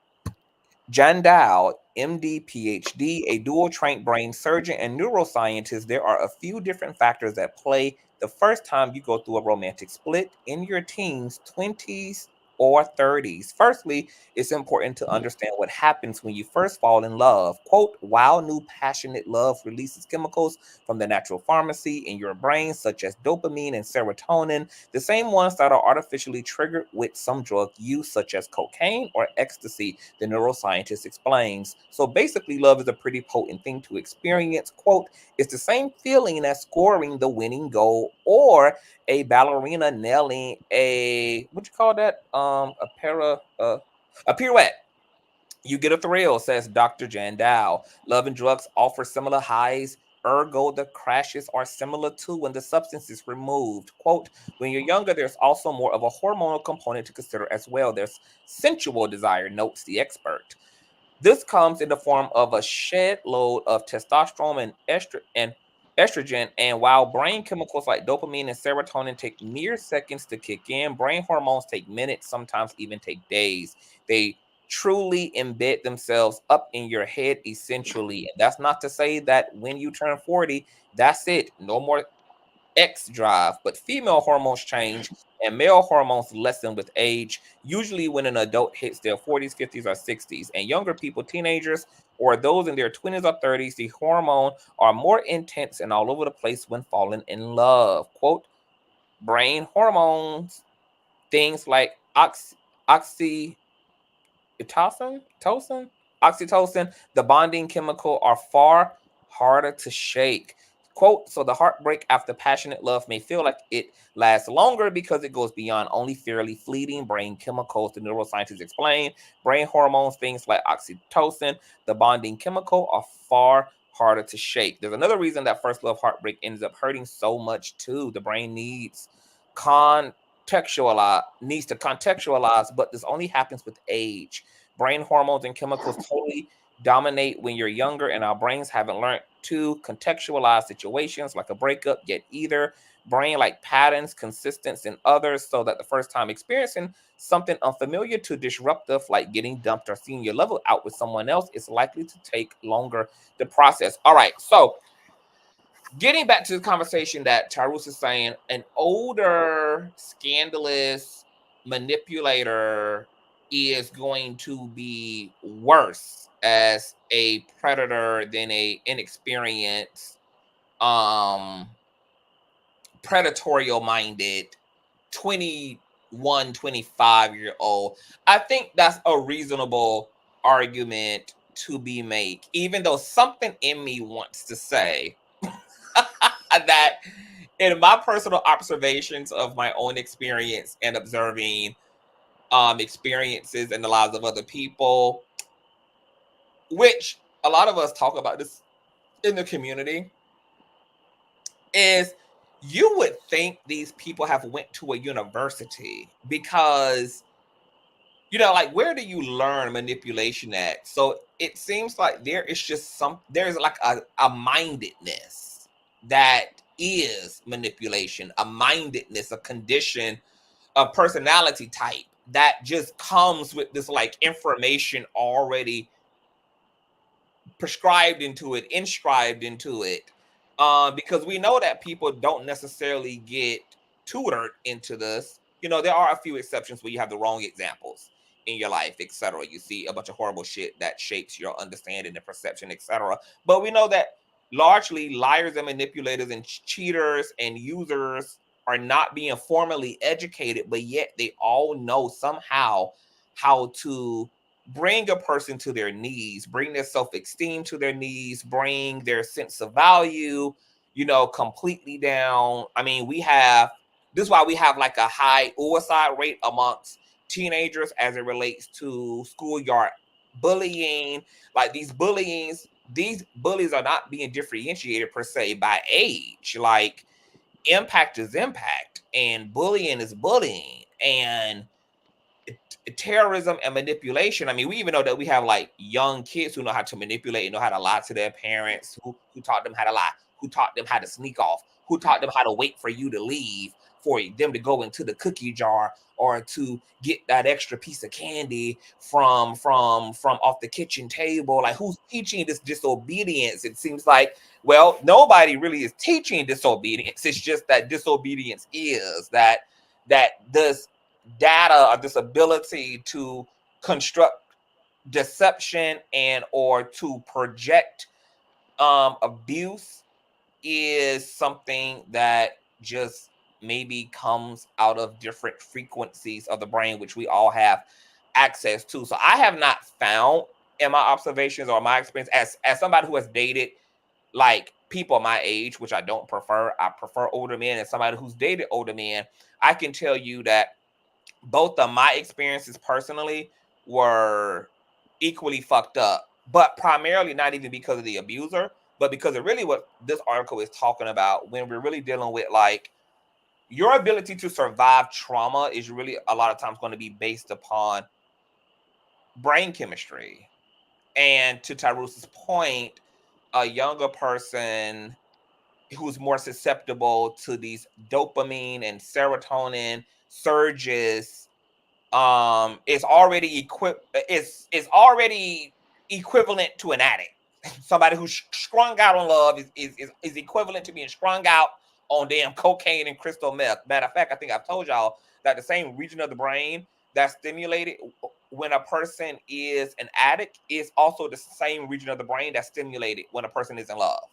Speaker 1: MD, PhD, a dual trained brain surgeon and neuroscientist, there are a few different factors that play the first time you go through a romantic split in your teens, 20s, or 30s. Firstly, it's important to understand what happens when you first fall in love. Quote, while new passionate love releases chemicals from the natural pharmacy in your brain, such as dopamine and serotonin, the same ones that are artificially triggered with some drug use, such as cocaine or ecstasy, the neuroscientist explains. So basically, love is a pretty potent thing to experience. Quote, it's the same feeling as scoring the winning goal or a ballerina nailing a what you call that? A pirouette. You get a thrill, says Dr. Jandal. Love and drugs offer similar highs. Ergo, the crashes are similar to when the substance is removed. Quote, when you're younger, there's also more of a hormonal component to consider as well. There's sensual desire, notes the expert. This comes in the form of a shed load of testosterone and estrogen. And while brain chemicals like dopamine and serotonin take mere seconds to kick in, brain hormones take minutes, sometimes even take days. They truly embed themselves up in your head, essentially. And that's not to say that when you turn 40, that's it. No more X drive, but female hormones change and male hormones lessen with age, usually when an adult hits their 40s, 50s, or 60s. And younger people, teenagers, or those in their 20s or 30s, the hormone are more intense and all over the place when falling in love. Quote, brain hormones, things like oxytocin, oxytocin, the bonding chemical, are far harder to shake. Quote, so the heartbreak after passionate love may feel like it lasts longer because it goes beyond only fairly fleeting brain chemicals. The neuroscientists explain brain hormones, things like oxytocin, the bonding chemical, are far harder to shake. There's another reason that first love heartbreak ends up hurting so much too. The brain needs to contextualize, but this only happens with age. Brain hormones and chemicals totally dominate when you're younger, and our brains haven't learned to contextualize situations like a breakup yet either. Brain like patterns, consistence in others, so that the first time experiencing something unfamiliar to disruptive, like getting dumped or seeing your level out with someone else, is likely to take longer to process. All right, so getting back to the conversation that Tyrus is saying, an older, scandalous manipulator is going to be worse as a predator than a inexperienced, predatorial minded 21, 25-year-old. I think that's a reasonable argument to be made, even though something in me wants to say that in my personal observations of my own experience and observing experiences in the lives of other people, which a lot of us talk about this in the community, is you would think these people have went to a university, because like, where do you learn manipulation at? So it seems like there's like a mindedness that is manipulation, a mindedness, a condition, a personality type that just comes with this like information already prescribed into it, inscribed into it. Because we know that people don't necessarily get tutored into this. There are a few exceptions where you have the wrong examples in your life, etc. You see a bunch of horrible shit that shapes your understanding and perception, etc. But we know that largely liars and manipulators and cheaters and users are not being formally educated, but yet they all know somehow how to bring a person to their knees, bring their self-esteem to their knees, bring their sense of value, completely down. I mean, this is why we have like a high suicide rate amongst teenagers as it relates to schoolyard bullying. Like these bullies are not being differentiated per se by age. Like, impact is impact and bullying is bullying, and terrorism and manipulation. I mean, we even know that we have like young kids who know how to manipulate and know how to lie to their parents, who taught them how to lie, who taught them how to sneak off, who taught them how to wait for you to leave for them to go into the cookie jar or to get that extra piece of candy from off the kitchen table. Like, who's teaching this disobedience? It seems like, well, nobody really is teaching disobedience. It's just that disobedience is that this data, or this ability to construct deception and or to project abuse is something that just maybe comes out of different frequencies of the brain, which we all have access to. So I have not found in my observations or my experience as somebody who has dated like people my age, which I don't prefer. I prefer older men, and somebody who's dated older men. I can tell you that both of my experiences personally were equally fucked up, but primarily not even because of the abuser, but because of really what this article is talking about when we're really dealing with like your ability to survive trauma is really a lot of times going to be based upon brain chemistry. And to Tyrus's point, a younger person who's more susceptible to these dopamine and serotonin surges is already already equivalent to an addict. Somebody who's strung out on love is equivalent to being strung out on damn cocaine and crystal meth. Matter of fact, I think I've told y'all that the same region of the brain that's stimulated when a person is an addict is also the same region of the brain that's stimulated when a person is in love.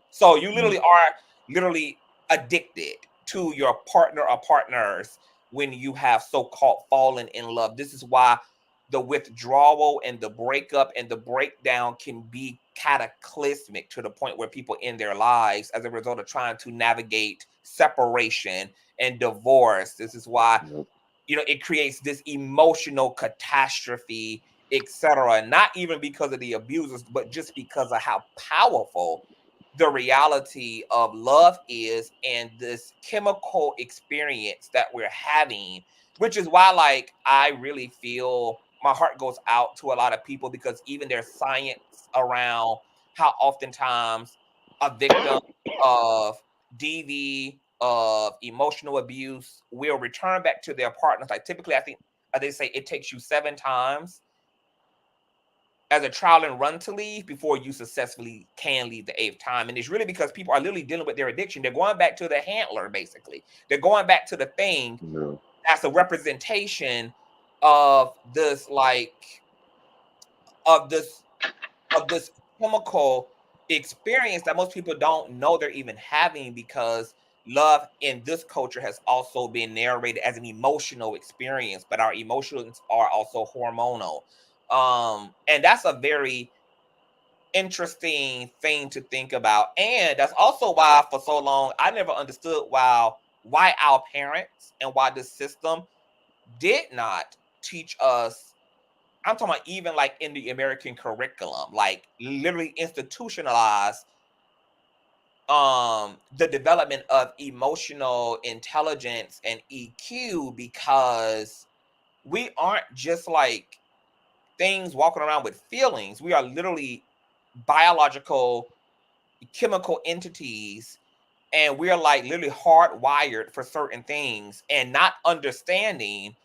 Speaker 1: So you literally are literally addicted to your partner or partners when you have so-called fallen in love. This is why the withdrawal and the breakup and the breakdown can be cataclysmic to the point where people end their lives as a result of trying to navigate separation and divorce. This is why it creates this emotional catastrophe, etc. Not even because of the abusers, but just because of how powerful the reality of love is and this chemical experience that we're having, which is why like I really feel my heart goes out to a lot of people, because even there's science around how oftentimes a victim of DV, of emotional abuse, will return back to their partners. Like typically, I think they say it takes you 7 times as a trial and run to leave before you successfully can leave the 8th time. And it's really because people are literally dealing with their addiction. They're going back to the handler, basically. They're going back to the thing that's a representation of this, like, of this chemical experience that most people don't know they're even having, because love in this culture has also been narrated as an emotional experience, but our emotions are also hormonal. And that's a very interesting thing to think about. And that's also why for so long I never understood why our parents and why the system did not teach us. I'm talking about even like in the American curriculum, like literally institutionalize the development of emotional intelligence and EQ, because we aren't just like things walking around with feelings. We are literally biological chemical entities, and we're like literally hardwired for certain things, and not understanding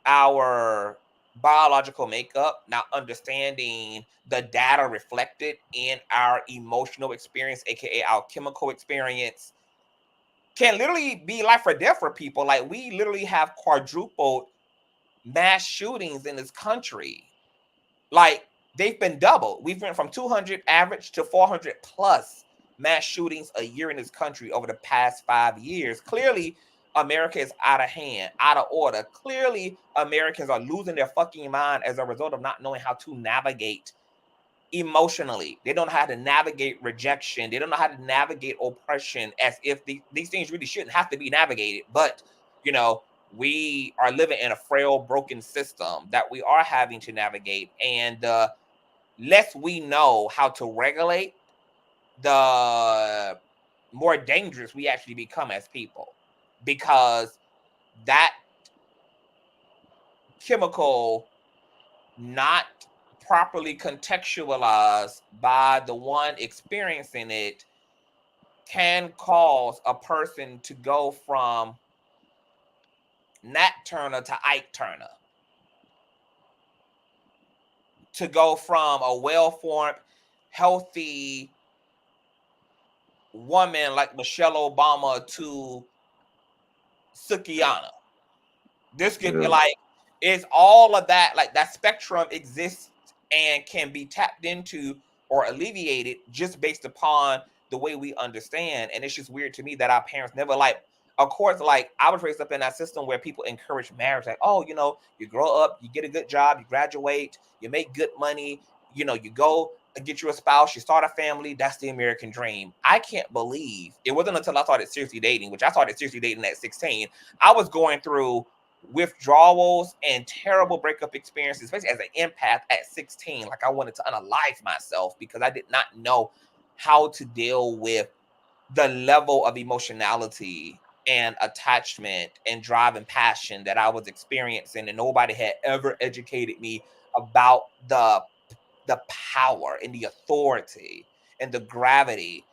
Speaker 1: our biological makeup, not understanding the data reflected in our emotional experience, aka our chemical experience, can literally be life or death for people. Like we literally have quadrupled mass shootings in this country. Like they've been doubled. We've went from 200 average to 400 plus mass shootings a year in this country over the past 5 years. Clearly, America is out of hand, out of order. Clearly, Americans are losing their fucking mind as a result of not knowing how to navigate emotionally. They don't know how to navigate rejection. They don't know how to navigate oppression, as if these things really shouldn't have to be navigated. But, we are living in a frail, broken system that we are having to navigate. And the less we know how to regulate, the more dangerous we actually become as people, because that chemical not properly contextualized by the one experiencing it can cause a person to go from Nat Turner to Ike Turner, to go from a well-formed, healthy woman like Michelle Obama to Sukiana. This could be
Speaker 4: Yeah.
Speaker 1: like, it's all of that, like that spectrum exists and can be tapped into or alleviated just based upon the way we understand. And it's just weird to me that our parents never like, of course, like I was raised up in that system where people encourage marriage, like, oh, you know, you grow up, you get a good job, you graduate, you make good money, you know, you go and get you a spouse, you start a family. That's the American dream. I can't believe it wasn't until I started seriously dating, which I started seriously dating at 16. I was going through withdrawals and terrible breakup experiences, especially as an empath at 16. Like I wanted to unalive myself because I did not know how to deal with the level of emotionality and attachment and drive and passion that I was experiencing, and nobody had ever educated me about the power and the authority and the gravity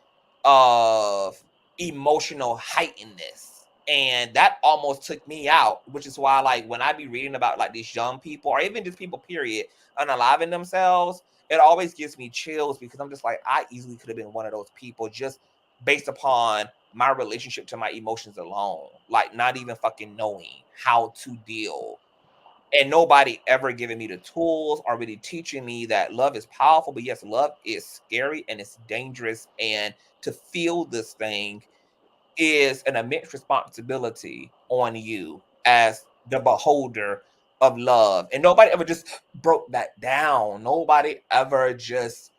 Speaker 1: of emotional heightenedness. And that almost took me out, which is why, like, when I be reading about like these young people or even just people, period, unaliving themselves, it always gives me chills because I'm just like, I easily could have been one of those people just based upon my relationship to my emotions alone, like not even fucking knowing how to deal, and nobody ever giving me the tools or really teaching me that love is powerful. But yes, love is scary and it's dangerous, and to feel this thing is an immense responsibility on you as the beholder of love. And nobody ever just broke that down. Nobody ever just,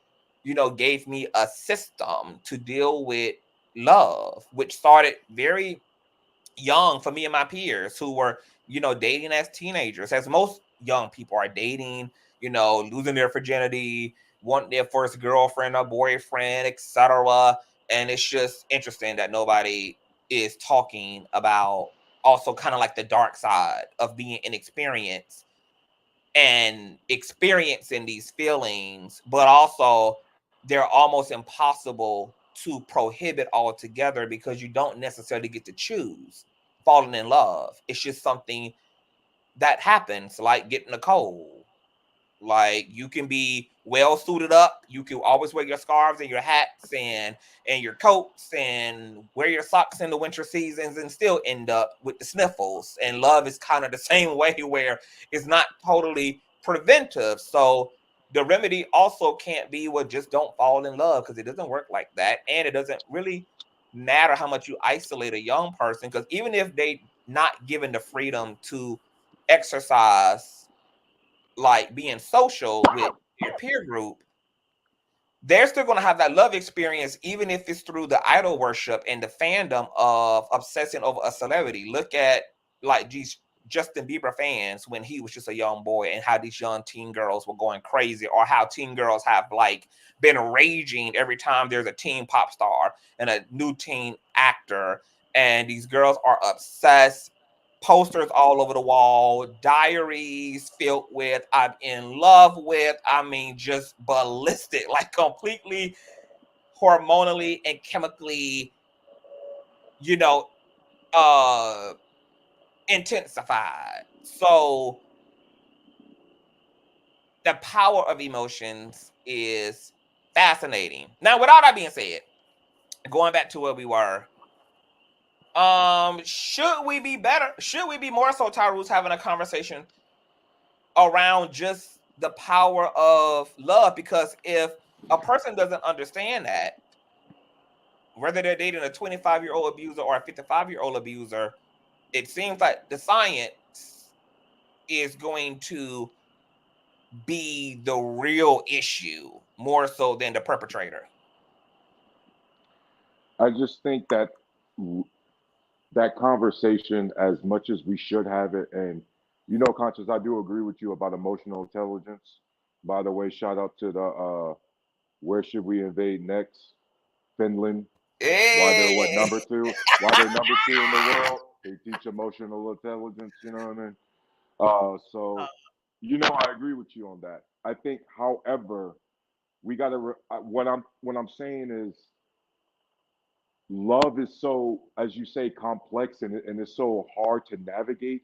Speaker 1: you know, gave me a system to deal with love, which started very young for me and my peers who were, you know, dating as teenagers, as most young people are dating, you know, losing their virginity, wanting their first girlfriend or boyfriend, etc. And it's just interesting that nobody is talking about also kind of like the dark side of being inexperienced and experiencing these feelings, but also they're almost impossible to prohibit altogether because you don't necessarily get to choose falling in love. It's just something that happens, like getting a cold. Like you can be well suited up. You can always wear your scarves and your hats and your coats and wear your socks in the winter seasons and still end up with the sniffles. And love is kind of the same way where it's not totally preventive. So the remedy also can't be, well, just don't fall in love, because it doesn't work like that. And it doesn't really matter how much you isolate a young person, because even if they not given the freedom to exercise like being social with your peer group, they're still going to have that love experience, even if it's through the idol worship and the fandom of obsessing over a celebrity. Look at like these Justin Bieber fans when he was just a young boy, and how these young teen girls were going crazy, or how teen girls have like been raging every time there's a teen pop star and a new teen actor, and these girls are obsessed. Posters all over the wall, diaries filled with I'm in love with, I mean, just ballistic, like completely hormonally and chemically, you know, uh intensified. So the power of emotions is fascinating. Now, with all that being said, going back to where we were, should we be better? Should we be more so, Tyrus, having a conversation around just the power of love? Because if a person doesn't understand that, whether they're dating a 25-year-old abuser or a 55-year-old abuser, it seems like the science is going to be the real issue more so than the perpetrator.
Speaker 4: I just think that that conversation, as much as we should have it, and Conscious, I do agree with you about emotional intelligence. By the way, shout out to the where should we invade next? Finland. Why they're what,
Speaker 1: Hey!
Speaker 4: number two? Why they're number two in the world? They teach emotional intelligence. You know what I mean? So I agree with you on that. I think, however, we got to. What I'm saying is, love is so, as you say, complex, and it's so hard to navigate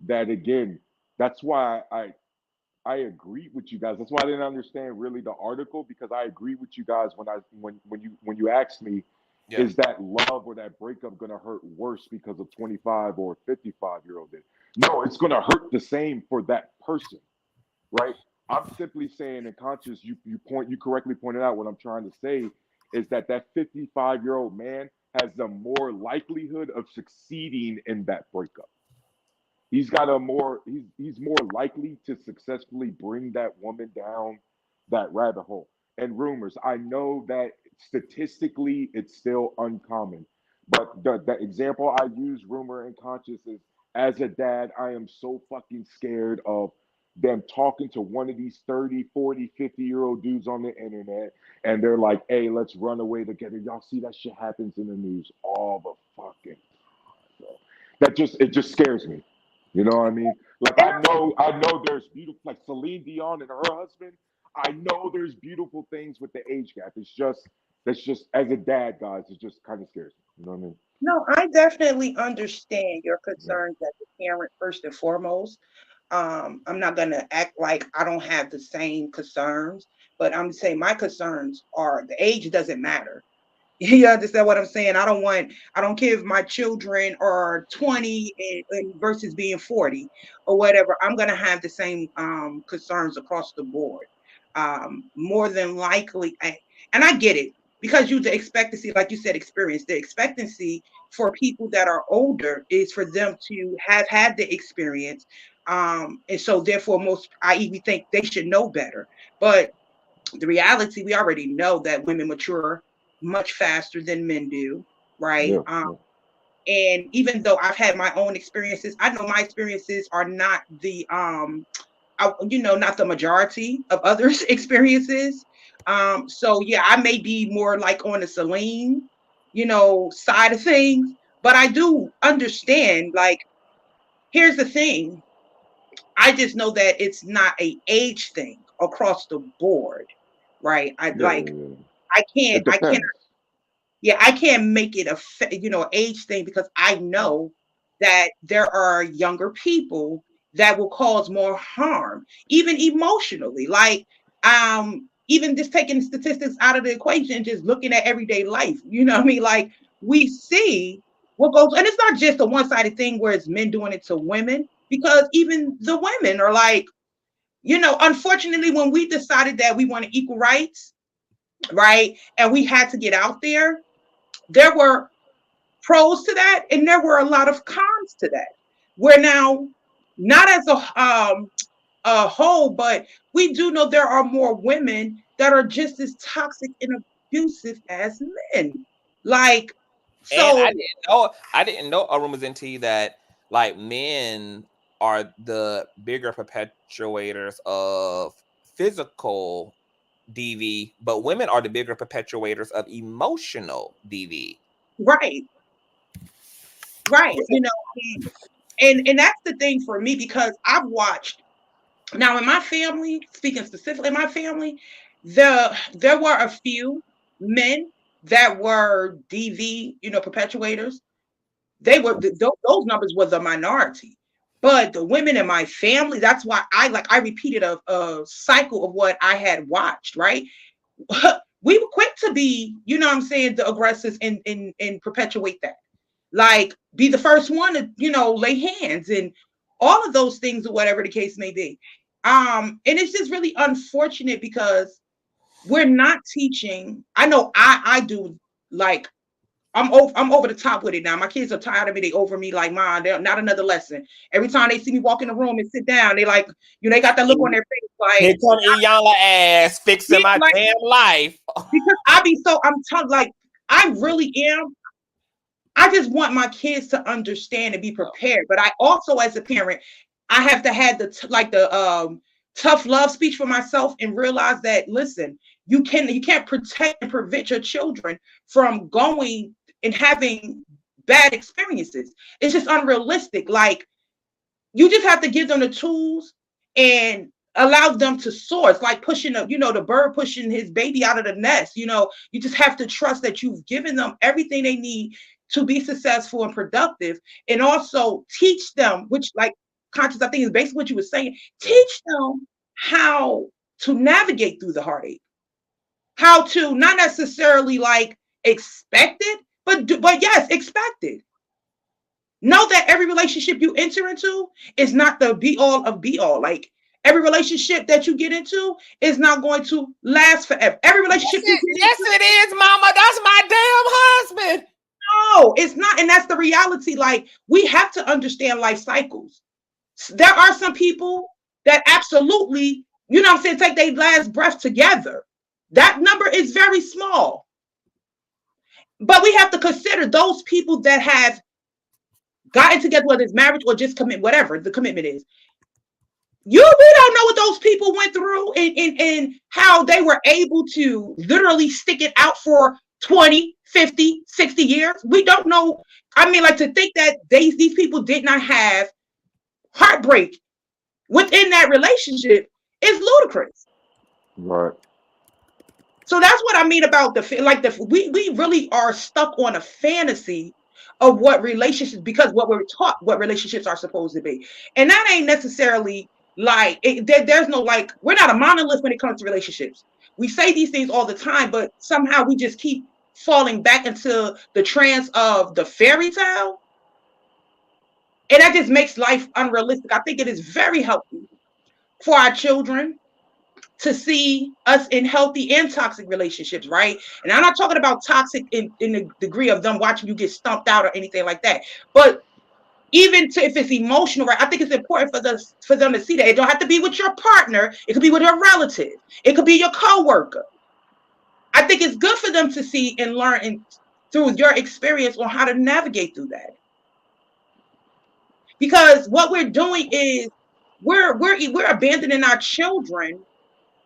Speaker 4: that, again, that's why I agree with you guys. That's why I didn't understand really the article, because I agree with you guys when you asked me,
Speaker 1: Yeah.
Speaker 4: is that love or that breakup going to hurt worse because of 25 or 55-year-old did? No, it's going to hurt the same for that person, right? I'm simply saying, and conscious, you correctly pointed out what I'm trying to say is that 55-year-old man has the more likelihood of succeeding in that breakup. He's got a more he's more likely to successfully bring that woman down that rabbit hole. And rumors, I know that statistically it's still uncommon, but the example I use, rumor and conscious, is as a dad, I am so fucking scared of them talking to one of these 30, 40, 50-year-old dudes on the internet, and they're like, hey, let's run away together. Y'all see that shit happens in the news all the fucking time, bro. It just scares me. You know what I mean? Like I know there's beautiful, like Celine Dion and her husband. I know there's beautiful things with the age gap. That's just as a dad, guys, it just kind of scares me. You know what I mean?
Speaker 5: No, I definitely understand your
Speaker 4: Yeah.
Speaker 5: concerns as a parent first and foremost. I'm not gonna act like I don't have the same concerns, but I'm saying my concerns are the age doesn't matter. You understand what I'm saying? I don't care if my children are 20 and versus being 40 or whatever. I'm going to have the same concerns across the board. More than likely, and I get it because the expectancy, like you said, experience, the expectancy for people that are older is for them to have had the experience. And so therefore I even think they should know better. But the reality, we already know that women mature much faster than men do, right?
Speaker 4: Yeah.
Speaker 5: And even though I've had my own experiences, I know my experiences are not not the majority of others' experiences. So yeah, I may be more like on the Celine, side of things, but I do understand. Like, here's the thing: I just know that it's not a age thing across the board, right?
Speaker 4: Yeah. It
Speaker 5: I can't,
Speaker 4: depends.
Speaker 5: yeah, I can't make it age thing because I know that there are younger people that will cause more harm, even emotionally. Like, even just taking statistics out of the equation, just looking at everyday life. You know what I mean? Like, we see what goes, and it's not just a one-sided thing where it's men doing it to women, because even the women are like, unfortunately, when we decided that we wanted equal rights, right, and we had to get out there were pros to that, and there were a lot of cons to that. We're now not as a whole, but we do know there are more women that are just as toxic and abusive as men. Like,
Speaker 1: And
Speaker 5: so
Speaker 1: I didn't know rumors into that like men are the bigger perpetuators of physical DV, but women are the bigger perpetuators of emotional DV.
Speaker 5: right, right, and that's the thing for me because I've watched. Now, in my family, speaking specifically in my family, there were a few men that were DV, perpetuators. Those numbers were the minority, but the women in my family. That's why I repeated a cycle of what I had watched. Right, we were quick to be, what I'm saying, the aggressors and perpetuate that. Like, be the first one to, lay hands and all of those things or whatever the case may be. And it's just really unfortunate because we're not teaching. I know I do, like, I'm over the top with it now. My kids are tired of me. They over me like, Mom, they're not another lesson. Every time they see me walk in the room and sit down, they like, they got that look on their face like,
Speaker 1: Here come Iyanla ass fixing my
Speaker 5: like,
Speaker 1: damn life.
Speaker 5: because I'm telling, like, I really am. I just want my kids to understand and be prepared. But I also, as a parent, I have to have the tough love speech for myself and realize that, listen, you can't protect and prevent your children from going and having bad experiences. It's just unrealistic. Like, you just have to give them the tools and allow them to soar. It's like pushing the bird pushing his baby out of the nest. You just have to trust that you've given them everything they need to be successful and productive, and also teach them, which, like, conscious, I think, is basically what you were saying. Teach them how to navigate through the heartache, how to not necessarily like expect it, but yes, expect it. Know that every relationship you enter into is not the be all of be all. Like every relationship that you get into is not going to last forever. Every relationship you get
Speaker 1: Yes,
Speaker 5: into,
Speaker 1: it is, mama. That's my damn husband.
Speaker 5: no, it's not. And that's the reality. Like we have to understand life cycles. There are some people that absolutely, you know what I'm saying, take their last breath together. That number is very small. But we have to consider those people that have gotten together, whether it's marriage or just commit, whatever the commitment is. We don't know what those people went through and how they were able to literally stick it out for 20, 50, 60 years. We don't know. I mean, like to think that these people did not have heartbreak within that relationship is ludicrous.
Speaker 4: Right.
Speaker 5: So that's what I mean about we really are stuck on a fantasy of what relationships, because what we're taught what relationships are supposed to be, and that ain't necessarily like there's no, like, we're not a monolith when it comes to relationships. We say these things all the time, but somehow we just keep falling back into the trance of the fairy tale, and that just makes life unrealistic. I think it is very healthy for our children to see us in healthy and toxic relationships, right? And I'm not talking about toxic in the degree of them watching you get stumped out or anything like that. But even if it's emotional, right? I think it's important for them to see that. It don't have to be with your partner. It could be with your relative. It could be your coworker. I think it's good for them to see and learn through your experience on how to navigate through that. Because what we're doing is we're abandoning our children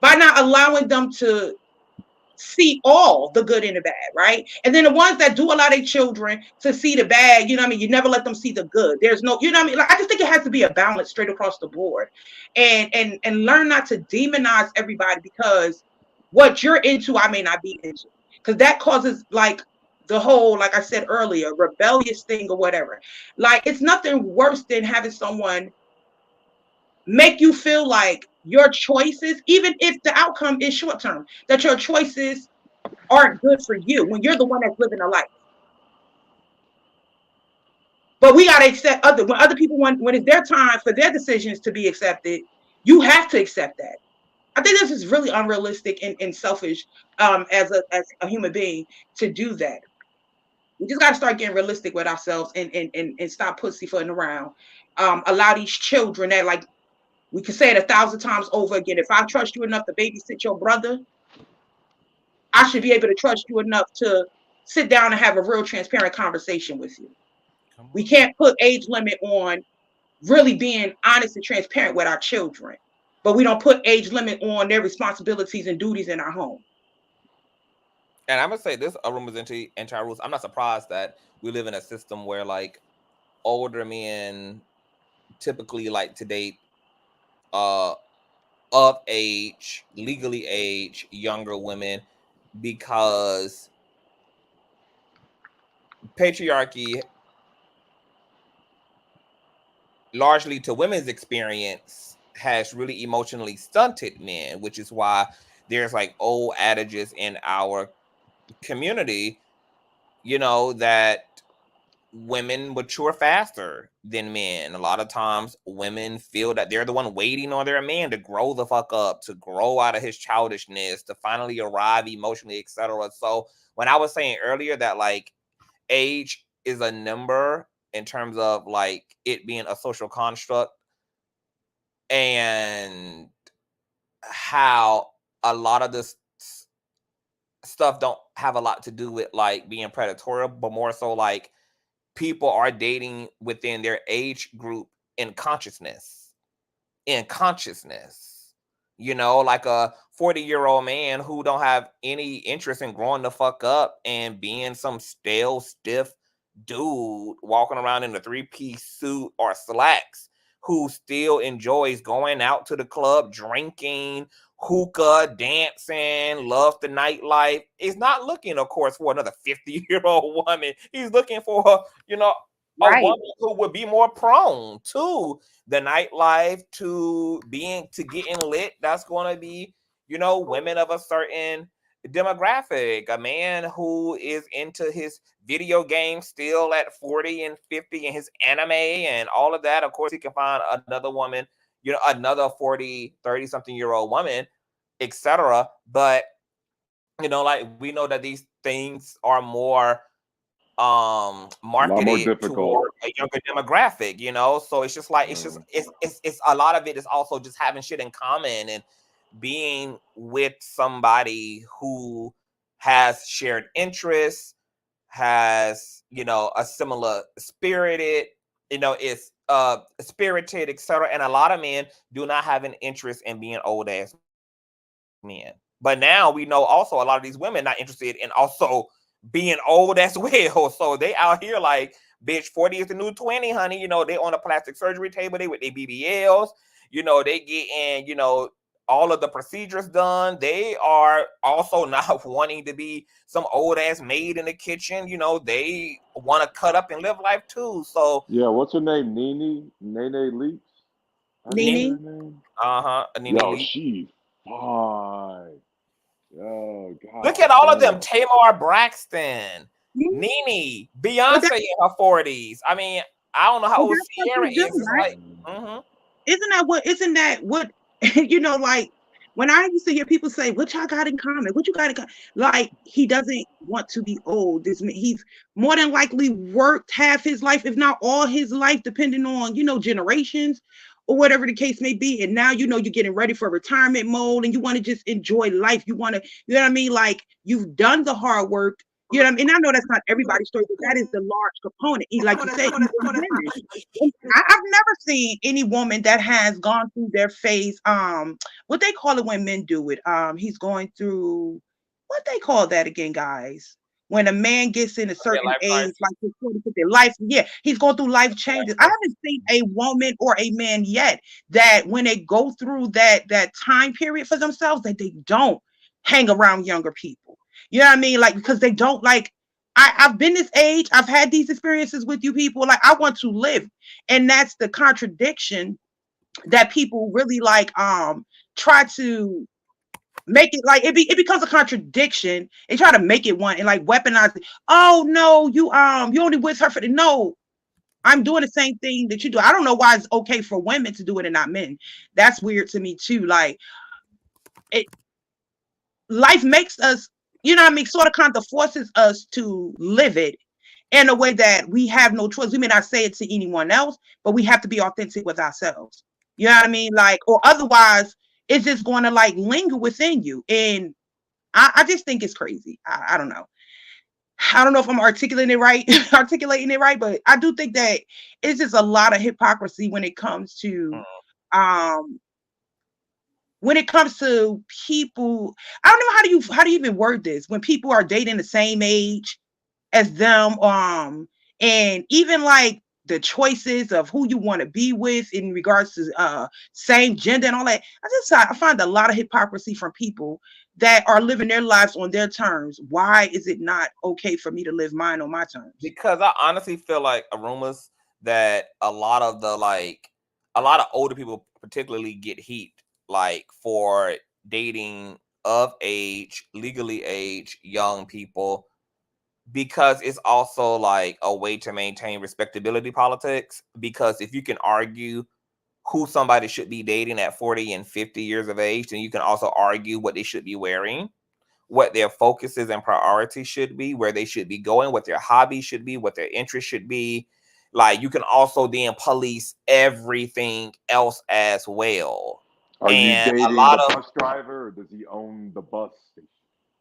Speaker 5: by not allowing them to see all the good and the bad, right? And then the ones that do allow their children to see the bad, you know what I mean? You never let them see the good. There's no, you know what I mean? Like, I just think it has to be a balance straight across the board, and learn not to demonize everybody because what you're into, I may not be into, because that causes like the whole, like I said earlier, rebellious thing or whatever. Like, it's nothing worse than having someone make you feel like your choices, even if the outcome is short term, that your choices aren't good for you when you're the one that's living a life. But we gotta accept when other people when it's their time for their decisions to be accepted, you have to accept that. I think this is really unrealistic and selfish as a human being to do that. We just gotta start getting realistic with ourselves and stop pussyfooting around. Allow these children that, like, we can say it 1,000 times over again. If I trust you enough to babysit your brother, I should be able to trust you enough to sit down and have a real transparent conversation with you. We can't put age limit on really being honest and transparent with our children, but we don't put age limit on their responsibilities and duties in our home.
Speaker 1: And I'm gonna say this, rumors into rules. I'm not surprised that we live in a system where like older men typically like to date of age, legally age, younger women, because patriarchy, largely to women's experience, has really emotionally stunted men, which is why there's like old adages in our community, you know, that women mature faster than men. A lot of times women feel that they're the one waiting on their man to grow the fuck up, to grow out of his childishness, to finally arrive emotionally, etc. So when I was saying earlier that like age is a number in terms of like it being a social construct, and how a lot of this stuff don't have a lot to do with like being predatory, but more so like people are dating within their age group in consciousness, you know, like a 40-year-old man who don't have any interest in growing the fuck up and being some stale, stiff dude walking around in a 3-piece suit or slacks, who still enjoys going out to the club, drinking, hookah, dancing, loves the nightlife. He's not looking, of course, for another 50-year-old woman. He's looking for, you know, a woman who would be more prone to the nightlife, to getting lit. That's going to be, you know, women of a certain demographic. A man who is into his video games still at 40 and 50 and his anime and all of that. Of course, he can find another woman, another 40, 30 something year old woman, etc. But, like we know that these things are more
Speaker 4: A lot more
Speaker 1: marketed
Speaker 4: difficult.
Speaker 1: toward a younger demographic, so it's just like it's a lot of it is also just having shit in common and being with somebody who has shared interests, has a similar spirited, is spirited, etc. And a lot of men do not have an interest in being old ass men. But now we know also a lot of these women not interested in also being old as well. So they out here like, bitch, 40 is the new 20, honey. They on a plastic surgery table, they with their BBLs, they get in, all of the procedures done. They are also not wanting to be some old ass maid in the kitchen. They want to cut up and live life too. So
Speaker 4: Yeah, what's her name? Nene Leaks? How do you say
Speaker 1: Nene,
Speaker 4: her
Speaker 5: Nene.
Speaker 4: name?
Speaker 1: Nene
Speaker 4: Yo,
Speaker 1: Lee.
Speaker 4: she fine. Yo,
Speaker 1: Look
Speaker 4: god
Speaker 1: at all of them.
Speaker 4: damn.
Speaker 1: Tamar Braxton,
Speaker 5: Mhm.
Speaker 1: Nene,
Speaker 5: But
Speaker 1: Beyonce
Speaker 5: that,
Speaker 1: in her 40s. I mean, I don't know how
Speaker 5: but
Speaker 1: old
Speaker 5: that's what
Speaker 1: Sierra
Speaker 5: you do,
Speaker 1: is. It's
Speaker 5: right?
Speaker 1: like, mm-hmm.
Speaker 5: Isn't that what like when I used to hear people say, what y'all got in common? What you got in common? Like he doesn't want to be old. He's more than likely worked half his life, if not all his life, depending on, generations or whatever the case may be. And now, you're getting ready for retirement mode and you want to just enjoy life. You want to, you know what I mean? Like you've done the hard work. You know what I mean? And I know that's not everybody's story, but that is the large component. Like you said, even women. I've never seen any woman that has gone through their phase. What they call it when men do it. He's going through what they call that again, guys. When a man gets in a
Speaker 1: Yeah,
Speaker 5: certain
Speaker 1: life
Speaker 5: age,
Speaker 1: crisis.
Speaker 5: like his 50 life, yeah, he's going through life changes. I haven't seen a woman or a man yet that when they go through that time period for themselves, that they don't hang around younger people. You know what I mean? Like because they don't like. I've been this age. I've had these experiences with you people. Like I want to live, and that's the contradiction that people really like try to make it like it becomes a contradiction and try to make it one and like weaponize it. Oh no, you only with her for the no. I'm doing the same thing that you do. I don't know why it's okay for women to do it and not men. That's weird to me too. Like it life makes us, what I mean, sort of kind of forces us to live it in a way that we have no choice. We may not say it to anyone else, but we have to be authentic with ourselves. You know what I mean? Like, or otherwise, it's just going to like linger within you. And I just think it's crazy. I don't know. I don't know if I'm articulating it right, but I do think that it's just a lot of hypocrisy um when it comes to people. I don't know how do you even word this when people are dating the same age as them, and even like the choices of who you want to be with in regards to same gender and all that. I find a lot of hypocrisy from people that are living their lives on their terms. Why is it not okay for me to live mine on my terms?
Speaker 1: Because I honestly feel like rumors that a lot of older people particularly get heat like for dating of age, legally aged young people, because it's also like a way to maintain respectability politics. Because if you can argue who somebody should be dating at 40 and 50 years of age, then you can also argue what they should be wearing, what their focuses and priorities should be, where they should be going, what their hobbies should be, what their interests should be. Like you can also then police everything else as well.
Speaker 4: Are you
Speaker 1: And a
Speaker 4: dating
Speaker 1: lot
Speaker 4: the
Speaker 1: of,
Speaker 4: bus driver or does he own the bus station?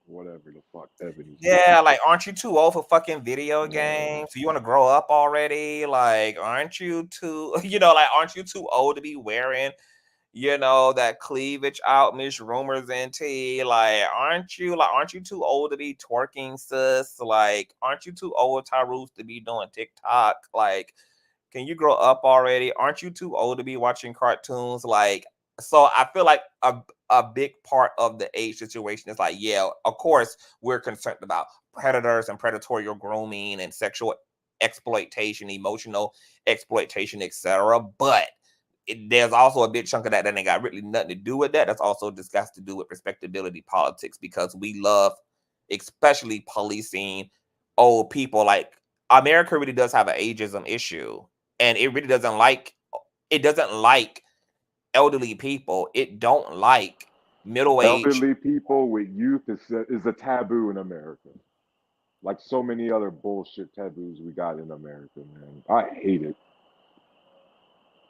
Speaker 4: Whatever the fuck Ebony said.
Speaker 1: yeah, like, aren't you too old for fucking video
Speaker 4: Yeah.
Speaker 1: games? You want to grow up already? Like, aren't you too, like, aren't you too old to be wearing, that cleavage out, Miss Rumors and T? Like, aren't you too old to be twerking, sis? Like, aren't you too old, Tyrus, to be doing TikTok? Like, can you grow up already? Aren't you too old to be watching cartoons? Like, so I feel like a big part of the age situation is like, yeah, of course, we're concerned about predators and predatory grooming and sexual exploitation, emotional exploitation, etc. But there's also a big chunk of that ain't got really nothing to do with that. That's also just got to do with respectability politics, because we love, especially policing old people. Like, America really does have an ageism issue, and it really doesn't like elderly people. It don't like middle-aged.
Speaker 4: Elderly people with youth is a taboo in America. Like so many other bullshit taboos we got in America, man. I hate it.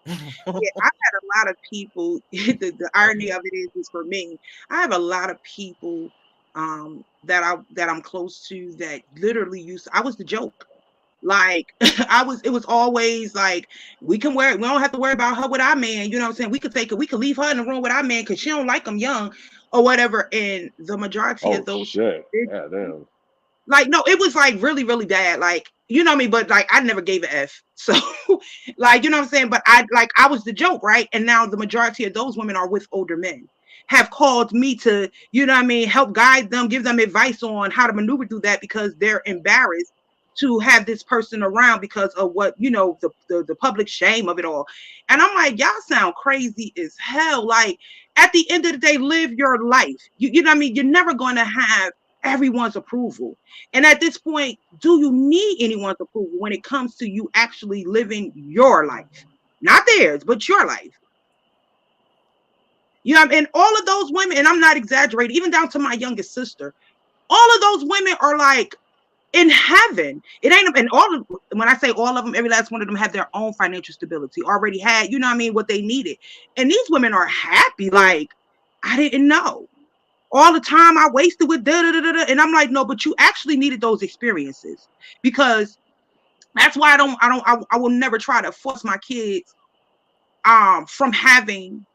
Speaker 5: Yeah, I've had a lot of people. The irony of it is for me, I have a lot of people that I'm close to that literally I was the joke. Like it was always like, we don't have to worry about her with our man, you know what I'm saying? We could leave her in the room with our man because she don't like him young or whatever. And the majority of
Speaker 4: Oh
Speaker 5: those,
Speaker 4: shit. Yeah, damn.
Speaker 5: like, no, it was like really, really bad. Like, you know what I mean? But like, I never gave an F. So like, you know what I'm saying? But I was the joke, right? And now the majority of those women are with older men, have called me to, you know what I mean, help guide them, give them advice on how to maneuver through that, because they're embarrassed to have this person around because of what, you know, the public shame of it all. And I'm like, y'all sound crazy as hell. Like, at the end of the day, live your life. You know what I mean? You're never going to have everyone's approval. And at this point, do you need anyone's approval when it comes to you actually living your life? Not theirs, but your life. You know, and all of those women, and I'm not exaggerating, even down to my youngest sister, all of those women are like in heaven. It ain't, and when I say all of them, every last one of them had their own financial stability, already had, you know what I mean, what they needed. And these women are happy. Like, I didn't know. All the time I wasted with and I'm like, no, but you actually needed those experiences, because that's why I will never try to force my kids from having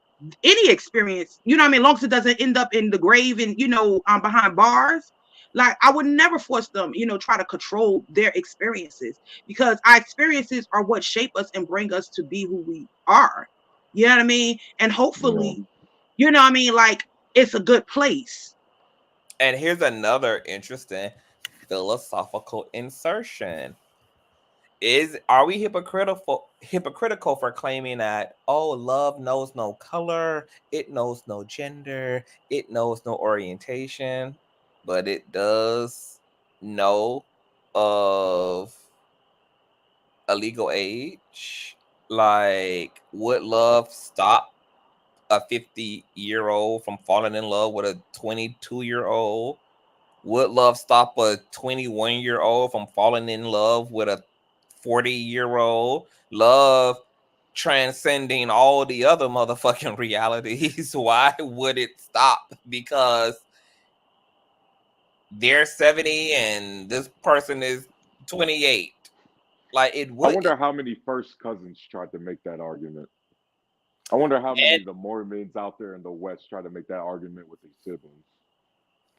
Speaker 5: any experience, you know what I mean, as long as it doesn't end up in the grave and, you know, behind bars. Like, I would never force them, you know, try to control their experiences, because our experiences are what shape us and bring us to be who we are. You know what I mean? And hopefully,
Speaker 4: Yeah.
Speaker 5: you know what I mean, like, it's a good place.
Speaker 1: And here's another interesting philosophical insertion. Are we hypocritical for claiming that, oh, love knows no color, it knows no gender, it knows no orientation, but it does know of a legal age? Like, would love stop a 50-year-old from falling in love with a 22-year-old? Would love stop a 21-year-old from falling in love with a 40-year-old? Love transcending all the other motherfucking realities. Why would it stop? Because they're 70 and this person is 28. Like, it
Speaker 4: I
Speaker 1: would.
Speaker 4: wonder how many first cousins tried to make that argument. I wonder how many
Speaker 1: And,
Speaker 4: of the Mormons out there in the West try to make that argument with their siblings.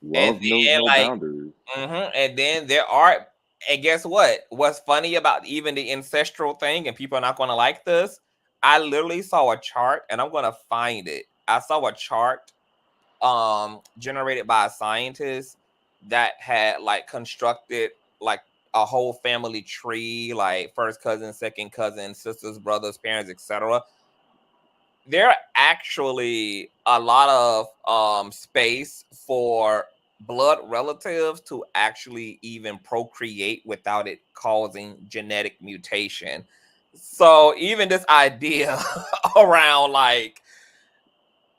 Speaker 1: and
Speaker 4: Love knows
Speaker 1: then,
Speaker 4: no
Speaker 1: like,
Speaker 4: boundaries.
Speaker 1: and then there are, and guess what? What's funny about even the ancestral thing, and people are not going to like this, I literally saw a chart, and I'm going to find it. I saw a chart generated by a scientist that had, like, constructed, like, a whole family tree, like first cousin, second cousin, sisters, brothers, parents, etc. There are actually a lot of space for blood relatives to actually even procreate without it causing genetic mutation. So even this idea around, like,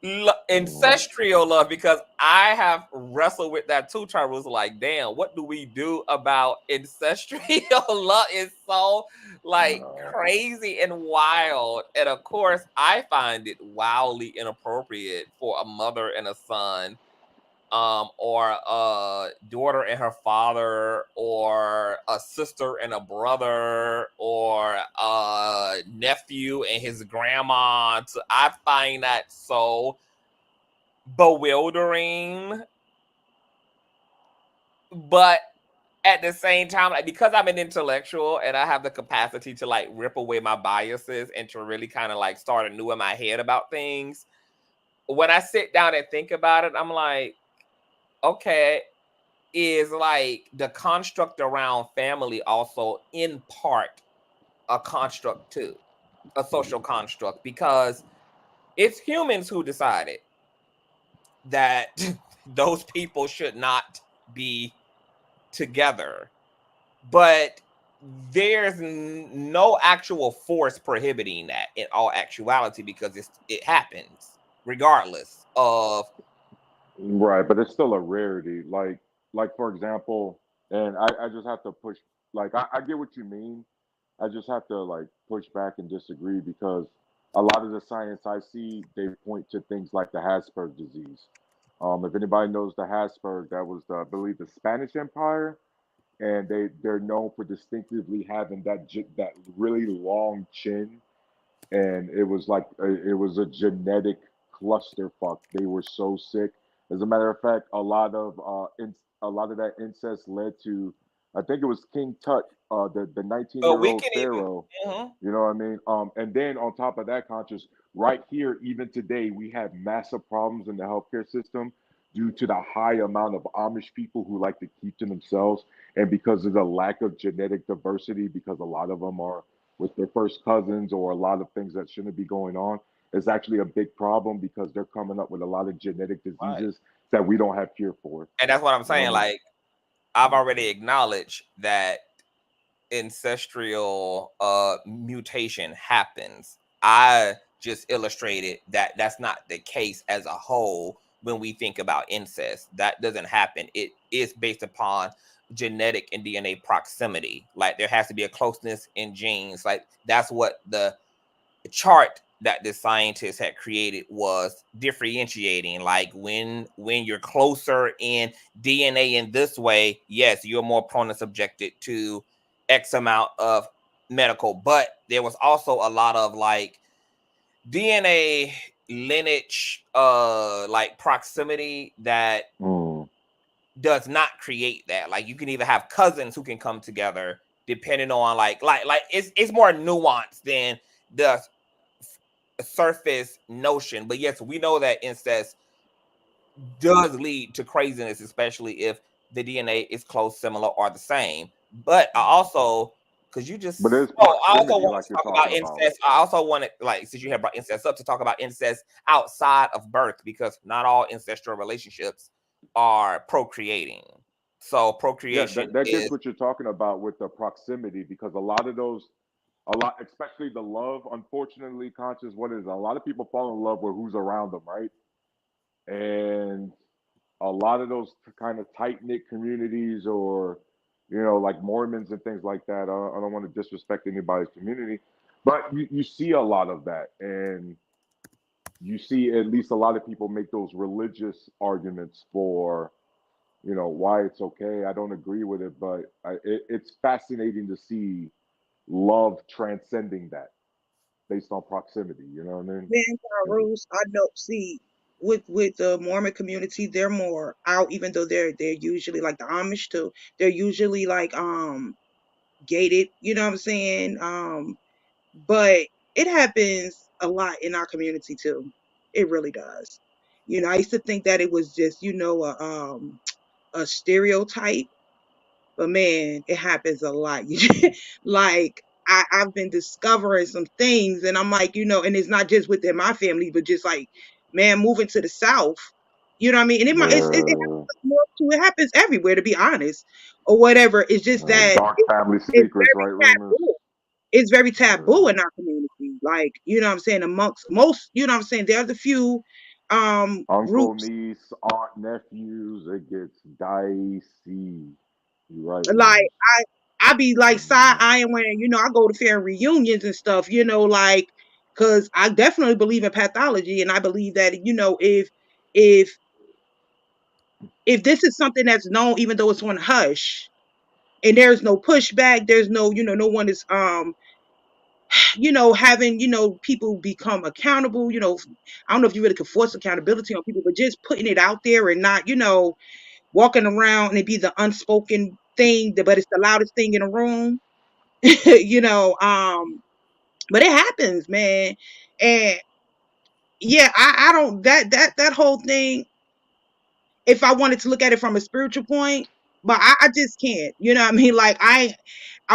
Speaker 4: Mhm.
Speaker 1: ancestral love, because I have wrestled with that too. Try was like, damn, what do we do about ancestral love? Is so, like, crazy and wild. And of course, I find it wildly inappropriate for a mother and a son, or a daughter and her father, or a sister and a brother, or a nephew and his grandma. I find that so bewildering, but at the same time, like, because I'm an intellectual and I have the capacity to, like, rip away my biases and to really kind of, like, start anew in my head about things, when I sit down and think about it, I'm like, okay, is, like, the construct around family also in part a construct too? a social construct, because it's humans who decided that those people should not be together. But there's no actual force prohibiting that in all actuality, because it happens regardless of.
Speaker 4: Right, but it's still a rarity. Like for example, and I just have to push. Like I get what you mean. I just have to like push back and disagree because a lot of the science I see, they point to things like the Habsburg disease. If anybody knows the Habsburg, that was I believe the Spanish Empire, and they're known for distinctively having that really long chin, and it was like it was a genetic clusterfuck. They were so sick. As a matter of fact, a lot of that incest led to, I think it was King Tut, the 19
Speaker 1: But
Speaker 4: year
Speaker 1: we
Speaker 4: old
Speaker 1: can even.
Speaker 4: pharaoh.
Speaker 1: Mhm.
Speaker 4: You know what I mean? And then on top of that, conscious, right here, even today, we have massive problems in the healthcare system due to the high amount of Amish people who like to keep to themselves, and because of the lack of genetic diversity, because a lot of them are with their first cousins or a lot of things that shouldn't be going on. It's actually a big problem because they're coming up with a lot of genetic
Speaker 1: Right.
Speaker 4: diseases that we don't have cure for.
Speaker 1: And that's what I'm
Speaker 4: You know what
Speaker 1: saying.
Speaker 4: I mean?
Speaker 1: Like, I've already acknowledged that ancestral mutation happens. I just illustrated that that's not the case as a whole. When we think about incest, that doesn't happen. It is based upon genetic and DNA proximity. Like, there has to be a closeness in genes. Like, that's what the chart that the scientists had created was differentiating. Like, when you're closer in DNA in this way, yes, you're more prone and subjected to X amount of medical. But there was also a lot of like DNA lineage like proximity that
Speaker 4: Mm.
Speaker 1: does not create that. Like, you can even have cousins who can come together depending on like it's more nuanced than the surface notion. But yes, we know that incest does lead to craziness, especially if the DNA is close, similar, or the same. But I also, because you
Speaker 4: But
Speaker 1: just,
Speaker 4: there's
Speaker 1: oh, I also
Speaker 4: proximity,
Speaker 1: wanted
Speaker 4: like
Speaker 1: to
Speaker 4: you're
Speaker 1: talk about
Speaker 4: talking about.
Speaker 1: incest. I also wanted, like, since you have brought incest up, to talk about incest outside of birth, because not all incestual relationships are procreating. So
Speaker 4: Yeah,
Speaker 1: procreation
Speaker 4: that gets
Speaker 1: is
Speaker 4: what you're talking about with the proximity because a lot, especially the love, unfortunately, conscious, what is it? A lot of people fall in love with who's around them, right? And a lot of those kind of tight knit communities, or like Mormons and things like that. I don't want to disrespect anybody's community, but you see a lot of that, and you see at least a lot of people make those religious arguments for why it's okay. I don't agree with it, but it's fascinating to see love transcending that based on proximity. You know what I mean?
Speaker 5: Man,
Speaker 4: It's-
Speaker 5: Rules, I know. See, with the Mormon community, they're more out, even though they're usually like the Amish too. They're usually like gated. You know what I'm saying? But it happens a lot in our community too. It really does. I used to think that it was just a stereotype, but man, it happens a lot. Like I've been discovering some things, and I'm like, and it's not just within my family, but just like, man, moving to the South. You know what I mean? And it
Speaker 4: yeah,
Speaker 5: happens more too. It happens everywhere, to be honest, or whatever. It's just that
Speaker 4: dark family
Speaker 5: it's
Speaker 4: secrets,
Speaker 5: very
Speaker 4: right, rumors.
Speaker 5: taboo. It's very taboo
Speaker 4: Yeah.
Speaker 5: in our community. Like, you know what I'm saying, amongst most, you know what I'm saying, there's a few
Speaker 4: Uncle,
Speaker 5: groups.
Speaker 4: niece, aunt, nephews, it gets dicey. You're right,
Speaker 5: Like
Speaker 4: rumors.
Speaker 5: I be like side
Speaker 4: Mhm.
Speaker 5: eyeing when I go to fair reunions and stuff, like, because I definitely believe in pathology, and I believe that if if this is something that's known, even though it's on hush, and there's no pushback, there's no, no one is having, people become accountable. I don't know if you really could force accountability on people, but just putting it out there and not, walking around and it be the unspoken thing, but it's the loudest thing in the room. you know, um, but it happens, man. And yeah, I don't that whole thing, if I wanted to look at it from a spiritual point, but I just can't. You know what I mean? Like I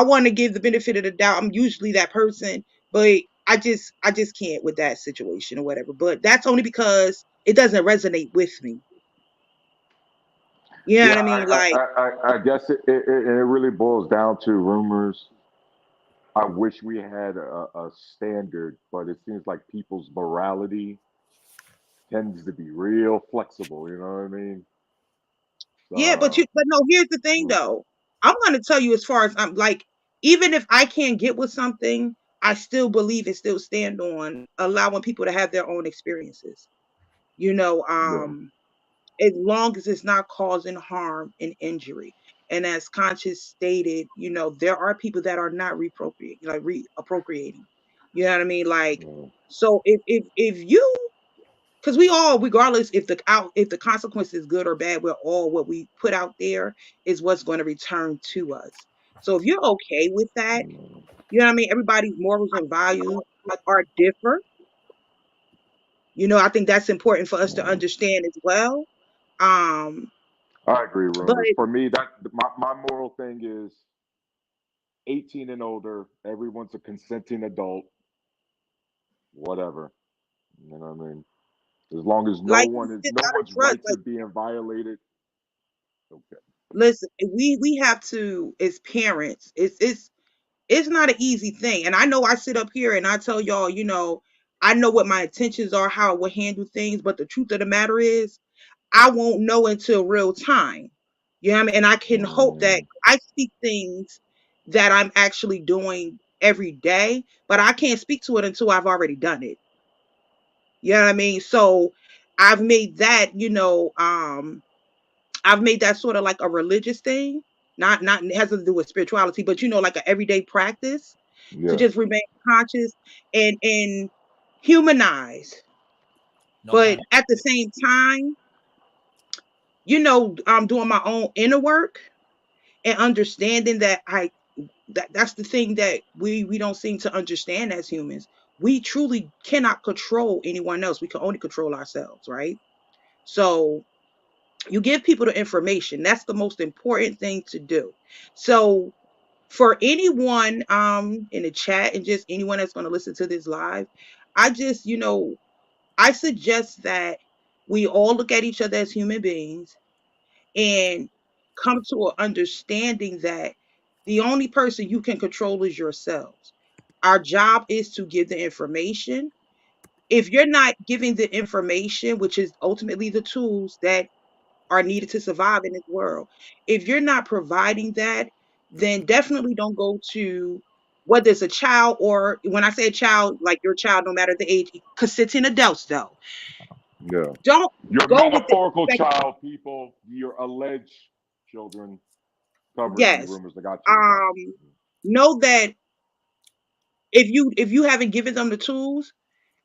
Speaker 5: want to give the benefit of the doubt. I'm usually that person, but I just can't with that situation or whatever. But that's only because it doesn't resonate with me. You know
Speaker 4: Yeah,
Speaker 5: what I mean? Like,
Speaker 4: I guess it really boils down to rumors. I wish we had a standard, but it seems like people's morality tends to be real flexible. You know what I mean?
Speaker 5: yeah,
Speaker 4: So,
Speaker 5: but no, here's the thing
Speaker 4: mm,
Speaker 5: though. I'm gonna tell you as far as I'm like, even if I can't get with something, I still believe and still stand on allowing people to have their own experiences. You know,
Speaker 4: yeah,
Speaker 5: as long as it's not causing harm and injury. And as Conscious stated, you know, there are people that are not reappropriating. You know what I mean? Like,
Speaker 4: yeah,
Speaker 5: so if you, because we all, regardless if the consequence is good or bad, we're all, what we put out there is what's going to return to us. So if you're okay with that,
Speaker 4: mm,
Speaker 5: you know what I mean? Everybody's morals and values are different. You know, I think that's important for us to
Speaker 4: mm.
Speaker 5: understand as well. Um,
Speaker 4: I agree,
Speaker 5: but
Speaker 4: rumors. For me, that my moral thing is 18 and older. Everyone's a consenting adult. Whatever. You know what I mean? As long as
Speaker 5: like you just
Speaker 4: no
Speaker 5: gotta
Speaker 4: one's
Speaker 5: trust.
Speaker 4: rights are
Speaker 5: Like,
Speaker 4: being violated. Okay.
Speaker 5: listen, we have to, as parents, it's not an easy thing. And I know I sit up here and I tell y'all, you know, I know what my intentions are, how I will handle things, but the truth of the matter is, I won't know until real time. You know what I mean? And I can hope that
Speaker 4: Mm,
Speaker 5: I speak things that I'm actually doing every day, but I can't speak to it until I've already done it. You know what I mean? So I've made that, I've made that sort of like a religious thing. Not it has to do with spirituality, but you know, like an everyday practice to
Speaker 4: yeah.
Speaker 5: just remain conscious and humanize.
Speaker 1: No
Speaker 5: But
Speaker 1: thanks.
Speaker 5: at the same time, you know, I'm doing my own inner work and understanding that that's the thing that we don't seem to understand as humans. We truly cannot control anyone else. We can only control ourselves, right? So you give people the information. That's the most important thing to do. So for anyone in the chat and just anyone that's going to listen to this live, I just, I suggest that we all look at each other as human beings and come to an understanding that the only person you can control is yourselves. Our job is to give the information. If you're not giving the information, which is ultimately the tools that are needed to survive in this world, if you're not providing that, then definitely don't go to, whether it's a child, or when I say a child, like your child, no matter the age, consenting adults though.
Speaker 4: Yeah.
Speaker 5: Don't
Speaker 4: Your
Speaker 5: go with the
Speaker 4: metaphorical
Speaker 5: expect.
Speaker 4: child, people, your alleged children covered in the
Speaker 5: Yes.
Speaker 4: rumors. I got you. We got
Speaker 5: Um, know that if you haven't given them the tools,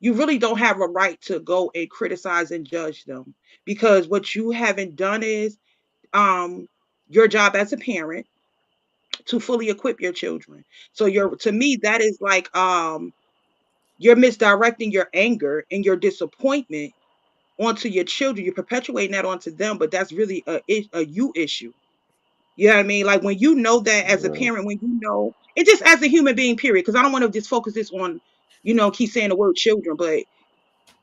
Speaker 5: you really don't have a right to go and criticize and judge them, because what you haven't done is um your job as a parent to fully equip your children. So you're, to me, that is like you're misdirecting your anger and your disappointment onto your children. You're perpetuating that onto them, but that's really a you issue. You know what I mean? Like when you know that as a
Speaker 4: you.
Speaker 5: parent, when you know, and just as a human being, period. Because I don't want to just focus this on, keep saying the word children, but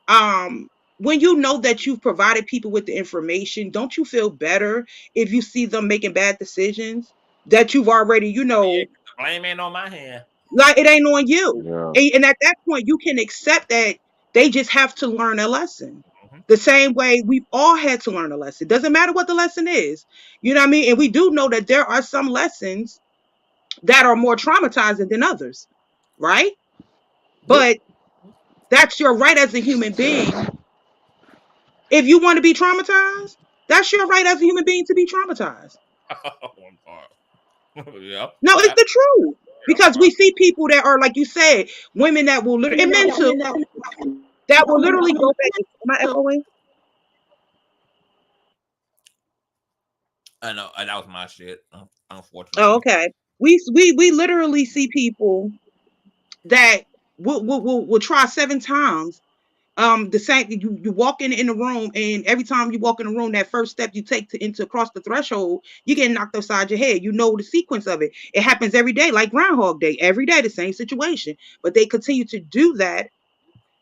Speaker 5: um, when you know that you've provided people with the information, don't you feel better if you see them making bad decisions that you've already,
Speaker 1: Oh yeah, the blame ain't on my hand.
Speaker 5: like it ain't on you.
Speaker 4: Yeah.
Speaker 5: And at that point, you can accept that they just have to learn a lesson.
Speaker 1: Hmm.
Speaker 5: The same way we've all had to learn a lesson. Doesn't matter what the lesson is. You know what I mean? And we do know that there are some lessons that are more traumatizing than others, right?
Speaker 4: Yep.
Speaker 5: But that's your right as a human being. If you want to be traumatized, that's your right as a human being to be traumatized.
Speaker 1: One part. Yep.
Speaker 5: No, it's the truth.
Speaker 1: Yep.
Speaker 5: Because we see people that are, like you said, women that will literally, and men too, that will literally go back. Am I echoing?
Speaker 1: I know. That was my shit.
Speaker 5: Oh,
Speaker 1: Unfortunately.
Speaker 5: okay. We literally see people that will try 7 times The same, you walk in the room, and every time you walk in the room, that first step you take to into across the threshold, you get knocked upside your head. You know the sequence of it. It happens every day, like Groundhog Day. Every day, the same situation. But they continue to do that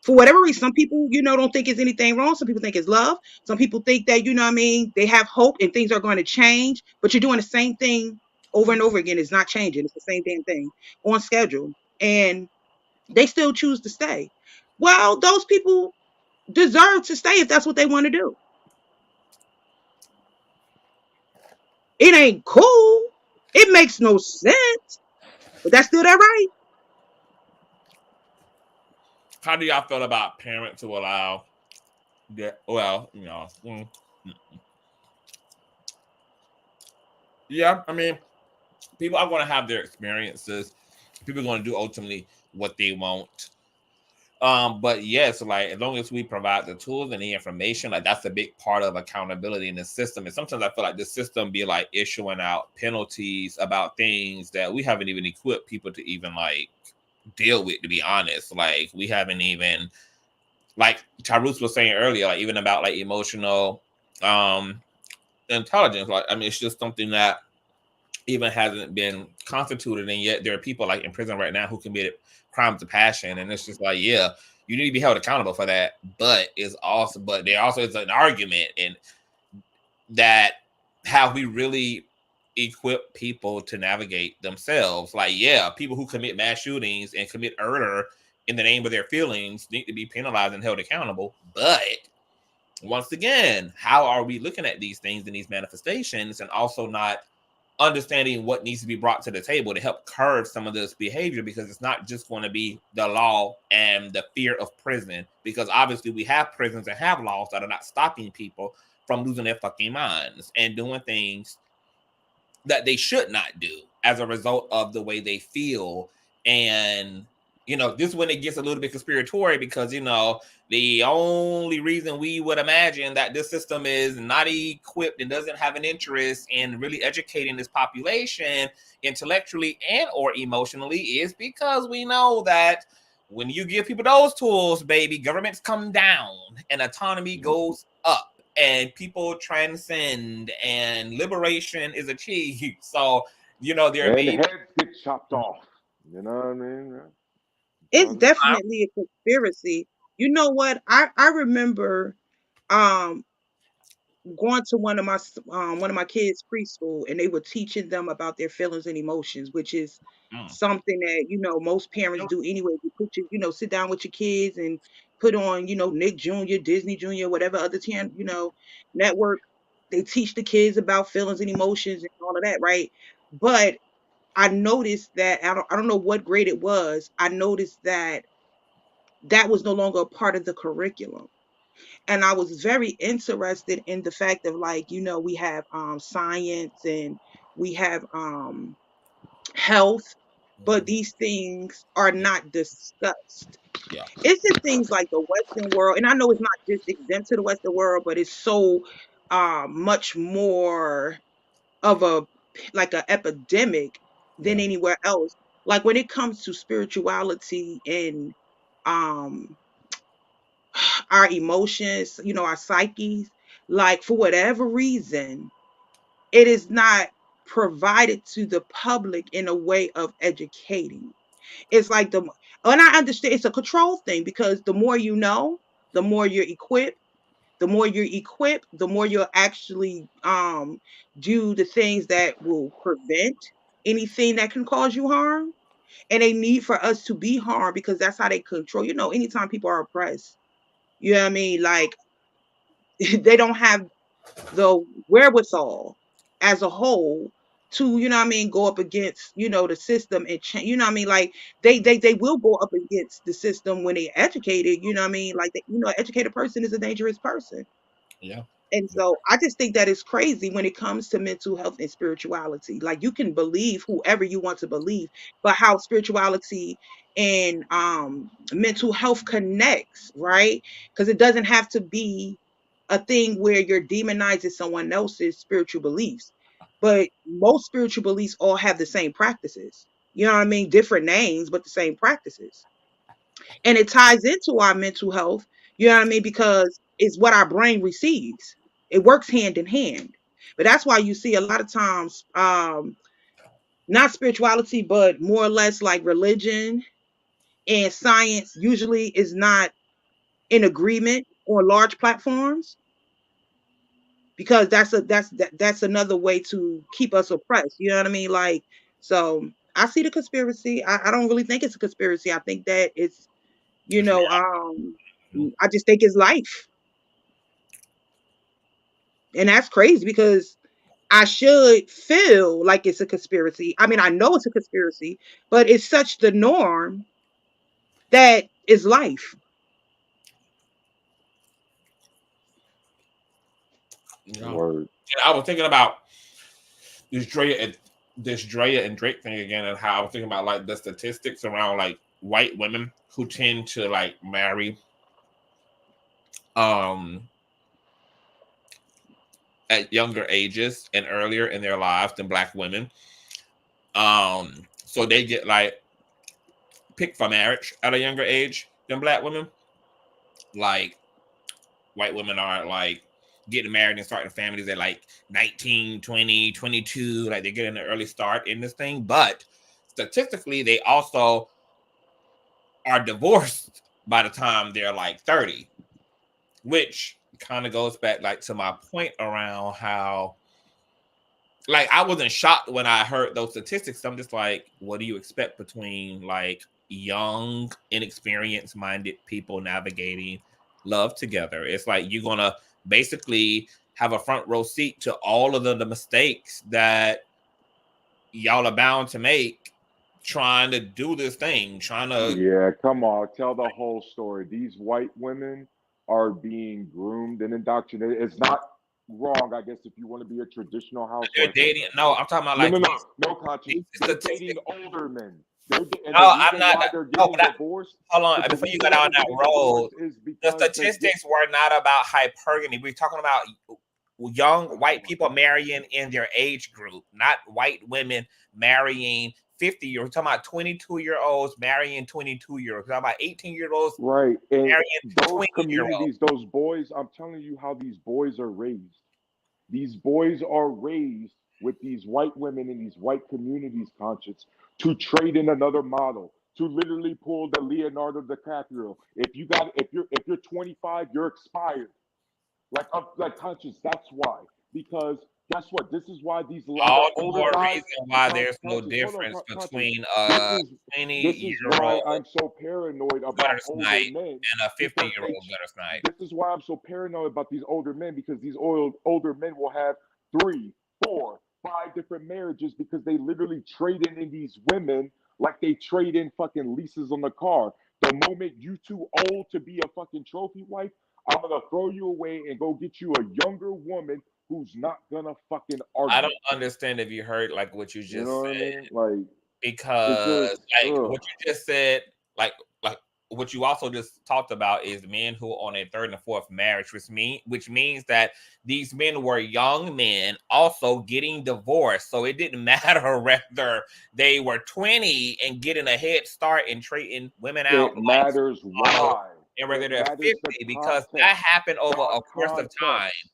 Speaker 5: for whatever reason. Some people, don't think it's anything wrong. Some people think it's love. Some people think that, they have hope and things are going to change. But you're doing the same thing over and over again. It's not changing. It's the same damn thing on schedule, and they still choose to stay. Well, those people deserve to stay if that's what they want to do. It ain't cool. It makes no sense, but that's still their right.
Speaker 1: How do y'all feel about parents who allow well, yeah, I mean, people are going to have their experiences. People are going to do ultimately what they want. But yes, like as long as we provide the tools and the information, like that's a big part of accountability in the system. And sometimes I feel like the system be like issuing out penalties about things that we haven't even equipped people to even like deal with, to be honest. Like we haven't even, like Tyrus was saying earlier, like even about like emotional intelligence. Like I mean, it's just something that even hasn't been constituted, and yet there are people like in prison right now who committed crimes of passion, and it's just like, yeah, you need to be held accountable for that. But there also is an argument in that how we really equip people to navigate themselves. Like, yeah, people who commit mass shootings and commit murder in the name of their feelings need to be penalized and held accountable. But once again, how are we looking at these things and these manifestations, and also not understanding what needs to be brought to the table to help curb some of this behavior? Because it's not just going to be the law and the fear of prison, because obviously we have prisons and have laws that are not stopping people from losing their fucking minds and doing things that they should not do as a result of the way they feel. And this is when it gets a little bit conspiratorial, because the only reason we would imagine that this system is not equipped and doesn't have an interest in really educating this population intellectually and or emotionally is because we know that when you give people those tools, baby, governments come down and autonomy goes up and people transcend and liberation is achieved. So, there may
Speaker 4: and heads get chopped off. You know what I mean?
Speaker 5: It's definitely a conspiracy. You know what? I remember going to one of my kids' preschool, and they were teaching them about their feelings and emotions, which is something that most parents do anyway. You put sit down with your kids and put on Nick Jr., Disney Jr., whatever other network. They teach the kids about feelings and emotions and all of that, right? But I noticed that I don't know what grade it was. I noticed that was no longer a part of the curriculum. And I was very interested in the fact of, like, we have science and we have health, but these things are not discussed.
Speaker 1: Yeah.
Speaker 5: It's in things like the Western world, and I know it's not just exempt to the Western world, but it's so much more of a epidemic than anywhere else. Like when it comes to spirituality and um our emotions, our psyches, like for whatever reason, it is not provided to the public in a way of educating. It's like and I understand it's a control thing, because the more you know, the more you're equipped. The more you're equipped, the more you'll actually do the things that will prevent anything that can cause you harm. And they need for us to be harmed, because that's how they control. Anytime people are oppressed, you know what I mean? Like they don't have the wherewithal as a whole to, go up against, the system and change, like they will go up against the system when they're educated, like an educated person is a dangerous person.
Speaker 1: Yeah.
Speaker 5: And so I just think that it's crazy when it comes to mental health and spirituality. Like you can believe whoever you want to believe, but how spirituality and mental health connects, right? Because it doesn't have to be a thing where you're demonizing someone else's spiritual beliefs. But most spiritual beliefs all have the same practices. You know what I mean? Different names, but the same practices. And it ties into our mental health, You know what I mean? Because it's what our brain receives. It works hand in hand. But that's why you see a lot of times, not spirituality, but more or less like religion and science usually is not in agreement on large platforms, because that's another way to keep us oppressed. You know what I mean? Like, so I see the conspiracy. I don't really think it's a conspiracy. I think that it's, you
Speaker 1: It's
Speaker 5: know, I just think it's life. And that's crazy because I should feel like it's a conspiracy. I mean, I know it's a conspiracy, but it's such the norm that is life.
Speaker 1: you know.
Speaker 4: Word.
Speaker 1: And I was thinking about this Drea and Drake thing again, and how I was thinking about like the statistics around like white women who tend to like marry um at younger ages and earlier in their lives than black women. So they get like picked for marriage at a younger age than black women. Like white women are like getting married and starting families at like 19, 20, 22. Like they get an early start in this thing. But statistically, they also are divorced by the time they're like 30, which kind of goes back like to my point around how like I wasn't shocked when I heard those statistics. I'm just like, what do you expect between like young, inexperienced minded people navigating love together? It's like you're gonna basically have a front row seat to all of the mistakes that y'all are bound to make trying to do this thing, trying to
Speaker 4: Yeah, come on, tell the whole story. These white women are being groomed and indoctrinated. It's not wrong, I guess, if you want to be a traditional
Speaker 1: they're
Speaker 4: housewife.
Speaker 1: dating. No, I'm talking about
Speaker 4: No,
Speaker 1: like
Speaker 4: no, no, no, Conscious.
Speaker 1: these
Speaker 4: They're
Speaker 1: statistics.
Speaker 4: dating older men. And the
Speaker 1: No, I'm
Speaker 4: reason
Speaker 1: not.
Speaker 4: why they're
Speaker 1: No,
Speaker 4: getting
Speaker 1: but
Speaker 4: divorced,
Speaker 1: hold on.
Speaker 4: the
Speaker 1: Before you
Speaker 4: reason
Speaker 1: go
Speaker 4: why
Speaker 1: down
Speaker 4: they're
Speaker 1: that
Speaker 4: getting
Speaker 1: road,
Speaker 4: divorced is
Speaker 1: the
Speaker 4: because they're getting.
Speaker 1: statistics were not about hypergamy. We're talking about young white people marrying in their age group, not white women marrying 50-year. We're talking about 22-year-olds marrying 22-year-olds. We're talking about 18-year-olds
Speaker 4: Right. And
Speaker 1: marrying
Speaker 4: those
Speaker 1: 20-year-olds.
Speaker 4: communities, those boys, I'm telling you how these boys are raised. These boys are raised with these white women in these white communities, Conscious, to trade in another model, to literally pull the Leonardo DiCaprio. If you're 25, you're expired. Like Conscious, that's why. Because guess what? This is why these a lot of
Speaker 1: All the
Speaker 4: older
Speaker 1: more
Speaker 4: guys,
Speaker 1: reason why there's no
Speaker 4: Conscious, hold on,
Speaker 1: difference
Speaker 4: Conscious.
Speaker 1: between
Speaker 4: This
Speaker 1: a
Speaker 4: is this is why
Speaker 1: 20-year-old
Speaker 4: I'm so paranoid about
Speaker 1: gutter
Speaker 4: older
Speaker 1: snipe
Speaker 4: men,
Speaker 1: and a
Speaker 4: because
Speaker 1: 50-year-old gutter snipe.
Speaker 4: this is why I'm so paranoid about these older men, because these older men will have 3, 4, 5 different marriages because they literally trade in these women like they trade in fucking leases on the car. The moment you too old to be a fucking trophy wife, I'm gonna throw you away and go get you a younger woman who's not gonna fucking
Speaker 1: I
Speaker 4: argue.
Speaker 1: don't understand if you heard like what you
Speaker 4: You
Speaker 1: just
Speaker 4: know what I
Speaker 1: said,
Speaker 4: mean? Like it's
Speaker 1: because
Speaker 4: just
Speaker 1: like
Speaker 4: ugh.
Speaker 1: what you just said, like what you also just talked about is men who are on a third and fourth marriage, which means that these men were young men also getting divorced. So it didn't matter whether they were 20 and getting a head start and trading women out
Speaker 4: It
Speaker 1: like
Speaker 4: matters
Speaker 1: auto,
Speaker 4: why.
Speaker 1: and whether
Speaker 4: It
Speaker 1: they're
Speaker 4: matters
Speaker 1: 50,
Speaker 4: the
Speaker 1: because that
Speaker 4: context.
Speaker 1: happened over
Speaker 4: The
Speaker 1: a course of time.
Speaker 4: context.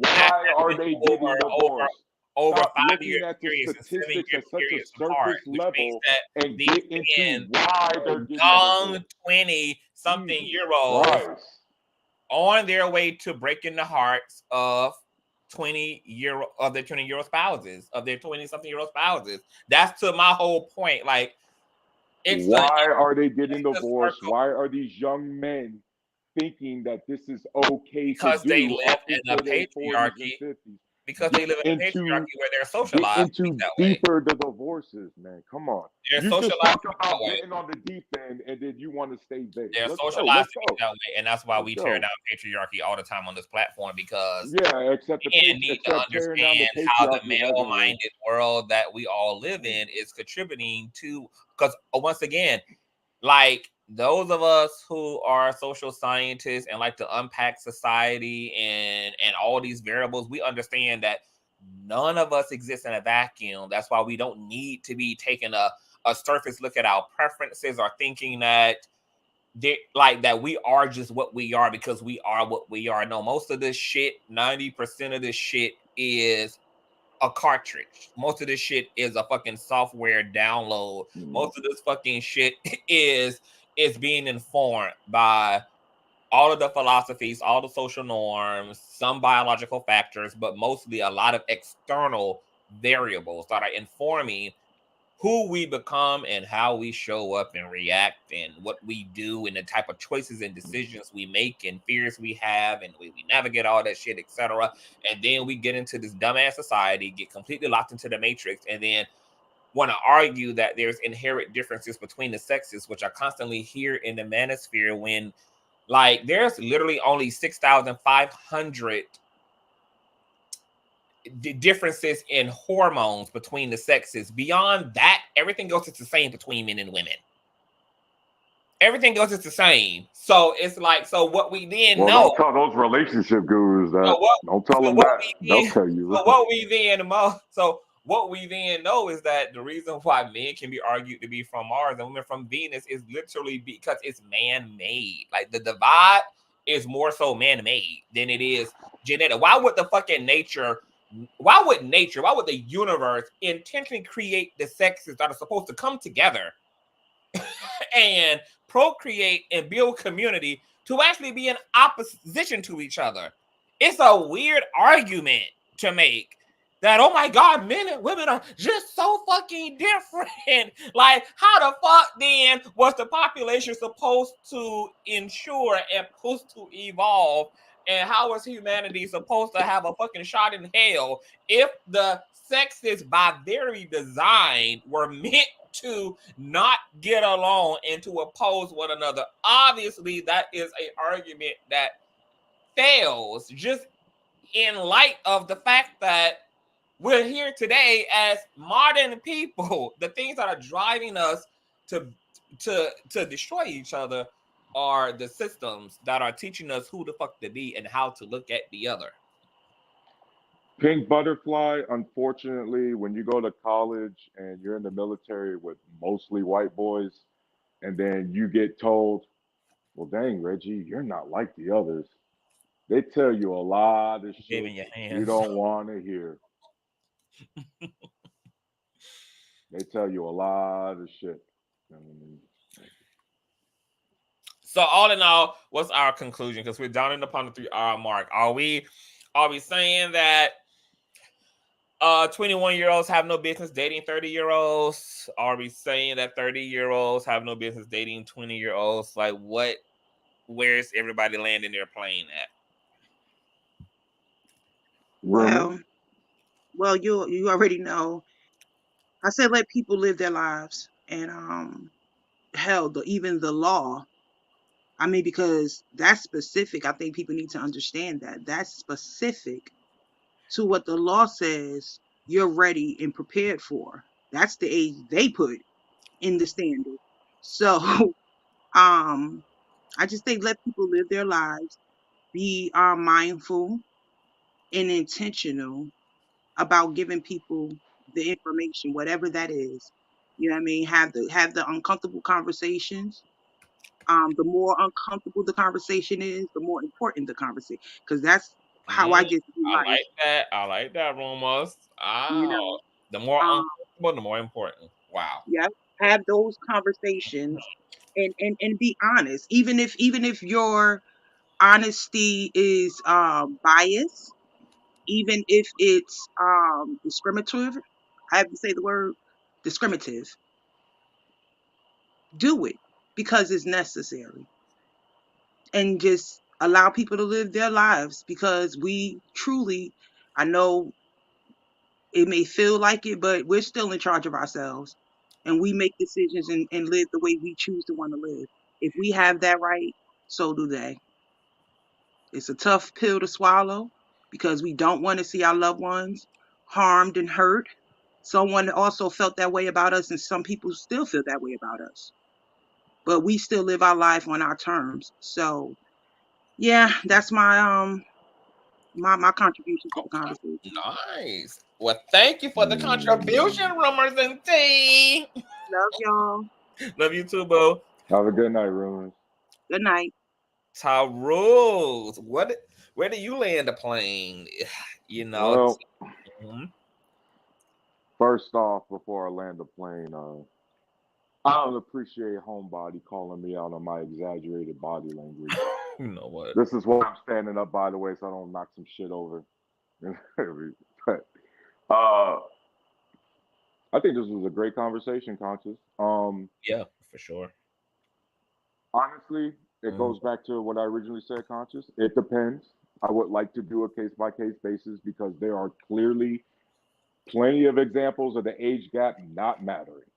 Speaker 1: That
Speaker 4: Why are
Speaker 1: happened
Speaker 4: they
Speaker 1: over
Speaker 4: getting divorced?
Speaker 1: over
Speaker 4: Stop
Speaker 1: 5 year
Speaker 4: looking at the
Speaker 1: periods and
Speaker 4: statistics
Speaker 1: 7 year
Speaker 4: at such a
Speaker 1: periods apart,
Speaker 4: surface
Speaker 1: which means
Speaker 4: level
Speaker 1: that
Speaker 4: and
Speaker 1: these
Speaker 4: get into
Speaker 1: men
Speaker 4: why
Speaker 1: were
Speaker 4: they're getting
Speaker 1: young
Speaker 4: divorced.
Speaker 1: 20 something
Speaker 4: Jesus
Speaker 1: year olds
Speaker 4: Christ.
Speaker 1: on their way to breaking the hearts of 20-year-old spouses, of their 20 something year old spouses. That's to my whole point. Like
Speaker 4: Why are they getting
Speaker 1: it's a
Speaker 4: divorced?
Speaker 1: circle,
Speaker 4: Why are these young men thinking that this is okay to
Speaker 1: because they
Speaker 4: do
Speaker 1: live
Speaker 4: up
Speaker 1: in a
Speaker 4: until their 40s and
Speaker 1: patriarchy
Speaker 4: 50s?
Speaker 1: because they
Speaker 4: Get
Speaker 1: live in a
Speaker 4: into
Speaker 1: patriarchy where they're
Speaker 4: get
Speaker 1: socialized to be
Speaker 4: into
Speaker 1: that way.
Speaker 4: deeper the divorces, man. Come on.
Speaker 1: They're
Speaker 4: You just
Speaker 1: socialized
Speaker 4: talk
Speaker 1: to be that
Speaker 4: about
Speaker 1: way.
Speaker 4: getting on the deep end and then you want to stay vague.
Speaker 1: They're
Speaker 4: Let's go.
Speaker 1: socialized
Speaker 4: Let's
Speaker 1: to be
Speaker 4: go.
Speaker 1: that way, and that's why
Speaker 4: Let's
Speaker 1: we tear
Speaker 4: go.
Speaker 1: down patriarchy all the time on this platform, because
Speaker 4: Yeah, except
Speaker 1: men need to
Speaker 4: tearing down the
Speaker 1: understand how the
Speaker 4: patriarchy hasn't, man.
Speaker 1: male-minded world that we all live in is contributing to. Because once again, like those of us who are social scientists and like to unpack society and all these variables, we understand that none of us exist in a vacuum. That's why we don't need to be taking a surface look at our preferences or thinking that like that we are just what we are because we are what we are. No, most of this shit, 90% of this shit is a cartridge. Most of this shit is a fucking software download. Most of this fucking shit is being informed by all of the philosophies, all the social norms, some biological factors, but mostly a lot of external variables that are informing who we become and how we show up and react and what we do and the type of choices and decisions we make and fears we have and we navigate all that shit, etc. And then we get into this dumbass society, get completely locked into the matrix, and then want to argue that there's inherent differences between the sexes, which I constantly hear in the manosphere when, like, there's literally only 6,500 differences in hormones between the sexes. Beyond that, everything else is the same between men and women. Everything else is the same. So it's like, so what we then know.
Speaker 4: Don't tell those relationship gurus that. Don't tell them that. They'll tell you.
Speaker 1: So what we then know is that the reason why men can be argued to be from Mars and women from Venus is literally because it's man-made. Like, the divide is more so man-made than it is genetic. Why would the universe intentionally create the sexes that are supposed to come together and procreate and build community to actually be in opposition to each other? It's a weird argument to make that, oh my God, men and women are just so fucking different. Like, how the fuck then was the population supposed to ensure and supposed to evolve? And how was humanity supposed to have a fucking shot in hell if the sexes by very design were meant to not get along and to oppose one another? Obviously, that is an argument that fails just in light of the fact that we're here today as modern people. The things that are driving us to destroy each other are the systems that are teaching us who the fuck to be and how to look at the other.
Speaker 4: Pink butterfly, unfortunately, when you go to college and you're in the military with mostly white boys, and then you get told, well, dang, Reggie, you're not like the others. They tell you a lot of shit you don't want to hear. They tell you a lot of shit.
Speaker 1: So all in all, what's our conclusion? Because we're down upon the 3-hour mark. Are we saying that 21-year-olds have no business dating 30-year-olds? Are we saying that 30-year-olds have no business dating 20-year-olds? Like, where's everybody landing their plane at?
Speaker 5: Well, you already know. I said let people live their lives, and hell, even the law. I mean, because that's specific. I think people need to understand that that's specific to what the law says you're ready and prepared for. That's the age they put in the standard. So, I just think let people live their lives, be mindful and intentional about giving people the information, whatever that is. You know what I mean? Have the uncomfortable conversations. The more uncomfortable the conversation is, the more important the conversation. Because that's how I get through life.
Speaker 1: I like that, Rumors.
Speaker 5: You know,
Speaker 1: the more uncomfortable, the more important. Wow.
Speaker 5: Yeah, have those conversations and be honest. Even if your honesty is biased, even if it's discriminative, I have to say the word discriminative. Do it because it's necessary. And just allow people to live their lives, because we truly, I know it may feel like it, but we're still in charge of ourselves, and we make decisions and live the way we choose to want to live. If we have that right, so do they. It's a tough pill to swallow because we don't want to see our loved ones harmed and hurt. Someone also felt that way about us, and some people still feel that way about us. But we still live our life on our terms. So yeah, that's my my contribution to the conversation.
Speaker 1: Nice. Well, thank you for the contribution, Rumors and Tea.
Speaker 5: Love y'all.
Speaker 1: Love you too, boo.
Speaker 4: Have a good night, Rumors.
Speaker 5: Good night.
Speaker 1: Tyrus, where do you land the plane? You know,
Speaker 4: Well,
Speaker 1: mhm.
Speaker 4: first off, before I land the plane, I don't appreciate homebody calling me out on my exaggerated body language.
Speaker 1: You know what?
Speaker 4: This is why I'm standing up, by the way, so I don't knock some shit over. But, I think this was a great conversation, Conscious.
Speaker 1: Yeah, for sure.
Speaker 4: Honestly, it
Speaker 1: Mhm.
Speaker 4: goes back to what I originally said, Conscious. It depends. I would like to do a case by case basis because there are clearly plenty of examples of the age gap not mattering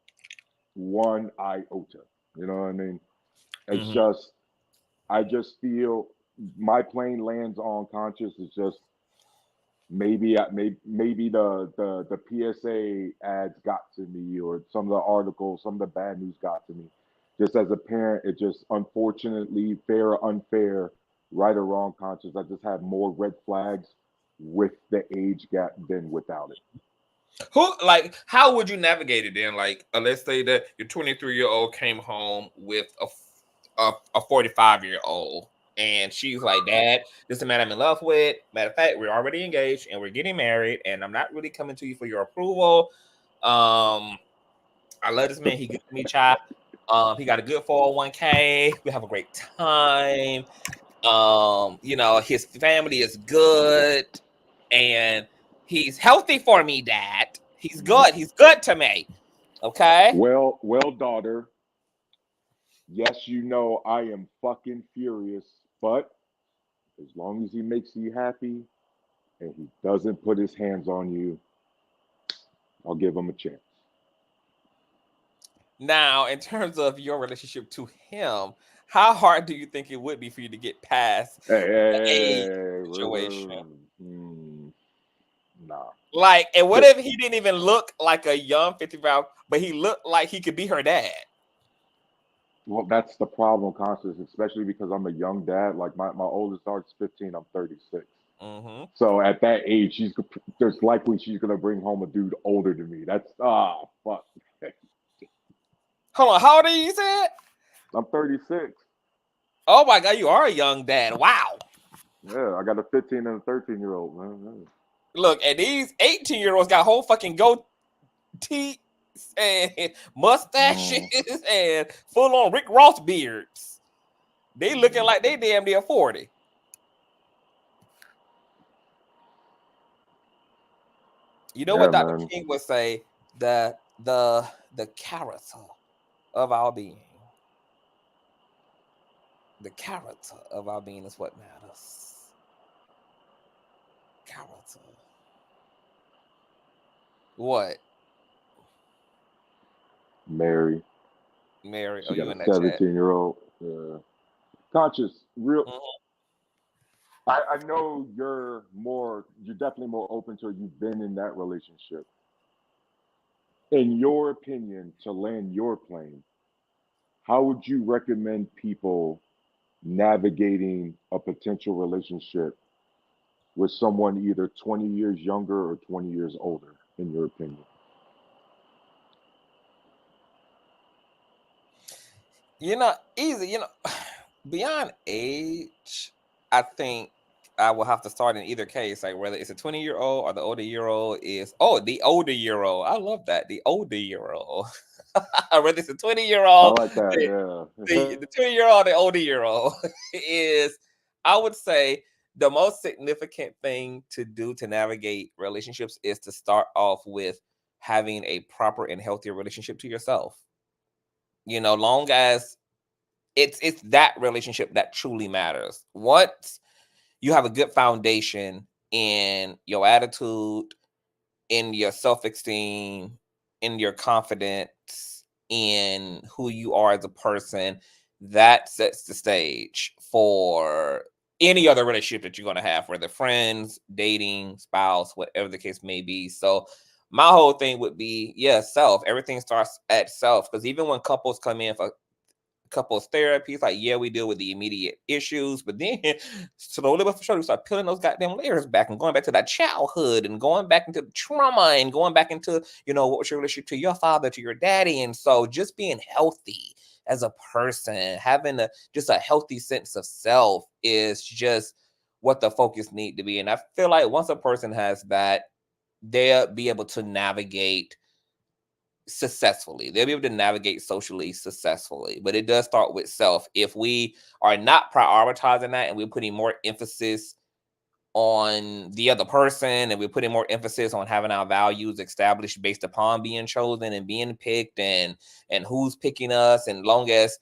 Speaker 4: one iota. You know what I mean? It's
Speaker 1: Mhm.
Speaker 4: just, I just feel my plane lands on Conscious. It's just maybe the PSA ads got to me, or some of the articles, some of the bad news got to me. Just as a parent, it just unfortunately, fair or unfair, right or wrong, Conscious, I just have more red flags with the age gap than without it.
Speaker 1: How would you navigate it then? Like, let's say that your 23-year-old came home with a 45-year-old, and she's like, "Dad, this is the man I'm in love with. Matter of fact, we're already engaged and we're getting married, and I'm not really coming to you for your approval. I love this man. He good to me, child. He got a good 401k. We have a great time. His family is good, and he's healthy for me, Dad. He's good. He's good to me. Okay."
Speaker 4: Well, daughter, yes, you know I am fucking furious, but as long as he makes you happy and he doesn't put his hands on you, I'll give him a chance.
Speaker 1: Now, in terms of your relationship to him, how hard do you think it would be for you to get past
Speaker 4: Hey,
Speaker 1: the age
Speaker 4: hey,
Speaker 1: situation?
Speaker 4: nah.
Speaker 1: Like, and what if he didn't even look like a young 55, but he looked like he could be her dad?
Speaker 4: Well, that's the problem, Constance, especially because I'm a young dad. Like my oldest daughter's 15, I'm 36.
Speaker 1: Mm-hmm.
Speaker 4: So at that age, there's likely she's gonna bring home a dude older than me. That's fuck.
Speaker 1: Hold on, how old are you? You said?
Speaker 4: I'm 36.
Speaker 1: Oh my God, you are a young dad. Wow.
Speaker 4: Yeah, I got a 15 and a 13-year-old, man.
Speaker 1: Look, and these 18-year-olds got whole fucking goatee and mustaches and full on Rick Ross beards. They looking like they damn near 40. You know what
Speaker 4: Yeah,
Speaker 1: Dr.
Speaker 4: man.
Speaker 1: King would say? The character of our being. The character of our being is what matters. Character. What?
Speaker 4: Mary.
Speaker 1: Mary. Oh,
Speaker 4: She got
Speaker 1: you
Speaker 4: a
Speaker 1: in that chat.
Speaker 4: 17-year-old. Yeah. Conscious, real.
Speaker 1: Mhm.
Speaker 4: I know you're definitely more open to it. You've been in that relationship. In your opinion, to land your plane, how would you recommend people navigating a potential relationship with someone either 20 years younger or 20 years older, in your opinion?
Speaker 1: Easy. Beyond age, I think I will have to start in either case, like whether it's a 20-year-old or the older year old is the older year old. I love that. The older year old. Whether it's a 20-year
Speaker 4: I
Speaker 1: old,
Speaker 4: like that, yeah.
Speaker 1: the 20-year old, the older year old is, I would say, the most significant thing to do to navigate relationships is to start off with having a proper and healthy relationship to yourself. Long as it's that relationship that truly matters. Once you have a good foundation in your attitude, in your self-esteem, in your confidence, in who you are as a person, that sets the stage for any other relationship that you're going to have, whether friends, dating, spouse, whatever the case may be. So my whole thing would be, self. Everything starts at self, because even when couples come in for couples therapy, it's like, yeah, we deal with the immediate issues, but then slowly but for sure, we start peeling those goddamn layers back and going back to that childhood and going back into the trauma and going back into, what was your relationship to your father, to your daddy. And so just being healthy as a person, having just a healthy sense of self is just what the focus need to be. And I feel like once a person has that, they'll be able to navigate successfully. They'll be able to navigate socially successfully. But it does start with self. If we are not prioritizing that and we're putting more emphasis on the other person and we're putting more emphasis on having our values established based upon being chosen and being picked and who's picking us, and long as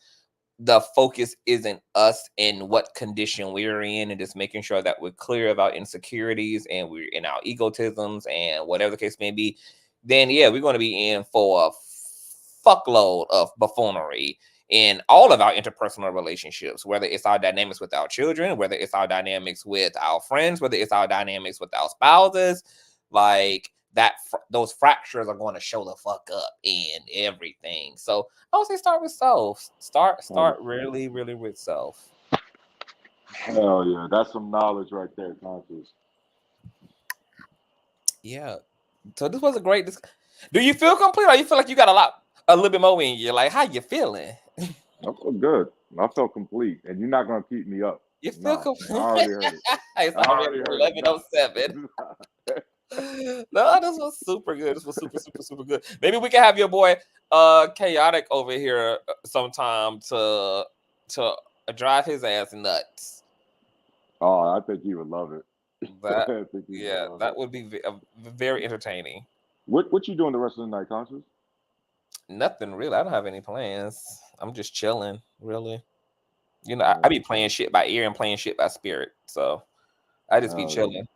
Speaker 1: the focus isn't us and what condition we're in, and just making sure that we're clear about insecurities and we're in our egotisms and whatever the case may be, then yeah, we're going to be in for a fuckload of buffoonery in all of our interpersonal relationships, whether it's our dynamics with our children, whether it's our dynamics with our friends, whether it's our dynamics with our spouses. Like that, those fractures are going to show the fuck up in everything. So I would say start with self. Start really, really with self.
Speaker 4: Hell yeah, that's some knowledge right there, Conscious.
Speaker 1: Yeah. So this was a great. Do you feel complete, or you feel like you got a little bit more in you? Like, how you feeling?
Speaker 4: I feel good. I felt complete, and you're not gonna keep me up.
Speaker 1: You feel
Speaker 4: No,
Speaker 1: complete?
Speaker 4: I already heard it.
Speaker 1: It's
Speaker 4: I
Speaker 1: already
Speaker 4: already heard it.
Speaker 1: 11:07. No, this was super good. This was super good. Maybe we can have your boy Chaotic over here sometime to drive his ass nuts.
Speaker 4: Oh, I think he would love it.
Speaker 1: That
Speaker 4: I think he would
Speaker 1: yeah,
Speaker 4: love
Speaker 1: that
Speaker 4: it.
Speaker 1: would be very entertaining.
Speaker 4: What you doing the rest of the night, Conscious?
Speaker 1: Nothing really. I don't have any plans. I'm just chilling, really. You know, I be playing shit by ear and playing shit by spirit. So I just be chilling.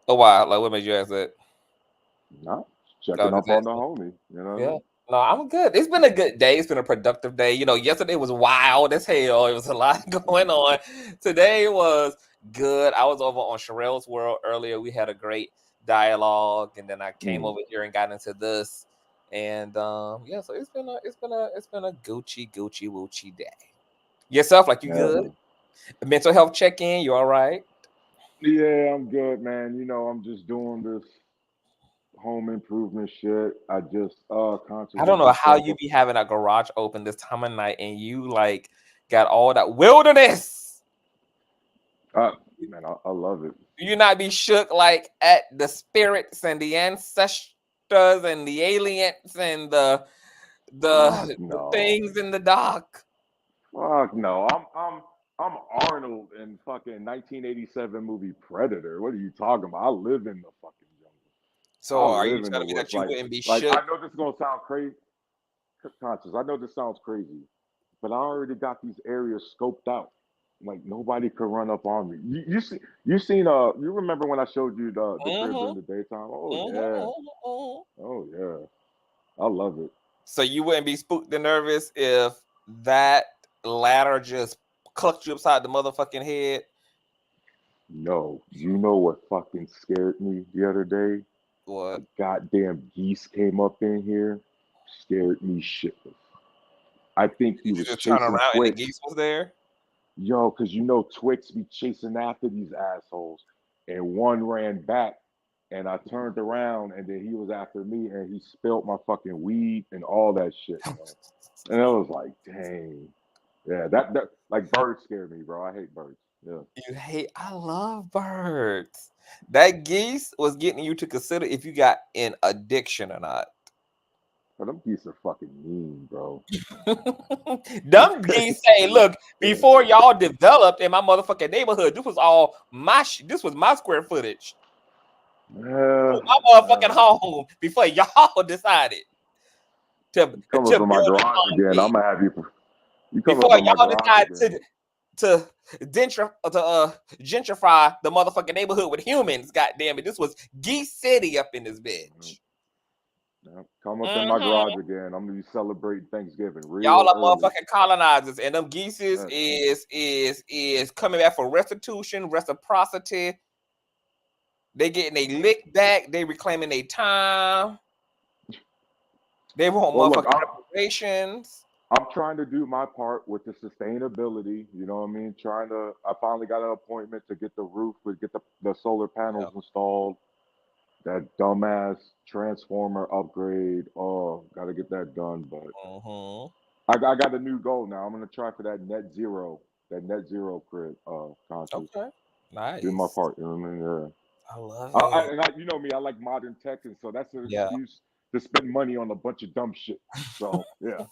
Speaker 1: Oh wow, like what made you ask that?
Speaker 4: No, checking up on the homie. You know what I
Speaker 1: Yeah.
Speaker 4: mean?
Speaker 1: No, I'm good. It's been a good day. It's been a productive day. You know, yesterday was wild as hell. It was a lot going on. Today was good. I was over on Sherelle's World earlier. We had a great dialogue, and then I came over here and got into this. And yeah, so it's been a Gucci Woochie day. Yourself, like you good? Mental health check-in, you all right?
Speaker 4: Yeah, I'm good, man. You know, I'm just doing this home improvement shit. I just
Speaker 1: I
Speaker 4: Conscious, I
Speaker 1: don't know
Speaker 4: just
Speaker 1: how
Speaker 4: bought
Speaker 1: you
Speaker 4: the
Speaker 1: be having a garage open this time of night and you like got all that wilderness.
Speaker 4: man, I love it.
Speaker 1: Do you not be shook like at the spirits and the ancestors and the aliens and the
Speaker 4: Fuck
Speaker 1: the
Speaker 4: no.
Speaker 1: things in the dark?
Speaker 4: Fuck no. I'm Arnold in fucking 1987 movie Predator. What are you talking about? I live in the fucking jungle.
Speaker 1: So
Speaker 4: I
Speaker 1: are you
Speaker 4: live in the
Speaker 1: telling me
Speaker 4: woods.
Speaker 1: that you wouldn't be
Speaker 4: Like
Speaker 1: shook?
Speaker 4: I know this is gonna sound crazy, Conscious. I know this sounds crazy, but I already got these areas scoped out. Like nobody could run up on me. You remember when I showed you the crib during
Speaker 1: Mm-hmm,
Speaker 4: the daytime? Oh yeah.
Speaker 1: mm-hmm.
Speaker 4: Oh yeah. I love it.
Speaker 1: So you wouldn't be spooked and nervous if that ladder just clucked you upside the motherfucking head?
Speaker 4: No, you know what fucking scared me the other day? A
Speaker 1: What?
Speaker 4: goddamn geese came up in here, scared me shitless. I think he
Speaker 1: Did you
Speaker 4: was
Speaker 1: just turn
Speaker 4: chasing
Speaker 1: around and the
Speaker 4: Twix.
Speaker 1: geese was there?
Speaker 4: Yo, cause you know Twix be chasing after these assholes. And one ran back and I turned around and then he was after me and he spilled my fucking weed and all that shit, man. And I was like, dang. Yeah, that like birds scare me, bro. I hate birds. Yeah.
Speaker 1: You hate, I love birds. That geese was getting you to consider if you got an addiction or not.
Speaker 4: But them geese are fucking mean, bro.
Speaker 1: Dumb geese say, look, before y'all developed in my motherfucking neighborhood, this was all my this was my square footage.
Speaker 4: Yeah,
Speaker 1: My motherfucking home before y'all decided to
Speaker 4: come up
Speaker 1: to
Speaker 4: in my
Speaker 1: build
Speaker 4: garage
Speaker 1: upon
Speaker 4: again. I'm
Speaker 1: me.
Speaker 4: gonna have you. You come
Speaker 1: Before
Speaker 4: up in my
Speaker 1: y'all
Speaker 4: garage
Speaker 1: decide
Speaker 4: again.
Speaker 1: to gentrify the motherfucking neighborhood with humans, goddamn it. This was Geese City up in this bitch.
Speaker 4: Yeah, come up in my garage again. I'm gonna be celebrating Thanksgiving
Speaker 1: Y'all
Speaker 4: real
Speaker 1: are
Speaker 4: early.
Speaker 1: motherfucking colonizers, and them geeses
Speaker 4: Yeah.
Speaker 1: is coming back for restitution, reciprocity. They getting they lick back. They reclaiming their time. They want
Speaker 4: Well, look,
Speaker 1: motherfucking reparations.
Speaker 4: I'm trying to do my part with the sustainability. You know what I mean? I finally got an appointment to get the roof, to get the solar panels installed. That dumbass transformer upgrade. Oh, got to get that done. But I got a new goal now. I'm gonna try for that net zero crib, conscious.
Speaker 1: Okay.
Speaker 4: Do my
Speaker 1: Nice.
Speaker 4: part. You know what I mean? Yeah.
Speaker 1: I love
Speaker 4: I,
Speaker 1: it.
Speaker 4: and I, you know me, I like modern tech, and so that's an
Speaker 1: Yeah.
Speaker 4: excuse to spend money on a bunch of dumb shit. So yeah.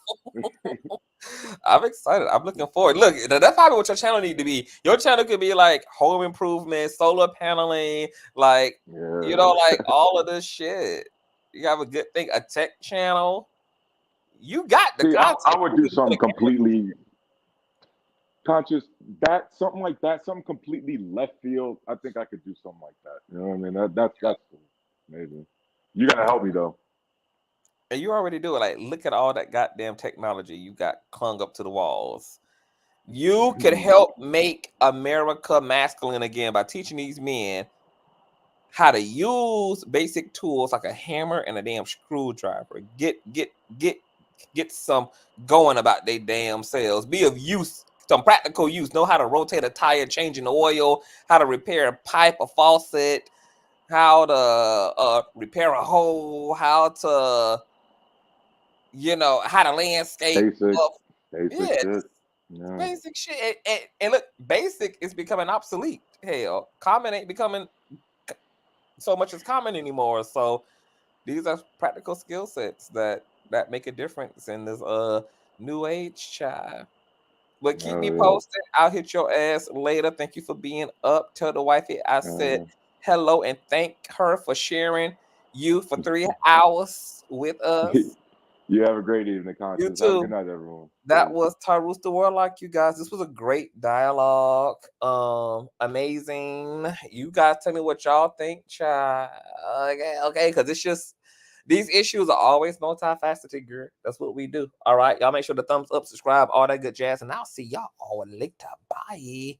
Speaker 1: I'm excited. I'm looking forward. Look, that's probably what your channel need to be. Your channel could be like home improvement, solar paneling, like
Speaker 4: Yeah.
Speaker 1: like all of this shit. You have a good thing, a tech channel. You got the
Speaker 4: See,
Speaker 1: content.
Speaker 4: I would
Speaker 1: You
Speaker 4: do
Speaker 1: just put
Speaker 4: something
Speaker 1: a camera.
Speaker 4: completely conscious, something like that, something completely left field. I think I could do something like that. You know what I mean? That's cool. Maybe. You gotta help me though.
Speaker 1: And you already do it. Like, look at all that goddamn technology you got clung up to the walls. You could help make America masculine again by teaching these men how to use basic tools like a hammer and a damn screwdriver. Get some going about their damn selves. Be of use, some practical use. Know how to rotate a tire, changing the oil, how to repair a pipe, a faucet, how to repair a hole, how to how to landscape.
Speaker 4: Basic
Speaker 1: Yeah,
Speaker 4: shit. Yeah.
Speaker 1: basic shit. And look, basic is becoming obsolete. Hell, common ain't becoming so much as common anymore. So these are practical skill sets that make a difference in this new age child. But keep me
Speaker 4: Oh
Speaker 1: posted. I'll hit your ass later. Thank you for being up. Tell the wifey I said
Speaker 4: yeah.
Speaker 1: hello and thank her for sharing you for 3 hours with us.
Speaker 4: You have a great evening,
Speaker 1: You
Speaker 4: conscious. Have a good
Speaker 1: too.
Speaker 4: night, everyone.
Speaker 1: That
Speaker 4: Peace.
Speaker 1: was Tarus the Warlock, you guys. This was a great dialogue. Amazing. You guys tell me what y'all think, child. Okay, because it's just these issues are always multifaceted, girl. That's what we do. All right. Y'all make sure to thumbs up, subscribe, all that good jazz, and I'll see y'all all later. Bye.